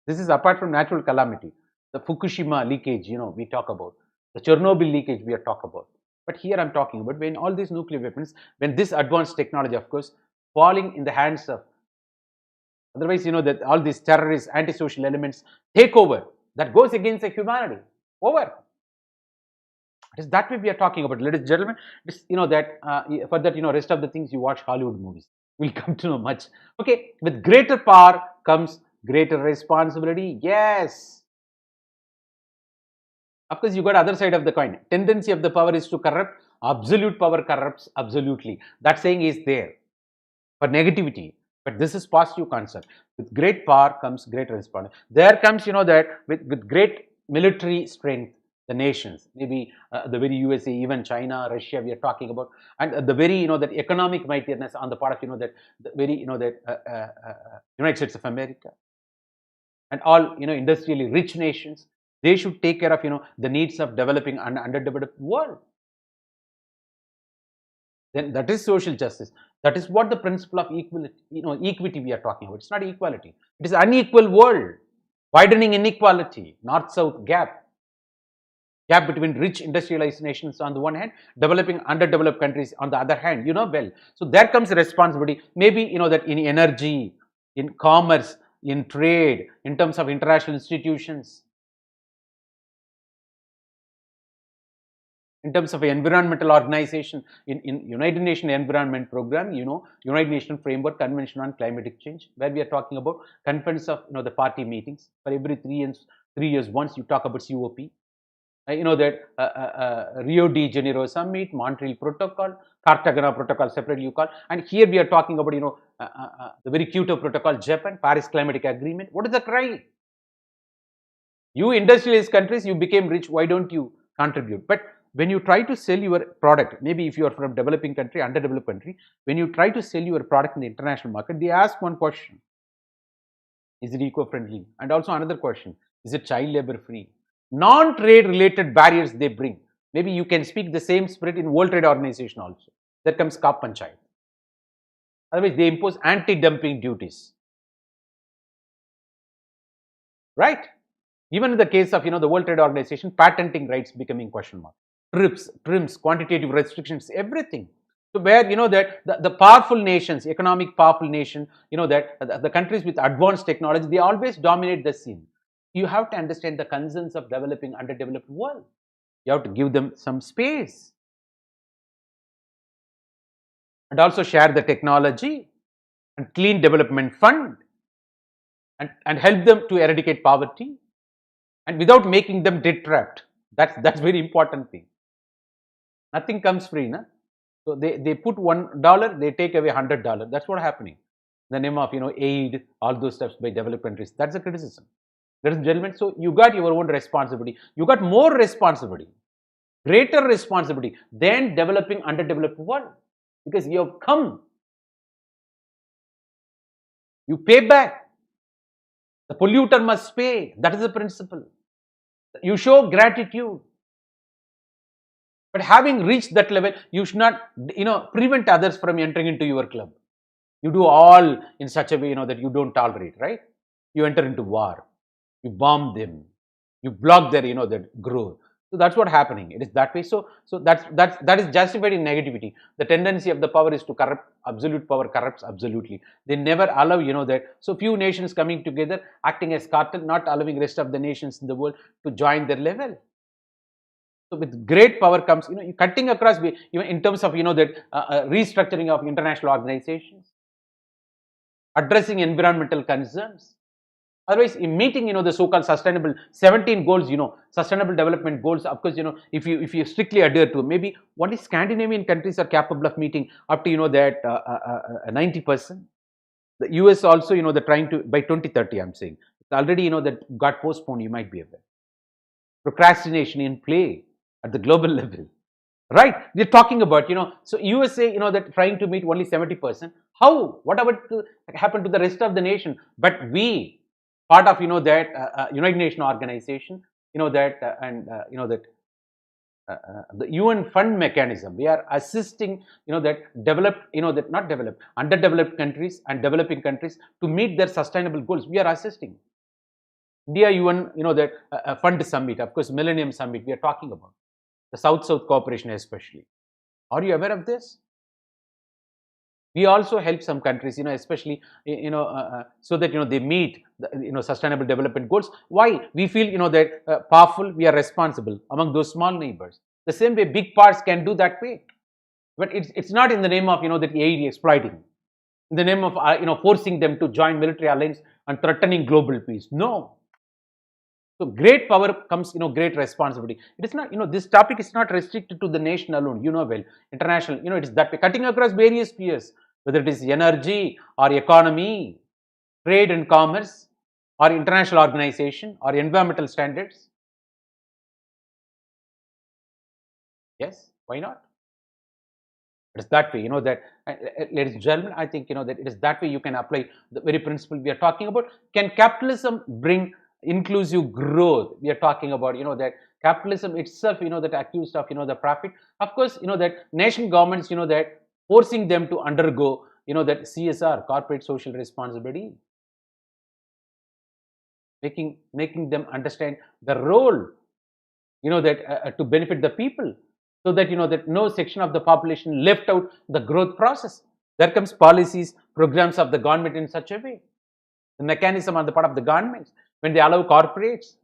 This is apart from natural calamity, the Fukushima leakage, we talk about, the Chernobyl leakage we are talking about. But here I'm talking about when all these nuclear weapons, when this advanced technology, of course, falling in the hands of, otherwise, that all these terrorist, antisocial elements take over, that goes against the humanity. Over. It is that way we are talking about, ladies and gentlemen. This, that for that, rest of the things you watch Hollywood movies. We'll come to know much. Okay, with greater power comes greater responsibility. Yes. Of course, you got other side of the coin. Tendency of the power is to corrupt. Absolute power corrupts absolutely. That saying is there for negativity. But this is positive concept. With great power comes great responsibility. There comes, that with great military strength, the nations, maybe the very USA, even China, Russia, we are talking about, and the very, that economic mightiness on the part of, that the very, United States of America, and all, industrially rich nations, they should take care of, the needs of developing and underdeveloped world. Then that is social justice. That is what the principle of equality, equity we are talking about. It's not equality. It is unequal world, widening inequality, north-south gap between rich industrialized nations on the one hand, developing underdeveloped countries on the other hand, well. So there comes responsibility, maybe, that in energy, in commerce, in trade, in terms of international institutions, in terms of environmental organization, in United Nations Environment Program, United Nations Framework Convention on Climatic Change, where we are talking about conference of, the party meetings. For every 3 years once you talk about COP. That Rio de Janeiro Summit, Montreal Protocol, Cartagena Protocol separately you call. And here we are talking about, the very Kyoto Protocol, Japan, Paris Climatic Agreement. What is the cry? You industrialized countries, you became rich, why don't you contribute? But when you try to sell your product, maybe if you are from developing country, underdeveloped country, when you try to sell your product in the international market, they ask one question: is it eco-friendly? And also another question: is it child labor free? Non-trade related barriers they bring. Maybe you can speak the same spirit in World Trade Organization also. There comes Kap Panchayat. Otherwise, they impose anti-dumping duties. Right? Even in the case of, the World Trade Organization, patenting rights becoming question mark. Trims, quantitative restrictions, everything. So where, that the powerful nations, economic powerful nation, that the countries with advanced technology, they always dominate the scene. You have to understand the concerns of developing underdeveloped world. You have to give them some space. And also share the technology and clean development fund and help them to eradicate poverty and without making them debt trapped. That's very important thing. Nothing comes free, na? So they put $1, they take away $100. That's what happening. In the name of aid, all those steps by developed countries. That's a criticism. Ladies and gentlemen, so you got your own responsibility. You got more responsibility, greater responsibility than developing underdeveloped world, because you have come. You pay back. The polluter must pay. That is the principle. You show gratitude. But having reached that level, you should not, prevent others from entering into your club. You do all in such a way, that you don't tolerate, right? You enter into war. You bomb them. You block their, their growth. So that's what happening. It is that way. So that is justified in negativity. The tendency of the power is to corrupt. Absolute power corrupts absolutely. They never allow, that. So few nations coming together, acting as cartel, not allowing rest of the nations in the world to join their level. So with great power comes, cutting across, in terms of, that restructuring of international organizations, addressing environmental concerns. Otherwise, in meeting, the so-called sustainable 17 goals, sustainable development goals, of course, if you strictly adhere to, maybe only Scandinavian countries are capable of meeting up to, that 90%. The US also, they're trying to, by 2030, I'm saying. It's already, that got postponed, you might be aware. Procrastination in play at the global level. Right? We're talking about, so USA, that trying to meet only 70%. How? What about to happen to the rest of the nation? But we, part of that United Nations organization, that and that the UN fund mechanism. We are assisting, that developed, that not developed, underdeveloped countries and developing countries to meet their sustainable goals. We are assisting. India UN, that fund summit, of course, Millennium Summit. We are talking about the South-South cooperation, especially. Are you aware of this? We also help some countries, especially so that they meet the sustainable development goals. Why? We feel that powerful, we are responsible among those small neighbors. The same way big parts can do that way, but it's not in the name of that aid exploiting, in the name of forcing them to join military alliance and threatening global peace. No. So great power comes, great responsibility. It is not, this topic is not restricted to the nation alone. Well, international, it is that way, cutting across various spheres, whether it is energy or economy, trade and commerce, or international organization, or environmental standards. Yes, why not? It is that way, that, ladies and gentlemen, I think, that it is that way you can apply the very principle we are talking about. Can capitalism bring inclusive growth? We are talking about, that capitalism itself, that accused of, the profit. Of course, that nation governments, that forcing them to undergo, that CSR, corporate social responsibility, making them understand the role, that to benefit the people, so that that no section of the population left out the growth process. There comes policies, programs of the government in such a way, the mechanism on the part of the governments when they allow corporates.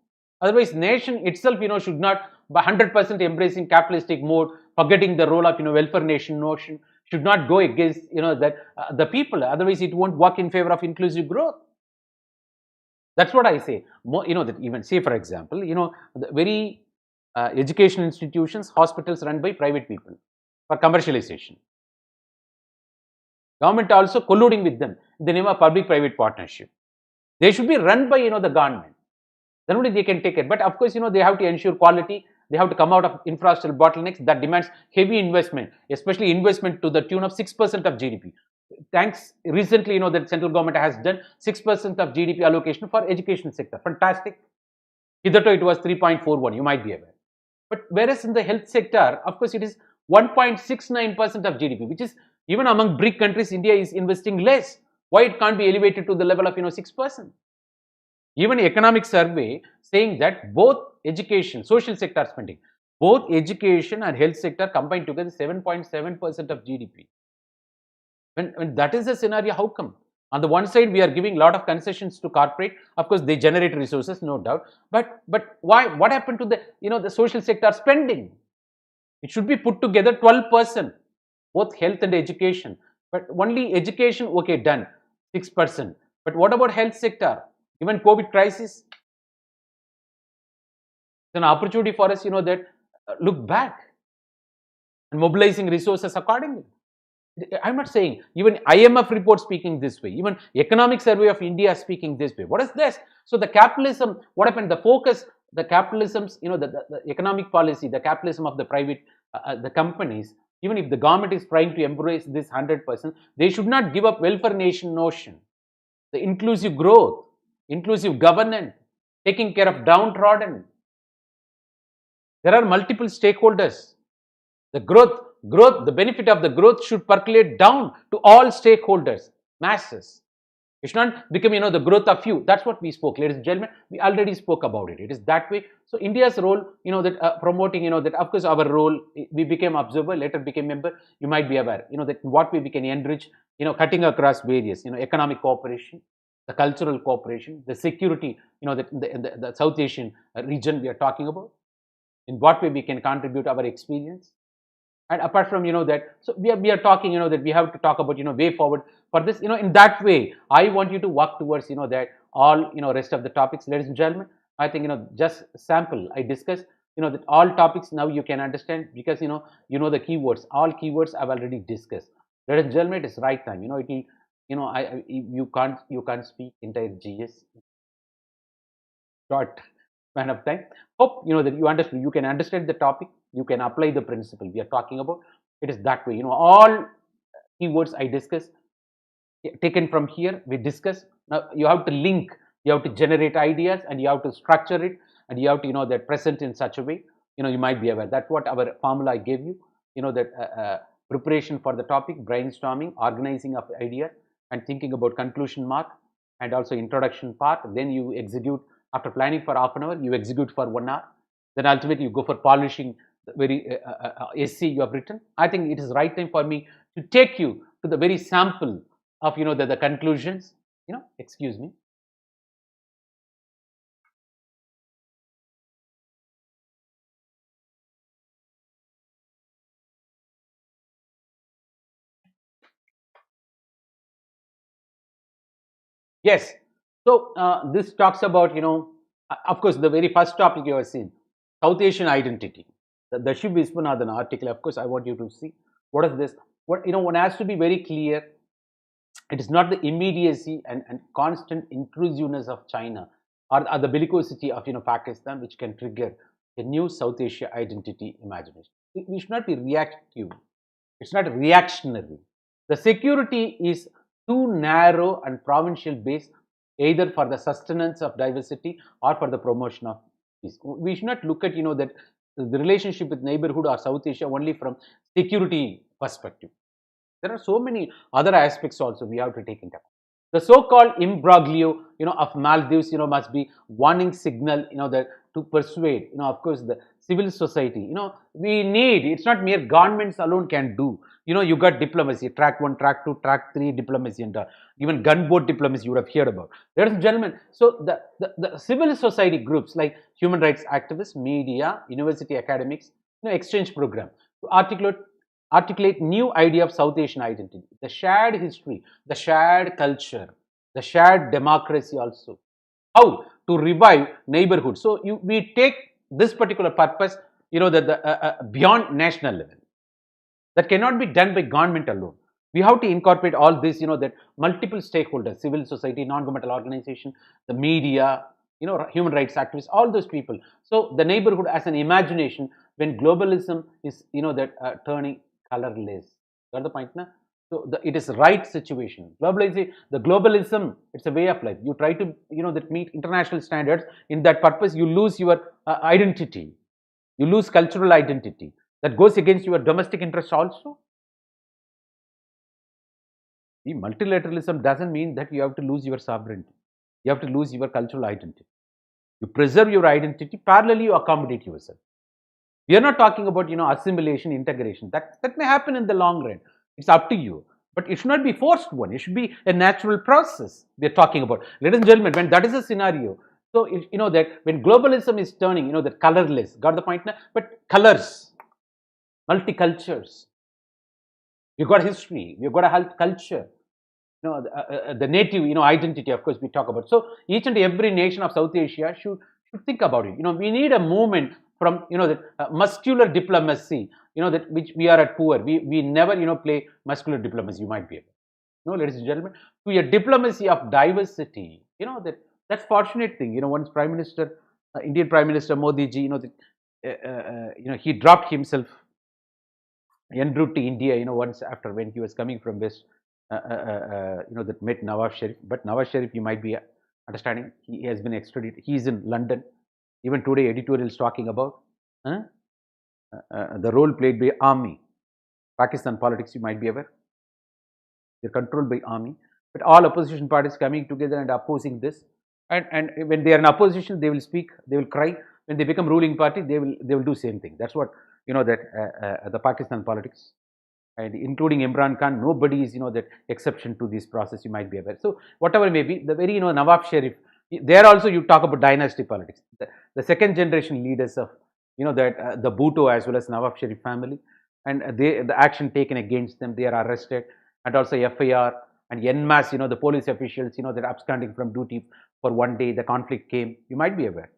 Otherwise, nation itself, should not by 100% embracing capitalistic mode, forgetting the role of welfare nation notion, should not go against that the people. Otherwise, it won't work in favor of inclusive growth. That's what I say. That even say, for example, the very education institutions, hospitals run by private people for commercialization. Government also colluding with them in the name of public-private partnership. They should be run by the government. Then only they can take it. But of course, they have to ensure quality. They have to come out of infrastructural bottlenecks that demands heavy investment, especially investment to the tune of 6% of GDP. Thanks recently, that central government has done 6% of GDP allocation for education sector. Fantastic. Hitherto it was 3.41. You might be aware. But whereas in the health sector, of course, it is 1.69% of GDP, which is even among BRIC countries, India is investing less. Why it can't be elevated to the level of 6%? Even economic survey saying that both education, social sector spending, both education and health sector combined together 7.7% of GDP. When that is the scenario, how come? On the one side, we are giving a lot of concessions to corporate. Of course, they generate resources, no doubt. But why? What happened to the the social sector spending? It should be put together 12%, both health and education. But only education, okay, done 6%. But what about health sector? Even COVID crisis, it's an opportunity for us, that look back and mobilizing resources accordingly. I'm not saying, even IMF report speaking this way, even economic survey of India speaking this way. What is this? So the capitalism, what happened? The focus, the capitalism's, the economic policy, the capitalism of the private, the companies, even if the government is trying to embrace this 100%, they should not give up welfare nation notion, the inclusive growth, inclusive governance, taking care of downtrodden. There are multiple stakeholders. The growth, the benefit of the growth should percolate down to all stakeholders, masses. It should not become, the growth of few. That's what we spoke, ladies and gentlemen. We already spoke about it. It is that way. So India's role, that promoting, that of course our role, we became observer, later became member. You might be aware, that what way we can enrich, cutting across various, economic cooperation, the cultural cooperation, the security, the South Asian region we are talking about. In what way we can contribute our experience. And apart from that, so we are talking that we have to talk about way forward for this. In that way, I want you to work towards that all rest of the topics, ladies and gentlemen. I think just sample I discussed that all topics now you can understand, because the keywords, all keywords I've already discussed. Ladies and gentlemen, it is right time. It will you can't speak entire GS short span of time. Hope that you understand. You can understand the topic. You can apply the principle we are talking about. It is that way. All keywords I discuss, taken from here, we discuss. Now you have to link, you have to generate ideas, and you have to structure it, and you have to, that present in such a way, you might be aware. That's what our formula I gave you, that preparation for the topic, brainstorming, organizing of ideas, and thinking about conclusion mark, and also introduction part. Then you execute, after planning for half an hour, you execute for 1 hour. Then ultimately you go for polishing the very essay you have written. I think it is right time for me to take you to the very sample of, the conclusions. Excuse me. Yes. So this talks about, of course, the very first topic you have seen, South Asian identity. The Shiv Viswanathan article, of course, I want you to see what is this. What, one has to be very clear. It is not the immediacy and constant intrusiveness of China, or the bellicosity of, Pakistan, which can trigger a new South Asia identity imagination. We should not be reactive. It's not reactionary. The security is too narrow and provincial based, either for the sustenance of diversity or for the promotion of peace. We should not look at, that the relationship with neighborhood or South Asia only from security perspective. There are so many other aspects also we have to take into account. The so-called imbroglio, of Maldives, must be warning signal, that to persuade, of course, the civil society. We need. It's not mere governments alone can do. You got diplomacy, track 1, track 2, track 3 diplomacy, and even gunboat diplomacy you would have heard about. Ladies and gentlemen, so the civil society groups like human rights activists, media, university academics, exchange program to articulate new idea of South Asian identity, the shared history, the shared culture, the shared democracy also. How to revive neighborhood. So we take this particular purpose, that the beyond national level. That cannot be done by government alone. We have to incorporate all this, that multiple stakeholders, civil society, non-governmental organization, the media, human rights activists, all those people. So the neighborhood as an imagination when globalism is, that turning colorless. Got the point now? So it is right situation. Globalization, the globalism, it's a way of life. You try to, that meet international standards. In that purpose, you lose your identity. You lose cultural identity. That goes against your domestic interests also. See, multilateralism doesn't mean that you have to lose your sovereignty. You have to lose your cultural identity. You preserve your identity, parallelly you accommodate yourself. We are not talking about, assimilation, integration. That may happen in the long run. It's up to you. But it should not be forced one. It should be a natural process we are talking about. Ladies and gentlemen, when that is a scenario, so that when globalism is turning, that colorless, got the point now? But colors, multicultures. You've got history, you've got a culture, the native, identity, of course, we talk about. So each and every nation of South Asia should think about it. We need a movement from, the muscular diplomacy, that which we are at poor. We never, play muscular diplomacy, you might be able. Ladies and gentlemen, to a diplomacy of diversity, that's fortunate thing. Once Prime Minister, Indian Prime Minister Modi ji, he dropped himself en route to India, once after when he was coming from West, that met Nawaz Sharif. But Nawaz Sharif, you might be understanding, he has been extradited. He is in London. Even today, editorials talking about the role played by army. Pakistan politics, you might be aware. They're controlled by army. But all opposition parties coming together and opposing this. And when they are in opposition, they will speak, they will cry. When they become ruling party, they will do same thing. That's what, that the Pakistan politics. And including Imran Khan, nobody is, that exception to this process, you might be aware. So whatever may be, the very, Nawab Sharif, there also you talk about dynasty politics. The second generation leaders of, that the Bhutto as well as Nawab Sharif family, and the action taken against them, they are arrested, and also FIR and en masse, the police officials, that absconding from duty for one day, the conflict came, you might be aware.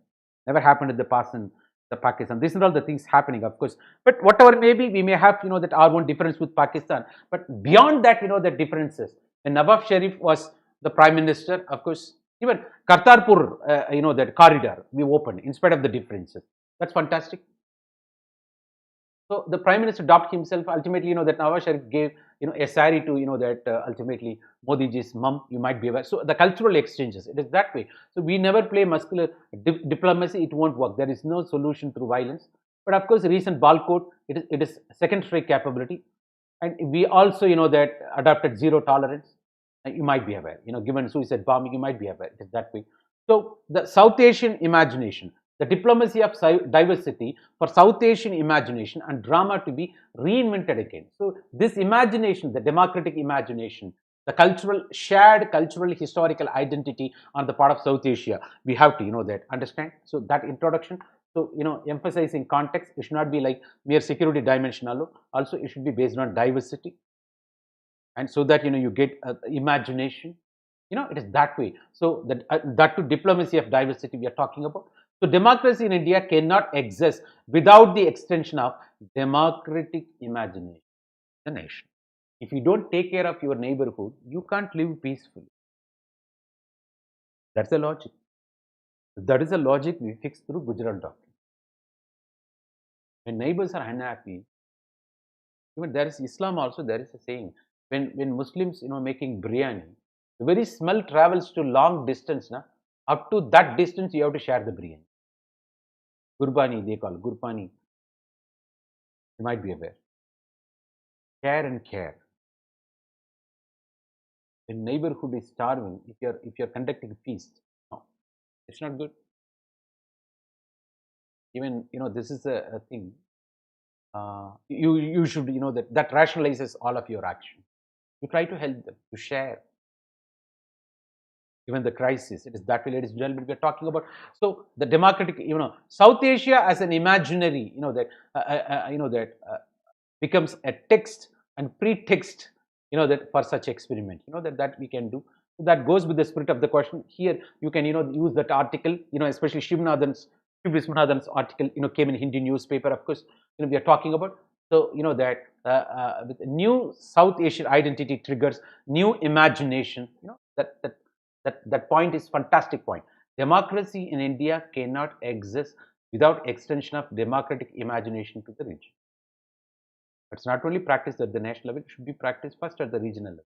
Never happened in the past in the Pakistan. These are all the things happening, of course. But whatever may be, we may have, that our own difference with Pakistan. But beyond that, the differences. When Nawab Sharif was the Prime Minister, of course, even Kartarpur, that corridor we opened in spite of the differences. That's fantastic. So the Prime Minister adopt himself. Ultimately, that Nawaz Sharif gave, a sari to, that ultimately Modi ji's mum. You might be aware. So the cultural exchanges, it is that way. So we never play muscular diplomacy. It won't work. There is no solution through violence. But of course, recent ball code, it is second-rate capability, and we also, that adopted zero tolerance. You might be aware. Given suicide bombing, you might be aware. It is that way. So the South Asian imagination, the diplomacy of diversity for South Asian imagination and drama to be reinvented again. So this imagination, the democratic imagination, the shared cultural historical identity on the part of South Asia, we have to, that understand. So that introduction. So, emphasizing context, it should not be like mere security dimension alone. Also, it should be based on diversity, and so that you get imagination. It is that way. So that to diplomacy of diversity we are talking about. So democracy in India cannot exist without the extension of democratic imagination. The nation. If you don't take care of your neighborhood, you can't live peacefully. That's the logic. That is the logic we fix through Gujarat Doctrine. When neighbors are unhappy, even there is Islam also, there is a saying, when Muslims, making biryani, the very smell travels to long distance. Up to that distance, you have to share the biryani. Gurbani, they call Gurbani. You might be aware. Care and care. When neighborhood is starving, if you're conducting a feast, no, it's not good. Even this is a thing. You should that rationalizes all of your action. You try to help them, to share. Even the crisis, it is that way, ladies and gentlemen, we are talking about. So the democratic, South Asia as an imaginary, becomes a text and pretext, that for such experiment, that we can do. So that goes with the spirit of the question. Here you can, use that article, especially Shiv Viswanathan's article, came in Hindi newspaper. Of course, we are talking about. So that with new South Asian identity triggers new imagination. That point is fantastic point. Democracy in India cannot exist without extension of democratic imagination to the region. It's not only practiced at the national level, it should be practiced first at the regional level.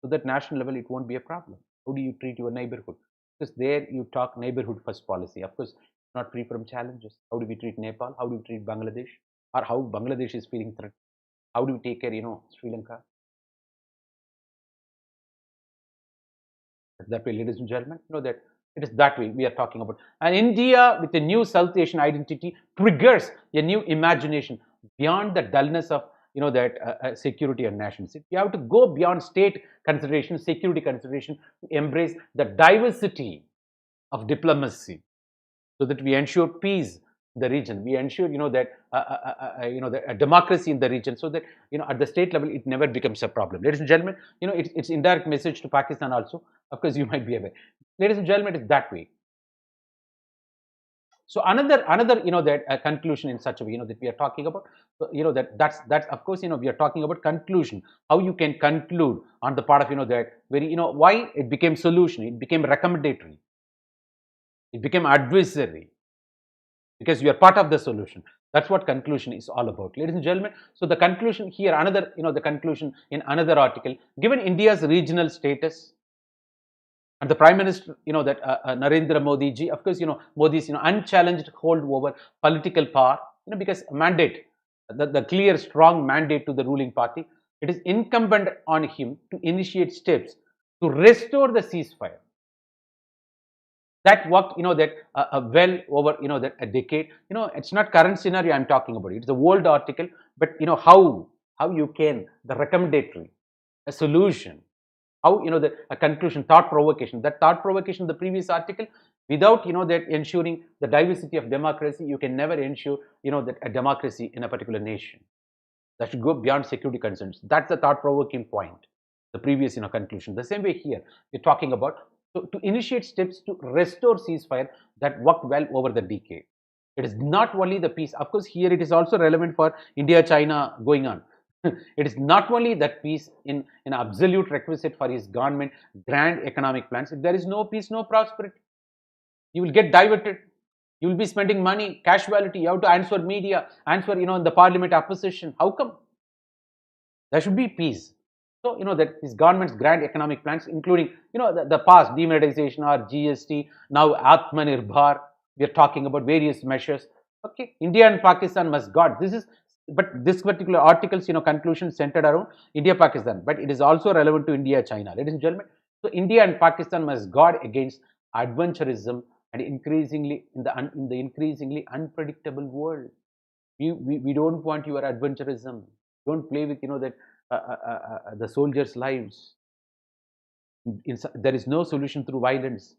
So that national level, it won't be a problem. How do you treat your neighborhood? Because there you talk neighborhood first policy. Of course, not free from challenges. How do we treat Nepal? How do we treat Bangladesh? Or how Bangladesh is feeling threatened? How do we take care, Sri Lanka? That way, ladies and gentlemen, that it is that way we are talking about. And India, with a new South Asian identity, triggers a new imagination beyond the dullness of that security and nationalism. You have to go beyond state consideration, security consideration, to embrace the diversity of diplomacy, so that we ensure peace in the region. We ensure that a democracy in the region, so that at the state level it never becomes a problem. Ladies and gentlemen, it's indirect message to Pakistan also. Of course, you might be aware. Ladies and gentlemen, it's that way. So another that conclusion in such a way that we are talking about. So, that's of course we are talking about conclusion. How you can conclude on the part of that very why it became solution, it became recommendatory, it became advisory, because you are part of the solution. That's what conclusion is all about, ladies and gentlemen. So the conclusion here, another the conclusion in another article, given India's regional status and the Prime Minister, that Narendra Modi ji, of course, Modi's unchallenged hold over political power, because mandate, the clear, strong mandate to the ruling party, it is incumbent on him to initiate steps to restore the ceasefire. That worked, well over, that a decade. It's not current scenario I'm talking about. It's a old article, but how you can, the recommendatory, a solution. How a conclusion, thought provocation. That thought provocation, the previous article, without that ensuring the diversity of democracy, you can never ensure that a democracy in a particular nation. That should go beyond security concerns. That's the thought provoking point. The previous conclusion. The same way here, we're talking about to initiate steps to restore ceasefire that worked well over the decade. It is not only the peace. Of course, here it is also relevant for India-China going on. It is not only that peace in an absolute requisite for his government grand economic plans. If there is no peace, no prosperity. You will get diverted. You will be spending money, casualty. You have to answer media, answer, in the parliament opposition. How come? There should be peace. So, that his government's grand economic plans, including, the past demonetization or GST, now Atmanirbhar, we are talking about various measures. Okay, India and Pakistan must guard. But this particular article's, conclusion centered around India, Pakistan, but it is also relevant to India, China. Ladies and gentlemen, so India and Pakistan must guard against adventurism and increasingly in the increasingly unpredictable world. We don't want your adventurism. Don't play with that the soldiers' lives. There is no solution through violence.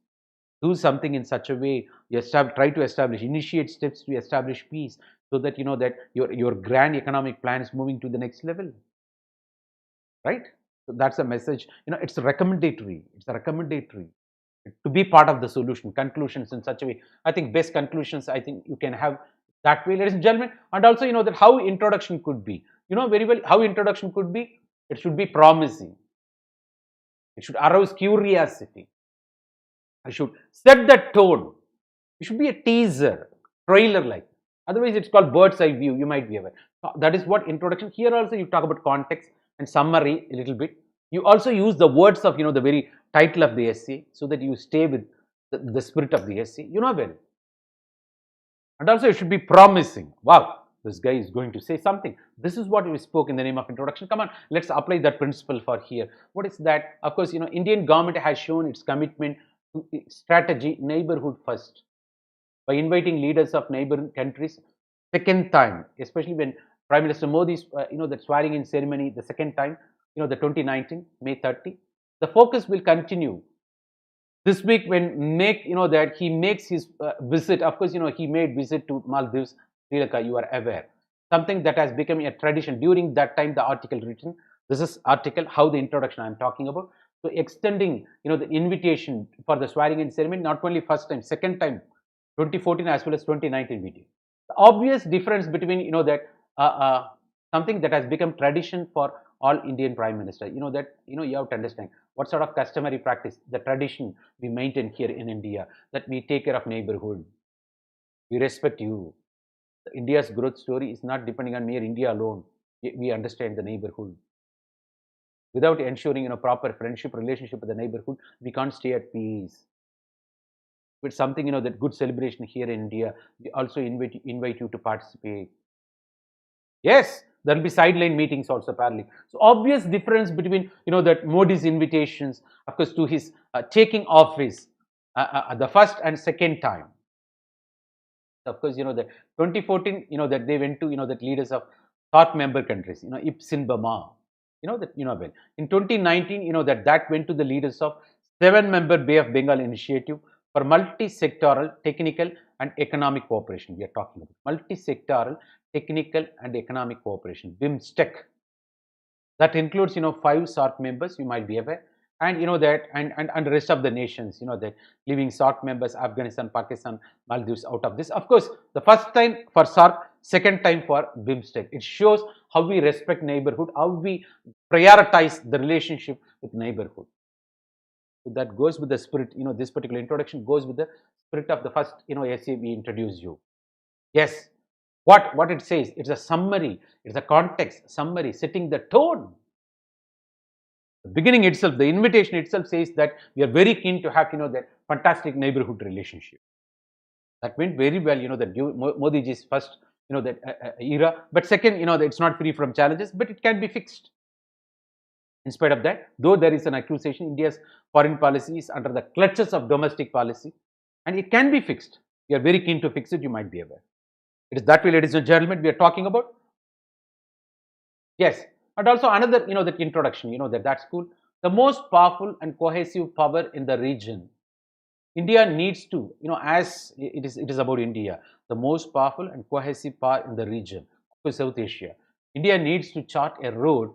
Do something in such a way. Try to initiate steps to establish peace, so that that your grand economic plan is moving to the next level. Right? So that's a message. It's recommendatory. It's a recommendatory to be part of the solution. Conclusions in such a way. I think best conclusions, I think you can have that way, ladies and gentlemen. And also, that how introduction could be. Very well how introduction could be. It should be promising. It should arouse curiosity. It should set the tone. It should be a teaser, trailer-like. Otherwise, it's called bird's eye view. You might be aware. That is what introduction. Here also, you talk about context and summary a little bit. You also use the words of the very title of the essay, so that you stay with the spirit of the essay. Well. And also, it should be promising. Wow, this guy is going to say something. This is what we spoke in the name of introduction. Come on, let's apply that principle for here. What is that? Of course, Indian government has shown its commitment to strategy neighborhood first by inviting leaders of neighboring countries second time, especially when Prime Minister Modi's that swearing in ceremony the second time, the 2019 May 30. The focus will continue this week when that he makes his visit. Of course, he made visit to Maldives, Sri Lanka. You are aware, something that has become a tradition during that time. The article written. This is article how the introduction I am talking about. So extending the invitation for the swearing in ceremony, not only first time, second time, 2014 as well as 2019 video. The obvious difference between that something that has become tradition for all Indian Prime Minister. That you have to understand what sort of customary practice, the tradition we maintain here in India, that we take care of neighborhood. We respect you. India's growth story is not depending on mere India alone. We understand the neighborhood. Without ensuring proper friendship relationship with the neighborhood, we can't stay at peace. With something that good celebration here in India, we also invite you to participate. Yes, there will be sideline meetings also apparently. So obvious difference between that Modi's invitations, of course, to his taking office the first and second time. Of course, the 2014, that they went to that leaders of SAARC member countries, Ipsin Bama, that well. In 2019, that went to the leaders of 7-member Bay of Bengal initiative for multi-sectoral, technical and economic cooperation. We are talking about multi-sectoral, technical and economic cooperation, BIMSTEC. That includes 5 SAARC members, you might be aware, and that and the rest of the nations, that leaving SAARC members, Afghanistan, Pakistan, Maldives out of this. Of course, the first time for SAARC, second time for BIMSTEC. It shows how we respect neighborhood, how we prioritize the relationship with neighborhood. So that goes with the spirit, this particular introduction goes with the spirit of the first, essay we introduced you. Yes, what it says, it's a summary, it's a context, summary, setting the tone. The beginning itself, the invitation itself says that we are very keen to have, that fantastic neighborhood relationship. That went very well, that Modi ji's first, that era. But second, it's not free from challenges, but it can be fixed. In spite of that, though there is an accusation, India's foreign policy is under the clutches of domestic policy, and it can be fixed. We are very keen to fix it, you might be aware. It is that way, ladies and gentlemen, we are talking about. Yes, and also another, that introduction, that's cool. The most powerful and cohesive power in the region. India needs to, as it is about India, the most powerful and cohesive power in the region, of South Asia. India needs to chart a road,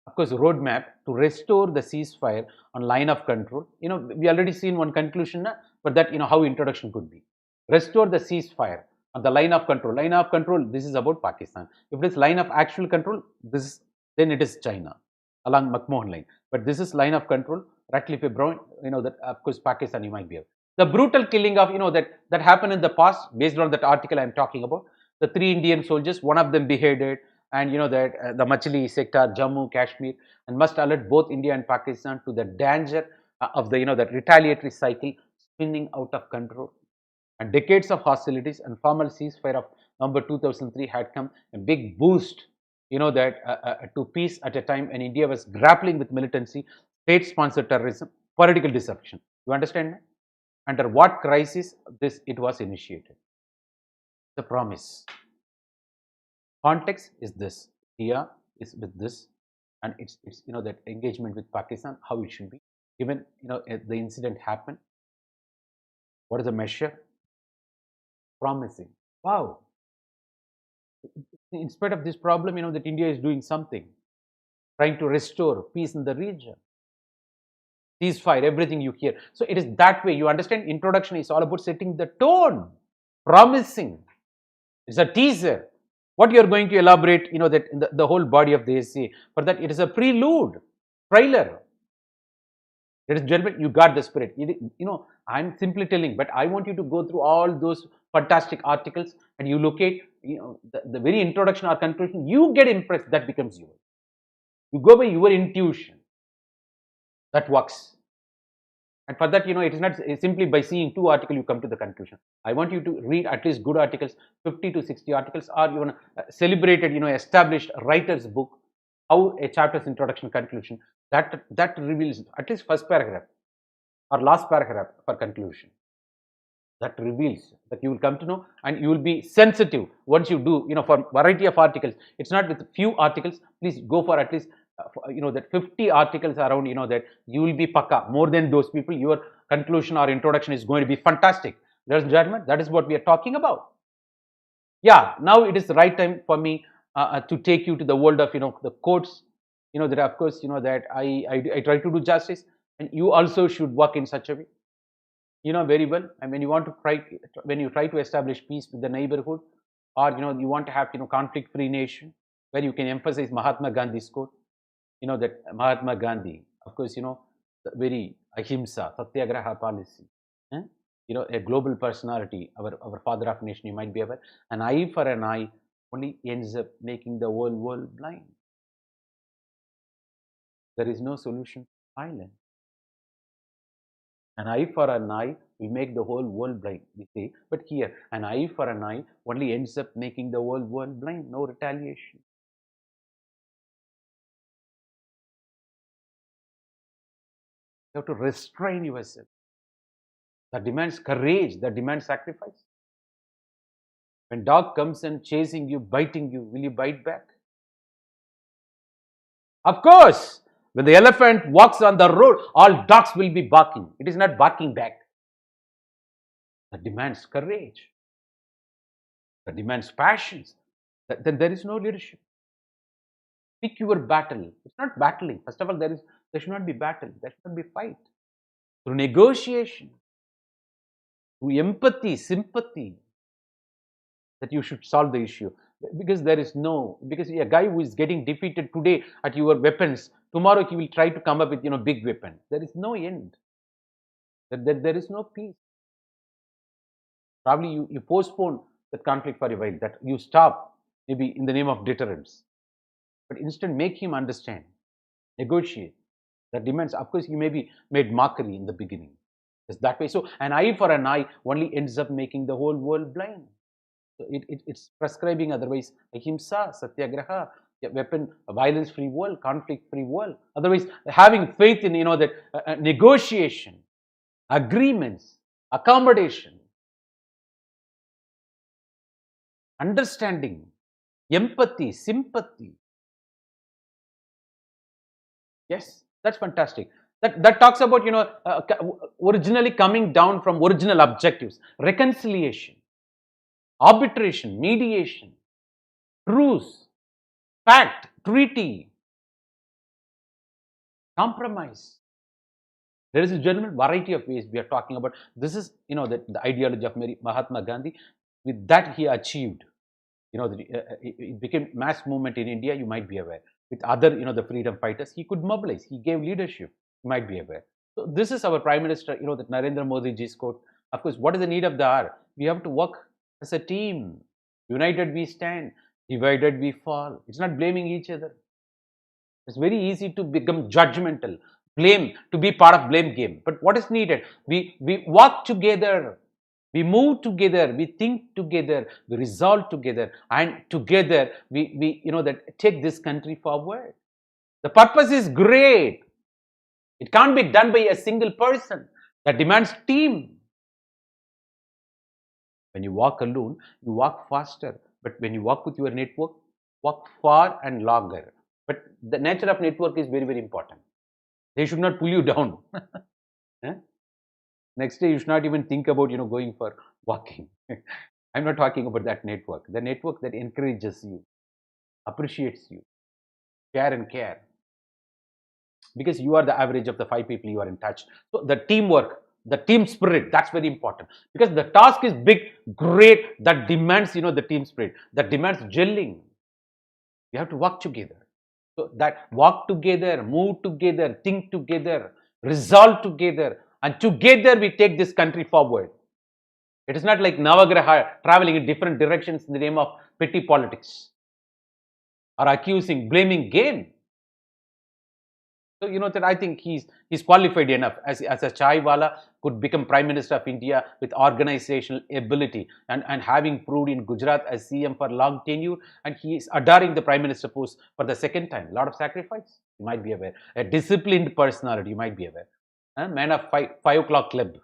of course, roadmap to restore the ceasefire on line of control. We already seen one conclusion, but that, how introduction could be. Restore the ceasefire on the line of control. Line of control, this is about Pakistan. If it is line of actual control, then it is China along McMahon line. But this is line of control, Ratcliffe Brown, that of course Pakistan, you might be aware. The brutal killing of, that happened in the past, based on that article I'm talking about. The 3 Indian soldiers, one of them beheaded, and that the Machli sector, Jammu, Kashmir, and must alert both India and Pakistan to the danger of the, that retaliatory cycle spinning out of control. And decades of hostilities and formal ceasefire of November 2003 had come a big boost, to peace at a time when India was grappling with militancy, state-sponsored terrorism, political disruption. You understand? Under what crisis this it was initiated? The promise. Context is this. India is with this, and it's that engagement with Pakistan, how it should be. Given the incident happened, what is the measure? Promising. Wow. In spite of this problem, that India is doing something, trying to restore peace in the region. Ceasefire, everything you hear. So it is that way. You understand, introduction is all about setting the tone, promising. It's a teaser. What you are going to elaborate, that in the whole body of the essay. For that, it is a prelude, trailer. Ladies and gentlemen, you got the spirit. I'm simply telling, but I want you to go through all those fantastic articles and you locate, the very introduction or conclusion. You get impressed. That becomes yours. You go by your intuition. That works. And for that, it is not simply by seeing 2 articles you come to the conclusion. I want you to read at least good articles, 50 to 60 articles, or even celebrated, established writer's book, how a chapter's introduction, conclusion, that reveals at least first paragraph or last paragraph for conclusion. That reveals that you will come to know, and you will be sensitive once you do, for variety of articles. It's not with few articles. Please go for at least that 50 articles around, that you will be pakka. More than those people, your conclusion or introduction is going to be fantastic. Ladies and gentlemen, that is what we are talking about. Yeah, now it is the right time for me to take you to the world of, the quotes. That of course, that I try to do justice, and you also should work in such a way. Very well. And when you try to establish peace with the neighborhood, or you want to have conflict-free nation, where you can emphasize Mahatma Gandhi's quote. That Mahatma Gandhi, of course, the very ahimsa, satyagraha policy. Eh? A global personality, our father of nation, you might be aware. An eye for an eye only ends up making the whole world blind. There is no solution to violence. An eye for an eye will make the whole world blind, we say. But here, an eye for an eye only ends up making the whole world blind. No retaliation. You have to restrain yourself. That demands courage, that demands sacrifice. When dog comes and chasing you, biting you, will you bite back? Of course, when the elephant walks on the road, all dogs will be barking. It is not barking back. That demands courage. That demands passions. Then there is no leadership. Pick your battle. It's not battling. First of all, there should not be battle. There should not be fight. Through negotiation, through empathy, sympathy, that you should solve the issue. Because a guy who is getting defeated today at your weapons, tomorrow he will try to come up with big weapon. There is no end. There is no peace. Probably you postpone that conflict for a while, that you stop, maybe in the name of deterrence. But instead, make him understand, negotiate. That demands, of course, you may be made mockery in the beginning. It's that way. So an eye for an eye only ends up making the whole world blind. So it's prescribing otherwise ahimsa, satyagraha, weapon, violence-free world, conflict-free world. Otherwise, having faith in that negotiation, agreements, accommodation, understanding, empathy, sympathy. Yes, that's fantastic. That talks about originally coming down from original objectives, reconciliation, arbitration, mediation, truce, pact, treaty, compromise. There is a general variety of ways we are talking about. This is the ideology of Mahatma Gandhi. With that, he achieved. It became mass movement in India. You might be aware. With other the freedom fighters, he could mobilize. He gave leadership. You might be aware. So this is our Prime Minister, that Narendra Modi ji's quote. Of course, what is the need of the hour? We have to work as a team. United we stand, divided we fall. It's not blaming each other. It's very easy to become judgmental, blame, to be part of blame game. But what is needed? We work together, we move together, we think together, we resolve together, and together we that take this country forward. The purpose is great. It can't be done by a single person. That demands team. When you walk alone, you walk faster. But when you walk with your network, walk far and longer. But the nature of network is very, very important. They should not pull you down. Next day, you should not even think about going for walking. I'm not talking about that network. The network that encourages you, appreciates you, share and care. Because you are the average of the 5 people you are in touch. So the teamwork, the team spirit, that's very important. Because the task is big, great, that demands the team spirit, that demands gelling. You have to work together. So that walk together, move together, think together, resolve together, and together we take this country forward. It is not like Navagraha traveling in different directions in the name of petty politics or accusing, blaming game. So that I think he's qualified enough as a chai wala, could become Prime Minister of India with organizational ability and having proved in Gujarat as CM for long tenure, and he is adoring the Prime Minister post for the second time. A lot of sacrifice, you might be aware. A disciplined personality, you might be aware. Man of 5 o'clock club.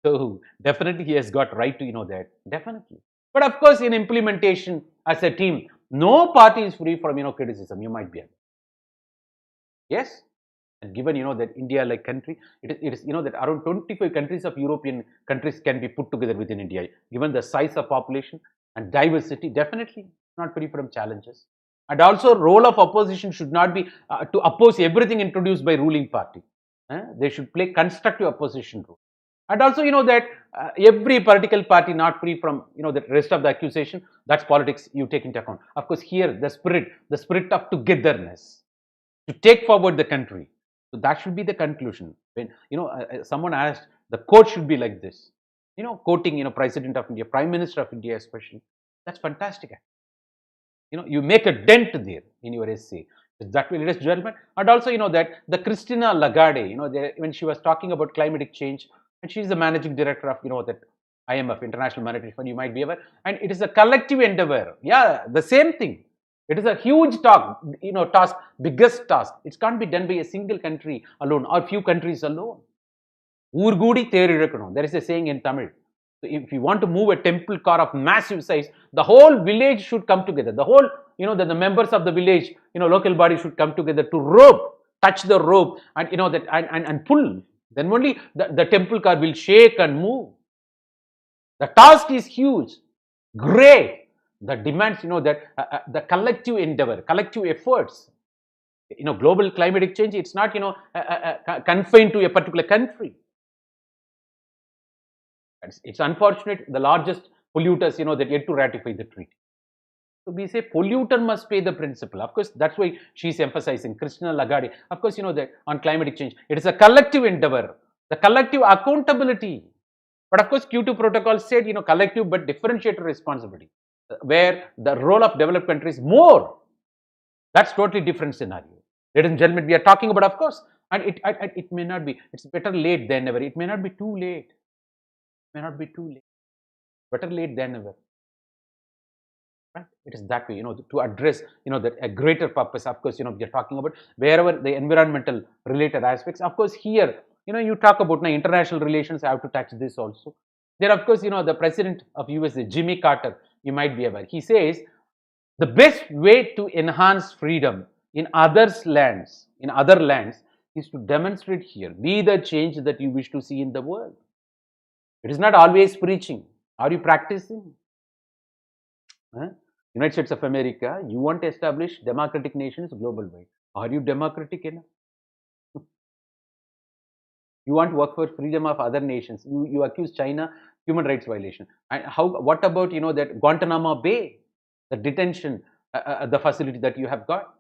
So definitely he has got right to that. Definitely. But of course, in implementation as a team, no party is free from criticism. You might be aware. Yes, and given that India like country, it is that around 25 countries of European countries can be put together within India. Given the size of population and diversity, definitely not free from challenges. And also, role of opposition should not be to oppose everything introduced by ruling party. They should play constructive opposition role. And also, that every political party not free from the rest of the accusation. That's politics. You take into account. Of course, here the spirit of togetherness to take forward the country. So that should be the conclusion. When someone asked, the quote should be like this. Quoting President of India, Prime Minister of India especially. That's fantastic. You make a dent there in your essay. That way, ladies and gentlemen. And also, that the Christina Lagarde, when she was talking about climatic change, and she's the managing director of that IMF, International Monetary Fund, you might be aware. And it is a collective endeavor. Yeah, the same thing. It is a huge task, biggest task. It can't be done by a single country alone or few countries alone. Urgudi Therirakanon. There is a saying in Tamil. So if you want to move a temple car of massive size, the whole village should come together. The whole, the members of the village, local body should come together to touch the rope and, and pull. Then only the temple car will shake and move. The task is huge, great. That demands, that the collective endeavor, collective efforts. Global climatic change, it's not, confined to a particular country. It's unfortunate, the largest polluters, that yet to ratify the treaty. So we say polluter must pay the principle. Of course, that's why she's emphasizing, Christina Lagarde. Of course, that on climatic change, it is a collective endeavor, the collective accountability. But of course, Kyoto Protocol said, collective but differentiated responsibility, where the role of developed countries more. That's totally different scenario. Ladies and gentlemen, we are talking about, of course, and it may not be. It's better late than never. It may not be too late. It may not be too late. Better late than never. Right? It is that way, to address, that a greater purpose. Of course, we are talking about wherever the environmental related aspects. Of course, here, you talk about international relations. I have to touch this also. There, of course, the president of USA, Jimmy Carter, you might be aware. He says the best way to enhance freedom in other lands, is to demonstrate here. Be the change that you wish to see in the world. It is not always preaching. Are you practicing? United States of America, you want to establish democratic nations global-wide. Are you democratic enough? You want to work for freedom of other nations. You accuse China human rights violation. And what about that Guantanamo Bay, the detention, the facility that you have got?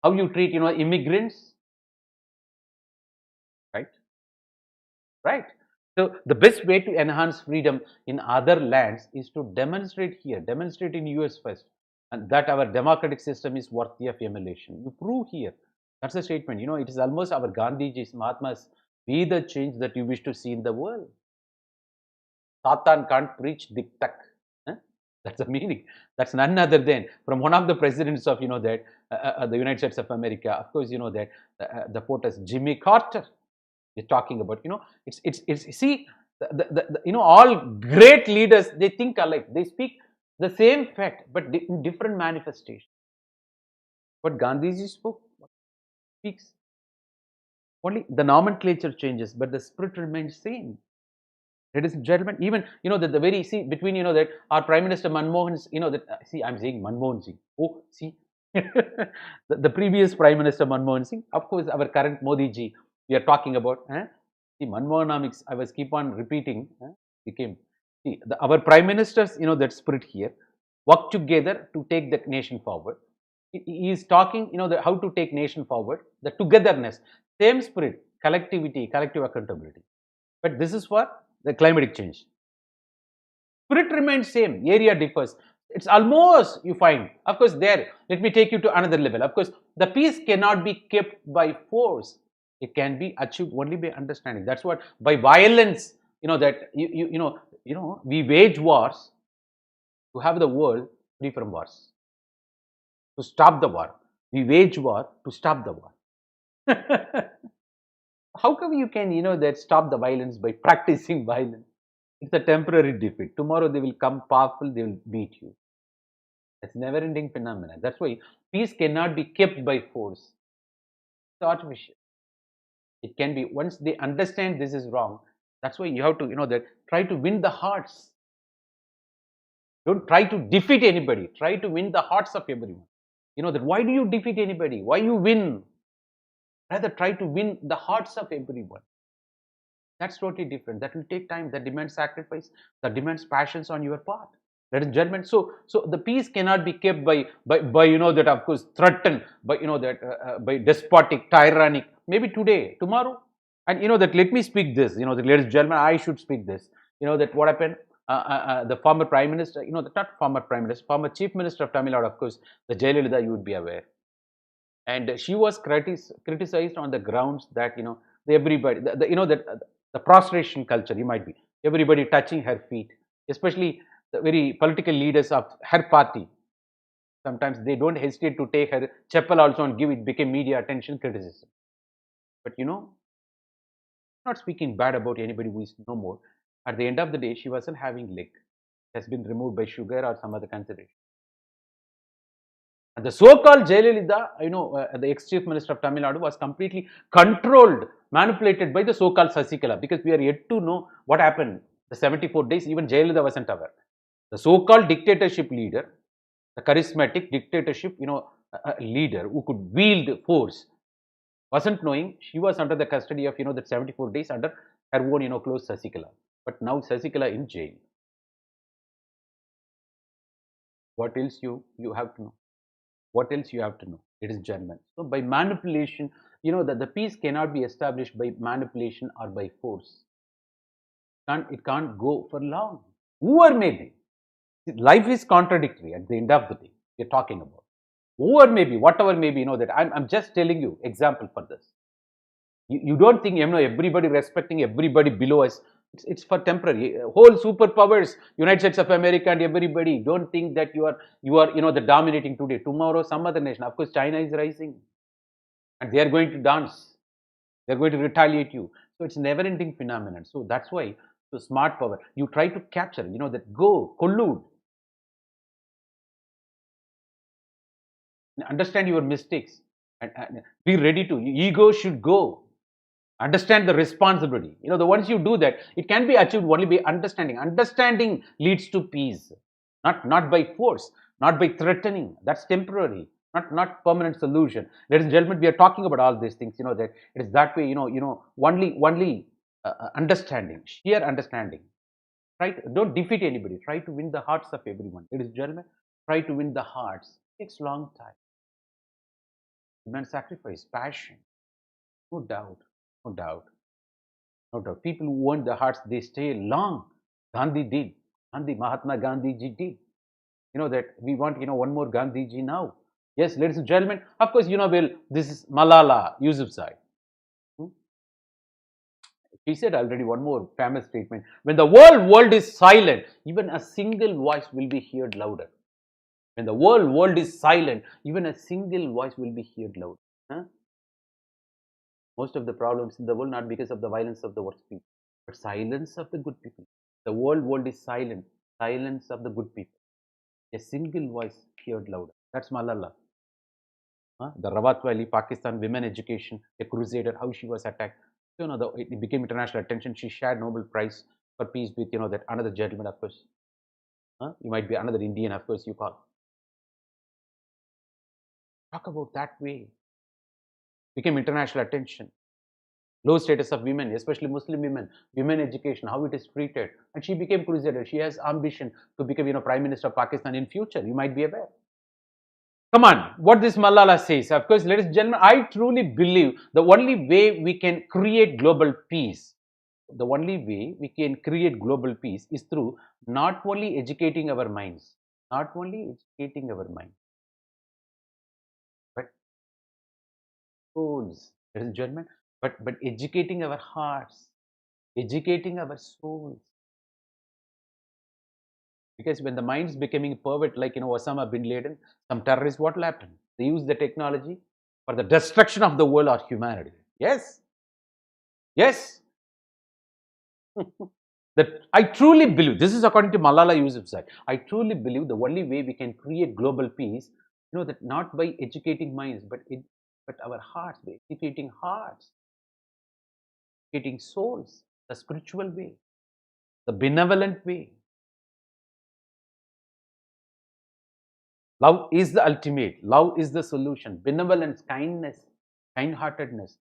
How you treat immigrants? right? So the best way to enhance freedom in other lands is to demonstrate here, demonstrate in US first, and that our democratic system is worthy of emulation. You prove here. That's a statement. It is almost our Gandhiji's, Mahatma's, be the change that you wish to see in the world. Satan can't preach diktat. Huh? That's the meaning. That's none other than from one of the presidents of that the United States of America. Of course, that the POTUS Jimmy Carter is talking about. It's see all great leaders, they think alike. They speak the same fact but in different manifestations. But Gandhiji spoke, speaks only the nomenclature changes, but the spirit remains same. Ladies and gentlemen, even that the very see between that our Prime Minister Manmohan, that see I'm saying Manmohan Singh. Oh, see, the previous Prime Minister Manmohan Singh, of course, our current Modi ji, we are talking about. See, Manmohanomics, I was keep on repeating. Became see our Prime Ministers, that spirit here, work together to take the nation forward. He is talking, how to take nation forward, the togetherness, same spirit, collectivity, collective accountability. But this is for the climatic change. Spirit remains same, area differs. It's almost you find. Of course, there, let me take you to another level. Of course, the peace cannot be kept by force. It can be achieved only by understanding. That's what by violence, that we wage wars to have the world free from wars. To stop the war. We wage war to stop the war. How come you can, that stop the violence by practicing violence? It's a temporary defeat. Tomorrow they will come powerful, they will beat you. It's never-ending phenomenon. That's why peace cannot be kept by force. It's artificial. It can be once they understand this is wrong. That's why you have to, that try to win the hearts. Don't try to defeat anybody. Try to win the hearts of everyone. That why do you defeat anybody? Why you win? Rather try to win the hearts of everyone. That's totally different. That will take time. That demands sacrifice. That demands passions on your part. Ladies and gentlemen, so the peace cannot be kept by that of course threatened by that by despotic, tyrannic. Maybe today, tomorrow, and that let me speak this. That ladies and gentlemen, I should speak this. That what happened. The former prime minister, the not former prime minister, former chief minister of Tamil Nadu, of course, the Jayalalitha, you would be aware, and she was criticized on the grounds that everybody, that the prostration culture, you might be everybody touching her feet, especially the very political leaders of her party. Sometimes they don't hesitate to take her chapel also and give it became media attention criticism. But not speaking bad about anybody who is no more. At the end of the day, she wasn't having leg. It has been removed by sugar or some other consideration. And the so-called Jayalalitha, the ex-chief minister of Tamil Nadu was completely controlled, manipulated by the so-called Sasikala, because we are yet to know what happened. The 74 days, even Jayalalitha wasn't aware. The so-called dictatorship leader, the charismatic dictatorship, leader who could wield force, wasn't knowing she was under the custody of, that 74 days under her own, close Sasikala. But now Sasikala in jail. What else you have to know? What else you have to know? It is German. So by manipulation, that the peace cannot be established by manipulation or by force. It can't go for long. Whoever may be. Life is contradictory at the end of the day. We're talking about. Whoever may be, whatever may be, that I'm just telling you example for this. You don't think everybody respecting everybody below us. It's for temporary. Whole superpowers, United States of America and everybody, don't think that you are the dominating today. Tomorrow, some other nation. Of course, China is rising, and they are going to dance. They are going to retaliate you. So it's never-ending phenomenon. So that's why smart power. You try to capture. That go collude. Understand your mistakes and be ready to. Ego should go. Understand the responsibility. The once you do that, it can be achieved only by understanding. Understanding leads to peace, not by force, not by threatening. That's temporary, not permanent solution. Ladies and gentlemen, we are talking about all these things. That it is that way. Only understanding, sheer understanding. Right? Don't defeat anybody. Try to win the hearts of everyone. Ladies and gentlemen, try to win the hearts. It takes long time. Demand sacrifice, passion. No doubt. No doubt. No doubt. People who want the hearts, they stay long. Gandhi did. Mahatma Gandhi ji did. That we want, one more Gandhi ji now. Yes, ladies and gentlemen, of course, well, this is Malala Yousafzai. Hmm? She said already one more famous statement. When the world is silent, even a single voice will be heard louder. When the world is silent, even a single voice will be heard louder. Huh? Most of the problems in the world not because of the violence of the worst people, but silence of the good people. The world is silent. Silence of the good people. A single voice heard louder. That's Malala. The Rawat Valley, Pakistan, women education, a crusader, how she was attacked. It became international attention. She shared Nobel Prize for peace with, that another gentleman, of course. You might be another Indian, of course, you call. Talk about that way. Became international attention. Low status of women, especially Muslim women education, how it is treated. And she became crusader. She has ambition to become, Prime Minister of Pakistan in future. You might be aware. Come on, what this Malala says. Of course, ladies and gentlemen, I truly believe the only way we can create global peace, is through not only educating our minds, but souls, ladies and gentlemen, but educating our hearts, educating our souls. Because when the mind is becoming pervert, like Osama bin Laden, some terrorists, what will happen? They use the technology for the destruction of the world or humanity. Yes, yes. That I truly believe. This is according to Malala Yousafzai. I truly believe the only way we can create global peace, that not by educating minds, but our hearts, by educating hearts, educating souls, the spiritual way, the benevolent way. Love is the ultimate. Love is the solution. Benevolence, kindness, kind-heartedness,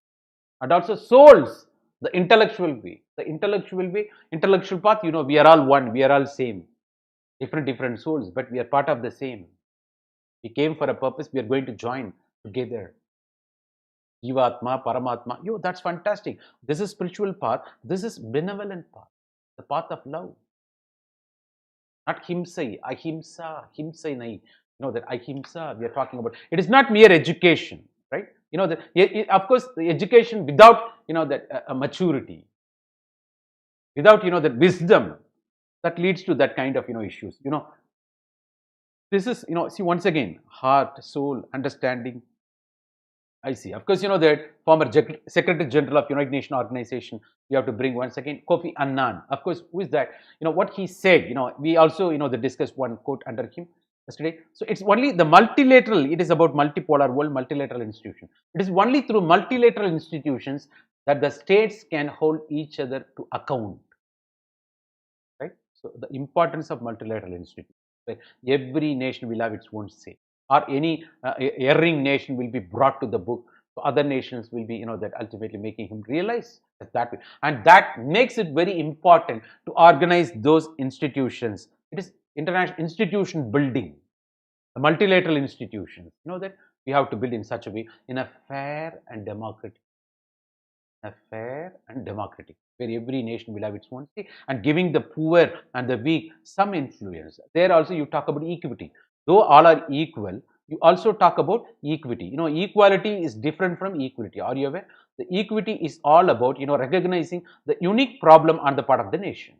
and also souls, the intellectual way. The intellectual way, intellectual path, we are all one. We are all same. Different souls, but we are part of the same. We came for a purpose. We are going to join together. Jivatma, Paramatma. That's fantastic. This is spiritual path. This is benevolent path. The path of love. Not himsai, ahimsa, himsai nahi. That ahimsa we are talking about. It is not mere education, right? Of course, the education without, that maturity, without, that wisdom, that leads to that kind of, issues. This is, see, once again, heart, soul, understanding. I see. Of course, that former Secretary General of United Nations Organization, you have to bring once again Kofi Annan. Of course, who is that? What he said, we also, discussed one quote under him yesterday. So it's only the multilateral, it is about multipolar world, multilateral institution. It is only through multilateral institutions that the states can hold each other to account. Right? So the importance of multilateral institutions. Right? Every nation will have its own say, or any erring nation will be brought to the book. So other nations will be, that ultimately making him realize that way. And that makes it very important to organize those institutions. It is international institution building, the multilateral institutions. That we have to build in such a way, in a fair and democratic where every nation will have its own say, and giving the poor and the weak some influence. There also you talk about equity. Though all are equal, you also talk about equity. Equality is different from equality. Are you aware? The equity is all about, recognizing the unique problem on the part of the nation.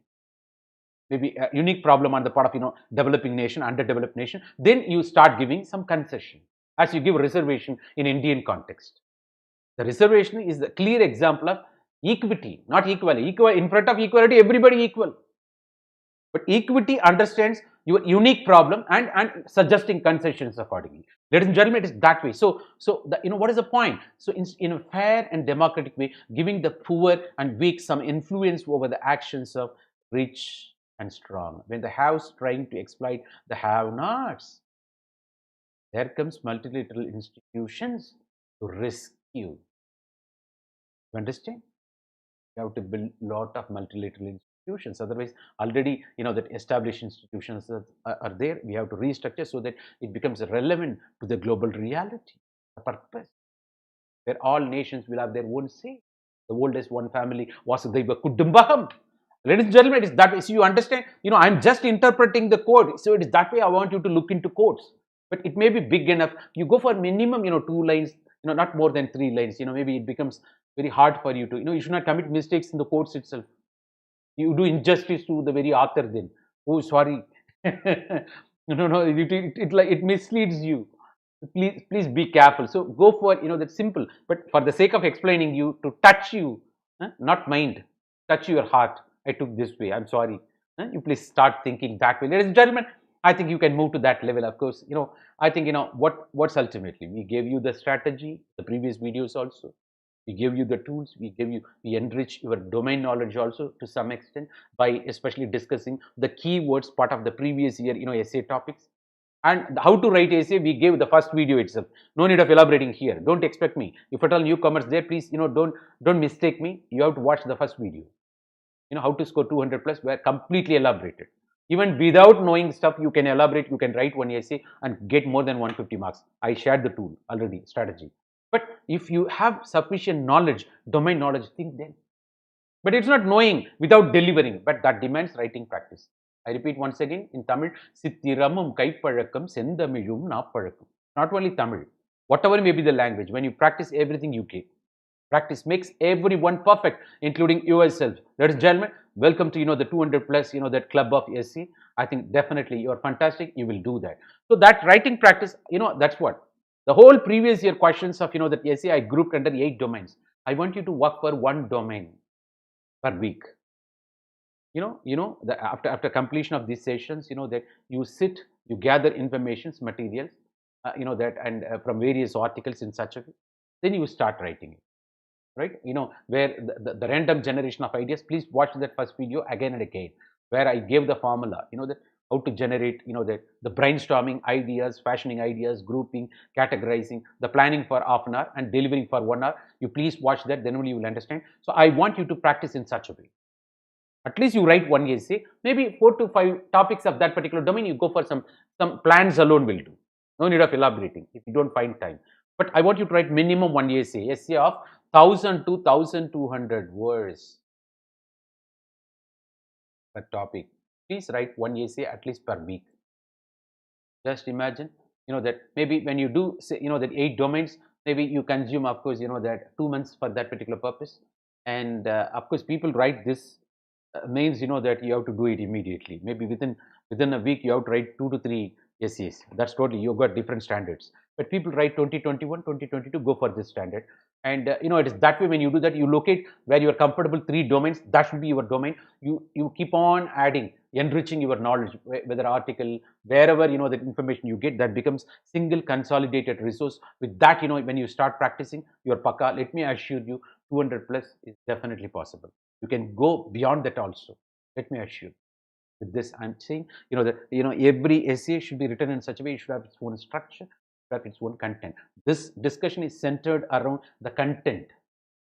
Maybe a unique problem on the part of, developing nation, underdeveloped nation. Then you start giving some concession, as you give reservation in Indian context. The reservation is the clear example of equity, not equality. In front of equality, everybody equal. But equity understands your unique problem and suggesting concessions accordingly. Ladies and gentlemen, it is that way. So what is the point? So in a fair and democratic way, giving the poor and weak some influence over the actions of rich and strong. When the haves trying to exploit the have-nots, there comes multilateral institutions to rescue. You understand? You have to build a lot of multilateral institutions. Otherwise, already, that established institutions are there. We have to restructure so that it becomes relevant to the global reality, the purpose, where all nations will have their own say. The oldest one family, Vasudhaiva Kudumbakam. Ladies and gentlemen, it is that way. So you understand, I'm just interpreting the code. So it is that way I want you to look into codes. But it may be big enough. You go for minimum, 2 lines, not more than 3 lines. Maybe it becomes very hard for you to, you should not commit mistakes in the codes itself. You do injustice to the very author then. Oh, sorry. No, it misleads you. Please be careful. So go for, that simple. But for the sake of explaining you, to touch you, not mind, touch your heart. I took this way. I'm sorry. You please start thinking that way. Ladies and gentlemen, I think you can move to that level. Of course, I think, what's ultimately, we gave you the strategy, the previous videos also. We give you the tools, we enrich your domain knowledge also to some extent by especially discussing the keywords part of the previous year, essay topics. And how to write essay, we gave the first video itself. No need of elaborating here. Don't expect me. If at all newcomers there, please, don't mistake me. You have to watch the first video. How to score 200 plus, were completely elaborated. Even without knowing stuff, you can elaborate, you can write one essay and get more than 150 marks. I shared the tool already, strategy. But if you have sufficient knowledge, domain knowledge, think then. But it's not knowing without delivering, but that demands writing practice. I repeat once again in Tamil, Sithiramum Kaipazhakkam Sendamizhum Naapazhakkam. Not only Tamil, whatever may be the language, when you practice everything you get. Practice makes everyone perfect, including yourself. Ladies and gentlemen, welcome to, the 200 plus, that club of SC. I think definitely you are fantastic. You will do that. So that writing practice, that's what. The whole previous year questions of, that SC I grouped under 8 domains. I want you to work for one domain per week. After completion of these sessions, that you sit, you gather informations, materials, from various articles in such a way, then you start writing it. Right, where the random generation of ideas. Please watch that first video again and again, where I gave the formula, that how to generate, the brainstorming ideas, fashioning ideas, grouping, categorizing, the planning for half an hour and delivering for 1 hour. You please watch that, then only you will understand. So I want you to practice in such a way. At least you write one essay, maybe 4 to 5 topics of that particular domain. You go for some plans alone will do. No need of elaborating if you don't find time. But I want you to write minimum one essay of 1000 to 1200 words per topic. Please write one essay at least per week. Just imagine, that maybe when you do say, that 8 domains, maybe you consume, of course, that 2 months for that particular purpose. And of course, people write this means, that you have to do it immediately. Maybe within a week, you have to write 2 to 3 essays. That's totally, you've got different standards. But people write 2021, 2022, go for this standard. And it is that way. When you do that, you locate where you are comfortable 3 domains. That should be your domain. You keep on adding, enriching your knowledge, whether article, wherever, that information you get, that becomes single consolidated resource. With that, when you start practicing your pakka, let me assure you, 200 plus is definitely possible. You can go beyond that also. Let me assure you. With this, I'm saying, that every essay should be written in such a way. It should have its own structure, have its own content. This discussion is centered around the content,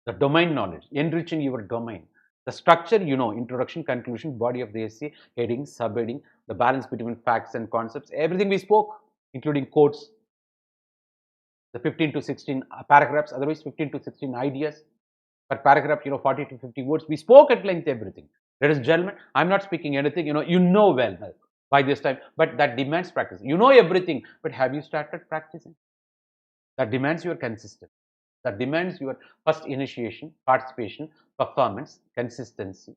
the domain knowledge, enriching your domain. The structure, introduction, conclusion, body of the essay, heading, subheading, the balance between facts and concepts, everything we spoke, including quotes, the 15 to 16 paragraphs, otherwise 15 to 16 ideas per paragraph, 40 to 50 words. We spoke at length everything. Ladies and gentlemen, I'm not speaking anything, you know well by this time, but that demands practice. You know everything, but have you started practicing? That demands your consistency. That demands your first initiation, participation, performance, consistency.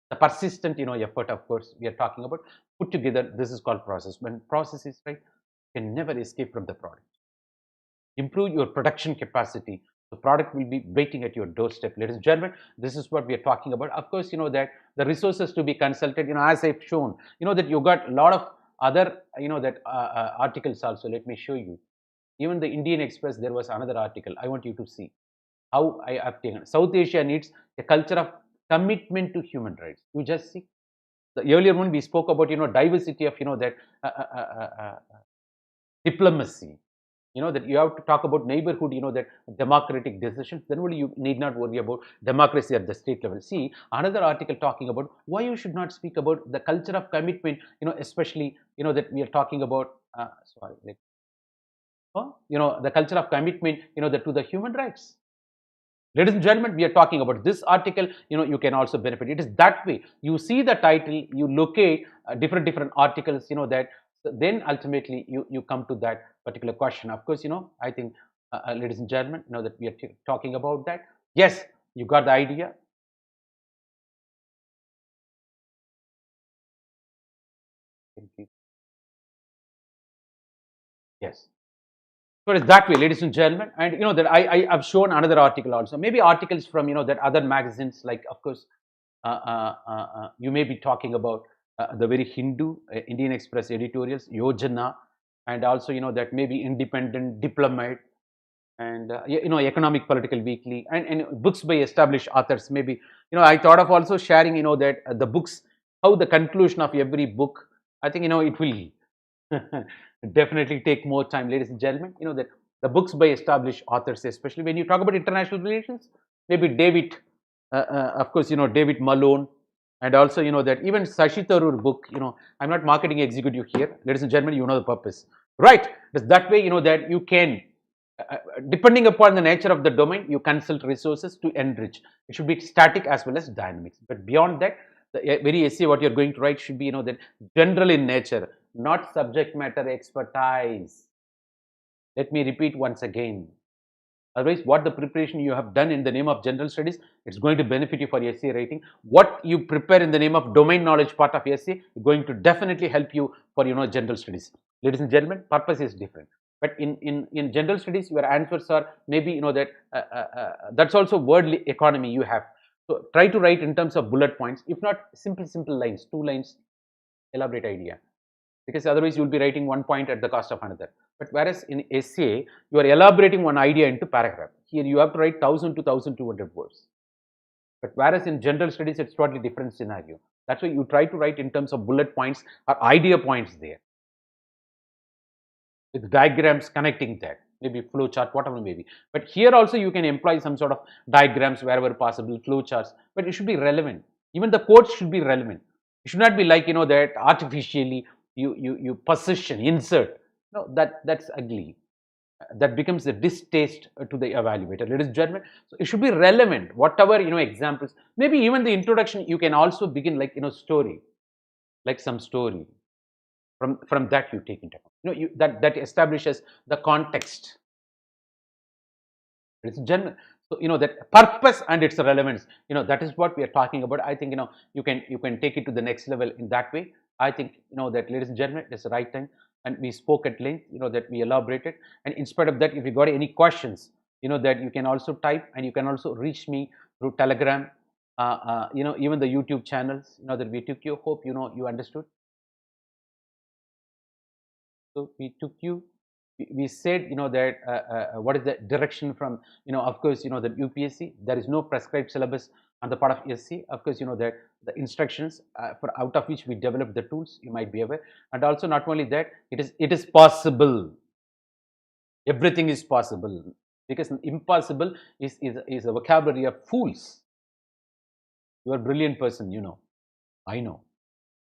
The persistent, effort, of course, we are talking about. Put together, this is called process. When process is right, you can never escape from the product. Improve your production capacity. The product will be waiting at your doorstep. Ladies and gentlemen, this is what we are talking about. Of course, that the resources to be consulted, as I've shown, that you got a lot of other, articles also. Let me show you. Even the Indian Express, there was another article. I want you to see how I have taken. South Asia needs a culture of commitment to human rights. You just see. The earlier one we spoke about, diversity of, that diplomacy. That you have to talk about neighborhood, that democratic decisions. Then only you need not worry about democracy at the state level. See, another article talking about why you should not speak about the culture of commitment, especially, that we are talking about, the culture of commitment, to the human rights. Ladies and gentlemen, we are talking about this article. You can also benefit. It is that way. You see the title, you locate different articles. That then ultimately you come to that particular question. Of course, I think, ladies and gentlemen, that we are talking about that. Yes, you got the idea. Yes. So it's that way, ladies and gentlemen. And that I've shown another article also. Maybe articles from that other magazines, like, of course, you may be talking about the very Hindu, Indian Express editorials, Yojana, and also that maybe Independent, Diplomat, and Economic Political Weekly, and books by established authors. Maybe I thought of also sharing that the books, how the conclusion of every book. I think it will definitely take more time, ladies and gentlemen. That the books by established authors, especially when you talk about international relations, maybe David, of course, David Malone, and also that even Sashi Tharoor book. I'm not marketing executive here, ladies and gentlemen. You know the purpose, right? It's that way. That you can, depending upon the nature of the domain, you consult resources to enrich. It should be static as well as dynamics. But beyond that, the very essay what you're going to write should be that general in nature, not subject matter expertise. Let me repeat once again. Otherwise, what the preparation you have done in the name of general studies, it's going to benefit you for essay writing. What you prepare in the name of domain knowledge part of essay is going to definitely help you for general studies. Ladies and gentlemen, purpose is different. But in general studies, your answers are maybe that that's also word economy you have. So try to write in terms of bullet points. If not, simple lines, 2 lines, elaborate idea, because otherwise you will be writing one point at the cost of another. But whereas in essay, you are elaborating one idea into paragraph. Here you have to write 1000 to 1200 words. But whereas in general studies, it's totally different scenario. That's why you try to write in terms of bullet points or idea points there, with diagrams connecting that, maybe flow chart, whatever maybe. But here also you can employ some sort of diagrams wherever possible, flow charts, but it should be relevant. Even the quotes should be relevant. It should not be like that artificially you position, insert. No, that's ugly. That becomes a distaste to the evaluator, ladies and gentlemen. So it should be relevant. Whatever examples, maybe even the introduction, you can also begin like story, like some story. From that you take into account. That establishes the context. It's general. So that purpose and its relevance. That is what we are talking about. I think you can take it to the next level in that way. I think that, ladies and gentlemen, it's the right time, and we spoke at length. That we elaborated. And in spite of that, if you got any questions, that you can also type, and you can also reach me through Telegram. Even the YouTube channels. That we took you. Hope you understood. So we took you. We said that what is the direction from of course the UPSC. There is no prescribed syllabus on the part of SC. Of course that the instructions for out of which we develop the tools, you might be aware. And also not only that, it is possible. Everything is possible, because impossible is a vocabulary of fools. You are a brilliant person, I know.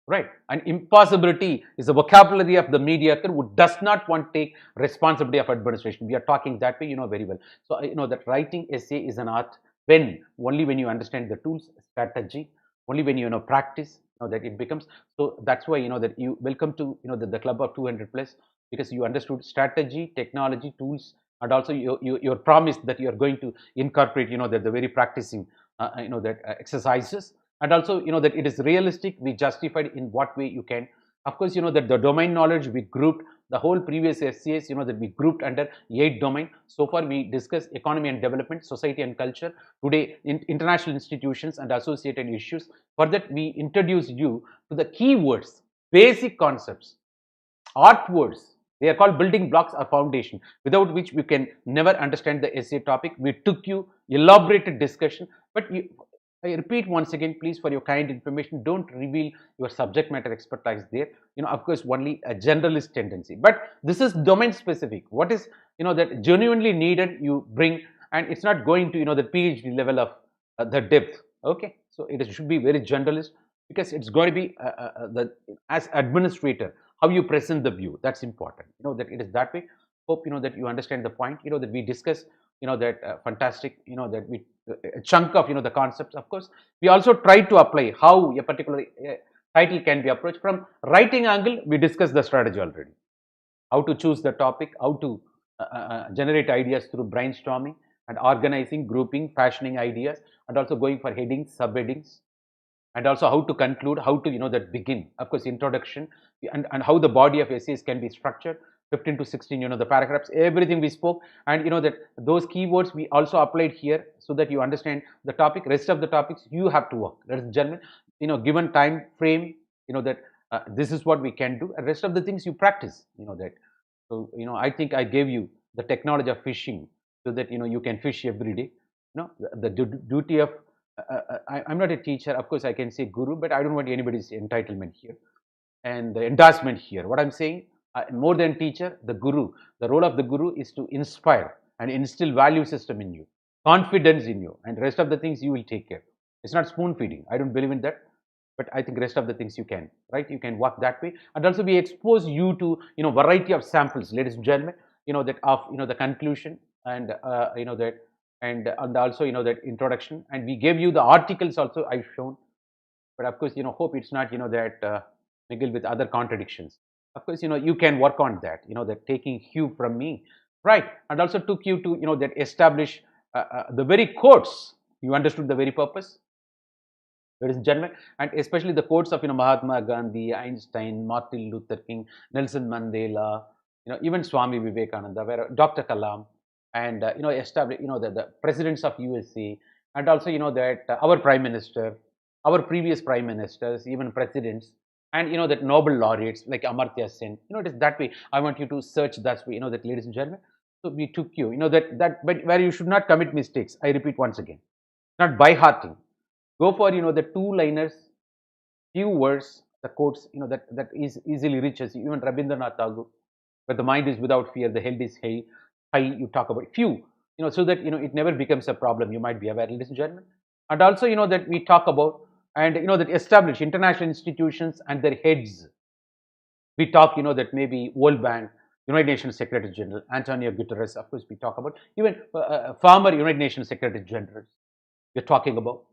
Right. And impossibility is a vocabulary of the mediocre who does not want to take responsibility of administration. We are talking that way, very well. So, that writing essay is an art only when you understand the tools, strategy, only when you practice, that it becomes. So that's why, that you welcome to, the club of 200 plus, because you understood strategy, technology, tools, and also your promise that you are going to incorporate, that the very practicing, that exercises. And also that it is realistic, we justified in what way you can. Of course that the domain knowledge we grouped the whole previous SCS, that we grouped under 8 domain. So far we discussed economy and development, society and culture, today international institutions and associated issues. For that we introduced you to the keywords, basic concepts, art words. They are called building blocks or foundation, without which we can never understand the essay topic. We took you elaborated discussion. But I repeat once again, please, for your kind information, don't reveal your subject matter expertise there. Of course, only a generalist tendency. But this is domain specific. What is, that genuinely needed, you bring, and it's not going to, the PhD level of the depth. Okay, so it should be very generalist, because it's going to be as administrator, how you present the view. That's important. That it is that way. Hope that you understand the point. That we discuss that fantastic, that we a chunk of the concepts. Of course, we also try to apply how a particular title can be approached from writing angle. We discussed the strategy already, how to choose the topic, how to generate ideas through brainstorming and organizing, grouping, fashioning ideas, and also going for headings, subheadings, and also how to conclude, how to that begin. Of course, introduction, and how the body of essays can be structured. 15 to 16, the paragraphs, everything we spoke, and that those keywords we also applied here, so that you understand the topic. Rest of the topics you have to work. That is general, given time frame, that this is what we can do, and rest of the things you practice. That. So I think I gave you the technology of fishing, so that you can fish every day. The duty of I'm not a teacher, of course I can say guru, but I don't want anybody's entitlement here and the endorsement here. What I'm saying, more than teacher, the guru, the role of the guru is to inspire and instill value system in you, confidence in you, and rest of the things you will take care. It's not spoon feeding. I don't believe in that, but I think rest of the things you can, right? You can work that way, and also we expose you to variety of samples, ladies and gentlemen. That of the conclusion, and that, and also that introduction, and we gave you the articles also I've shown. But of course, hope it's not that mingled with other contradictions. Of course, you can work on that. That taking cue from me, right? And also took you to that establish the very quotes. You understood the very purpose, ladies and gentlemen, and especially the quotes of Mahatma Gandhi, Einstein, Martin Luther King, Nelson Mandela, even Swami Vivekananda, where Dr. Kalam, and establish the presidents of USA, and also that our prime minister, our previous prime ministers, even presidents, and that Nobel laureates like Amartya Sen. It is that way. I want you to search that way. That, ladies and gentlemen. So we took you. That, but where you should not commit mistakes. I repeat once again, not by hearting. Go for the two-liners, few words, the quotes, that is easily reaches even Rabindranath Tagore, where the mind is without fear, the health is high. You talk about few, so that it never becomes a problem. You might be aware, ladies and gentlemen, and also that we talk about, and that establish international institutions and their heads. We talk, that maybe World Bank, United Nations Secretary General Antonio Guterres. Of course, we talk about even former United Nations Secretary Generals. We're talking about,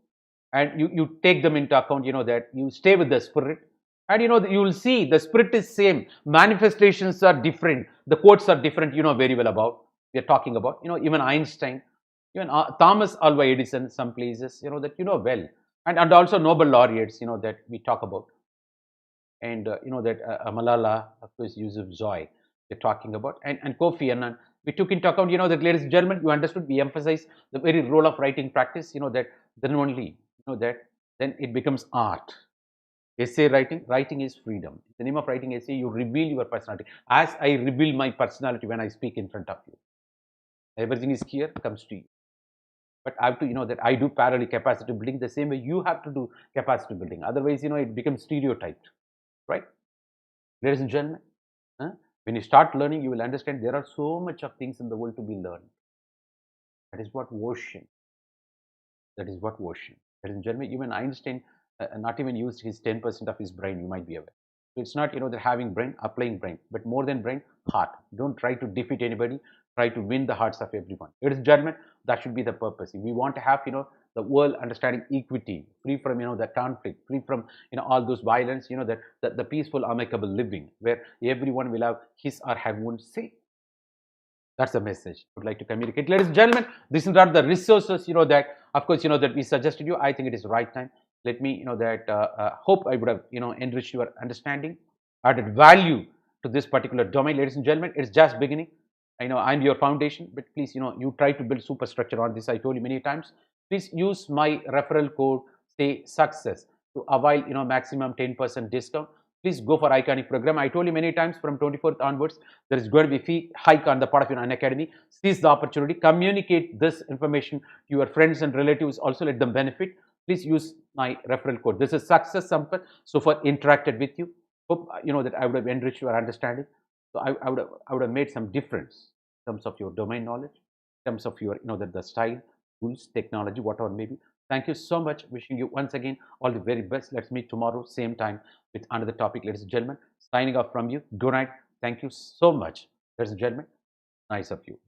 and you take them into account, that you stay with the spirit, and you will see the spirit is same, manifestations are different, the quotes are different, very well about. We're talking about, even Einstein, even Thomas Alva Edison, some places, that well, and also Nobel laureates, that we talk about, and that Malala, of course, Yusuf Joy, we're talking about, and Kofi Annan. We took into account, that, ladies and gentlemen, you understood, we emphasize the very role of writing practice, that then only, that then it becomes art. Essay writing is freedom. In the name of writing essay, you reveal your personality. As I reveal my personality when I speak in front of you, everything is clear, comes to you. But I have to, that I do parallel capacity building the same way you have to do capacity building. Otherwise, it becomes stereotyped, right? Ladies and gentlemen, when you start learning, you will understand there are so much of things in the world to be learned. That is what ocean. That is what ocean. Ladies and gentlemen, even Einstein not even used his 10% of his brain, you might be aware. So it's not, that having brain, applying brain, but more than brain, heart. Don't try to defeat anybody. Try to win the hearts of everyone. Ladies and gentlemen, that should be the purpose. If we want to have, the world understanding equity, free from, the conflict, free from, all those violence, that the peaceful, amicable living, where everyone will have his or her own say. That's the message I would like to communicate. Ladies and gentlemen, these are the resources, that, of course, that we suggested you. I think it is the right time. Let me, that hope I would have, enriched your understanding, added value to this particular domain. Ladies and gentlemen, it's just beginning. I know I'm your foundation, but please, you try to build superstructure on this. I told you many times. Please use my referral code, say success, to avail, maximum 10% discount. Please go for Iconic program. I told you many times, from 24th onwards, there is going to be fee hike on the part of your Unacademy. Seize the opportunity. Communicate this information to your friends and relatives. Also, let them benefit. Please use my referral code. This is Success Sampath. So far, interacted with you. Hope that I would have enriched your understanding. So I would have made some difference in terms of your domain knowledge, in terms of your that the style, tools, technology, whatever may be. Thank you so much. Wishing you once again all the very best. Let's meet tomorrow, same time, with another topic, ladies and gentlemen. Signing off from you. Good night. Thank you so much, ladies and gentlemen. Nice of you.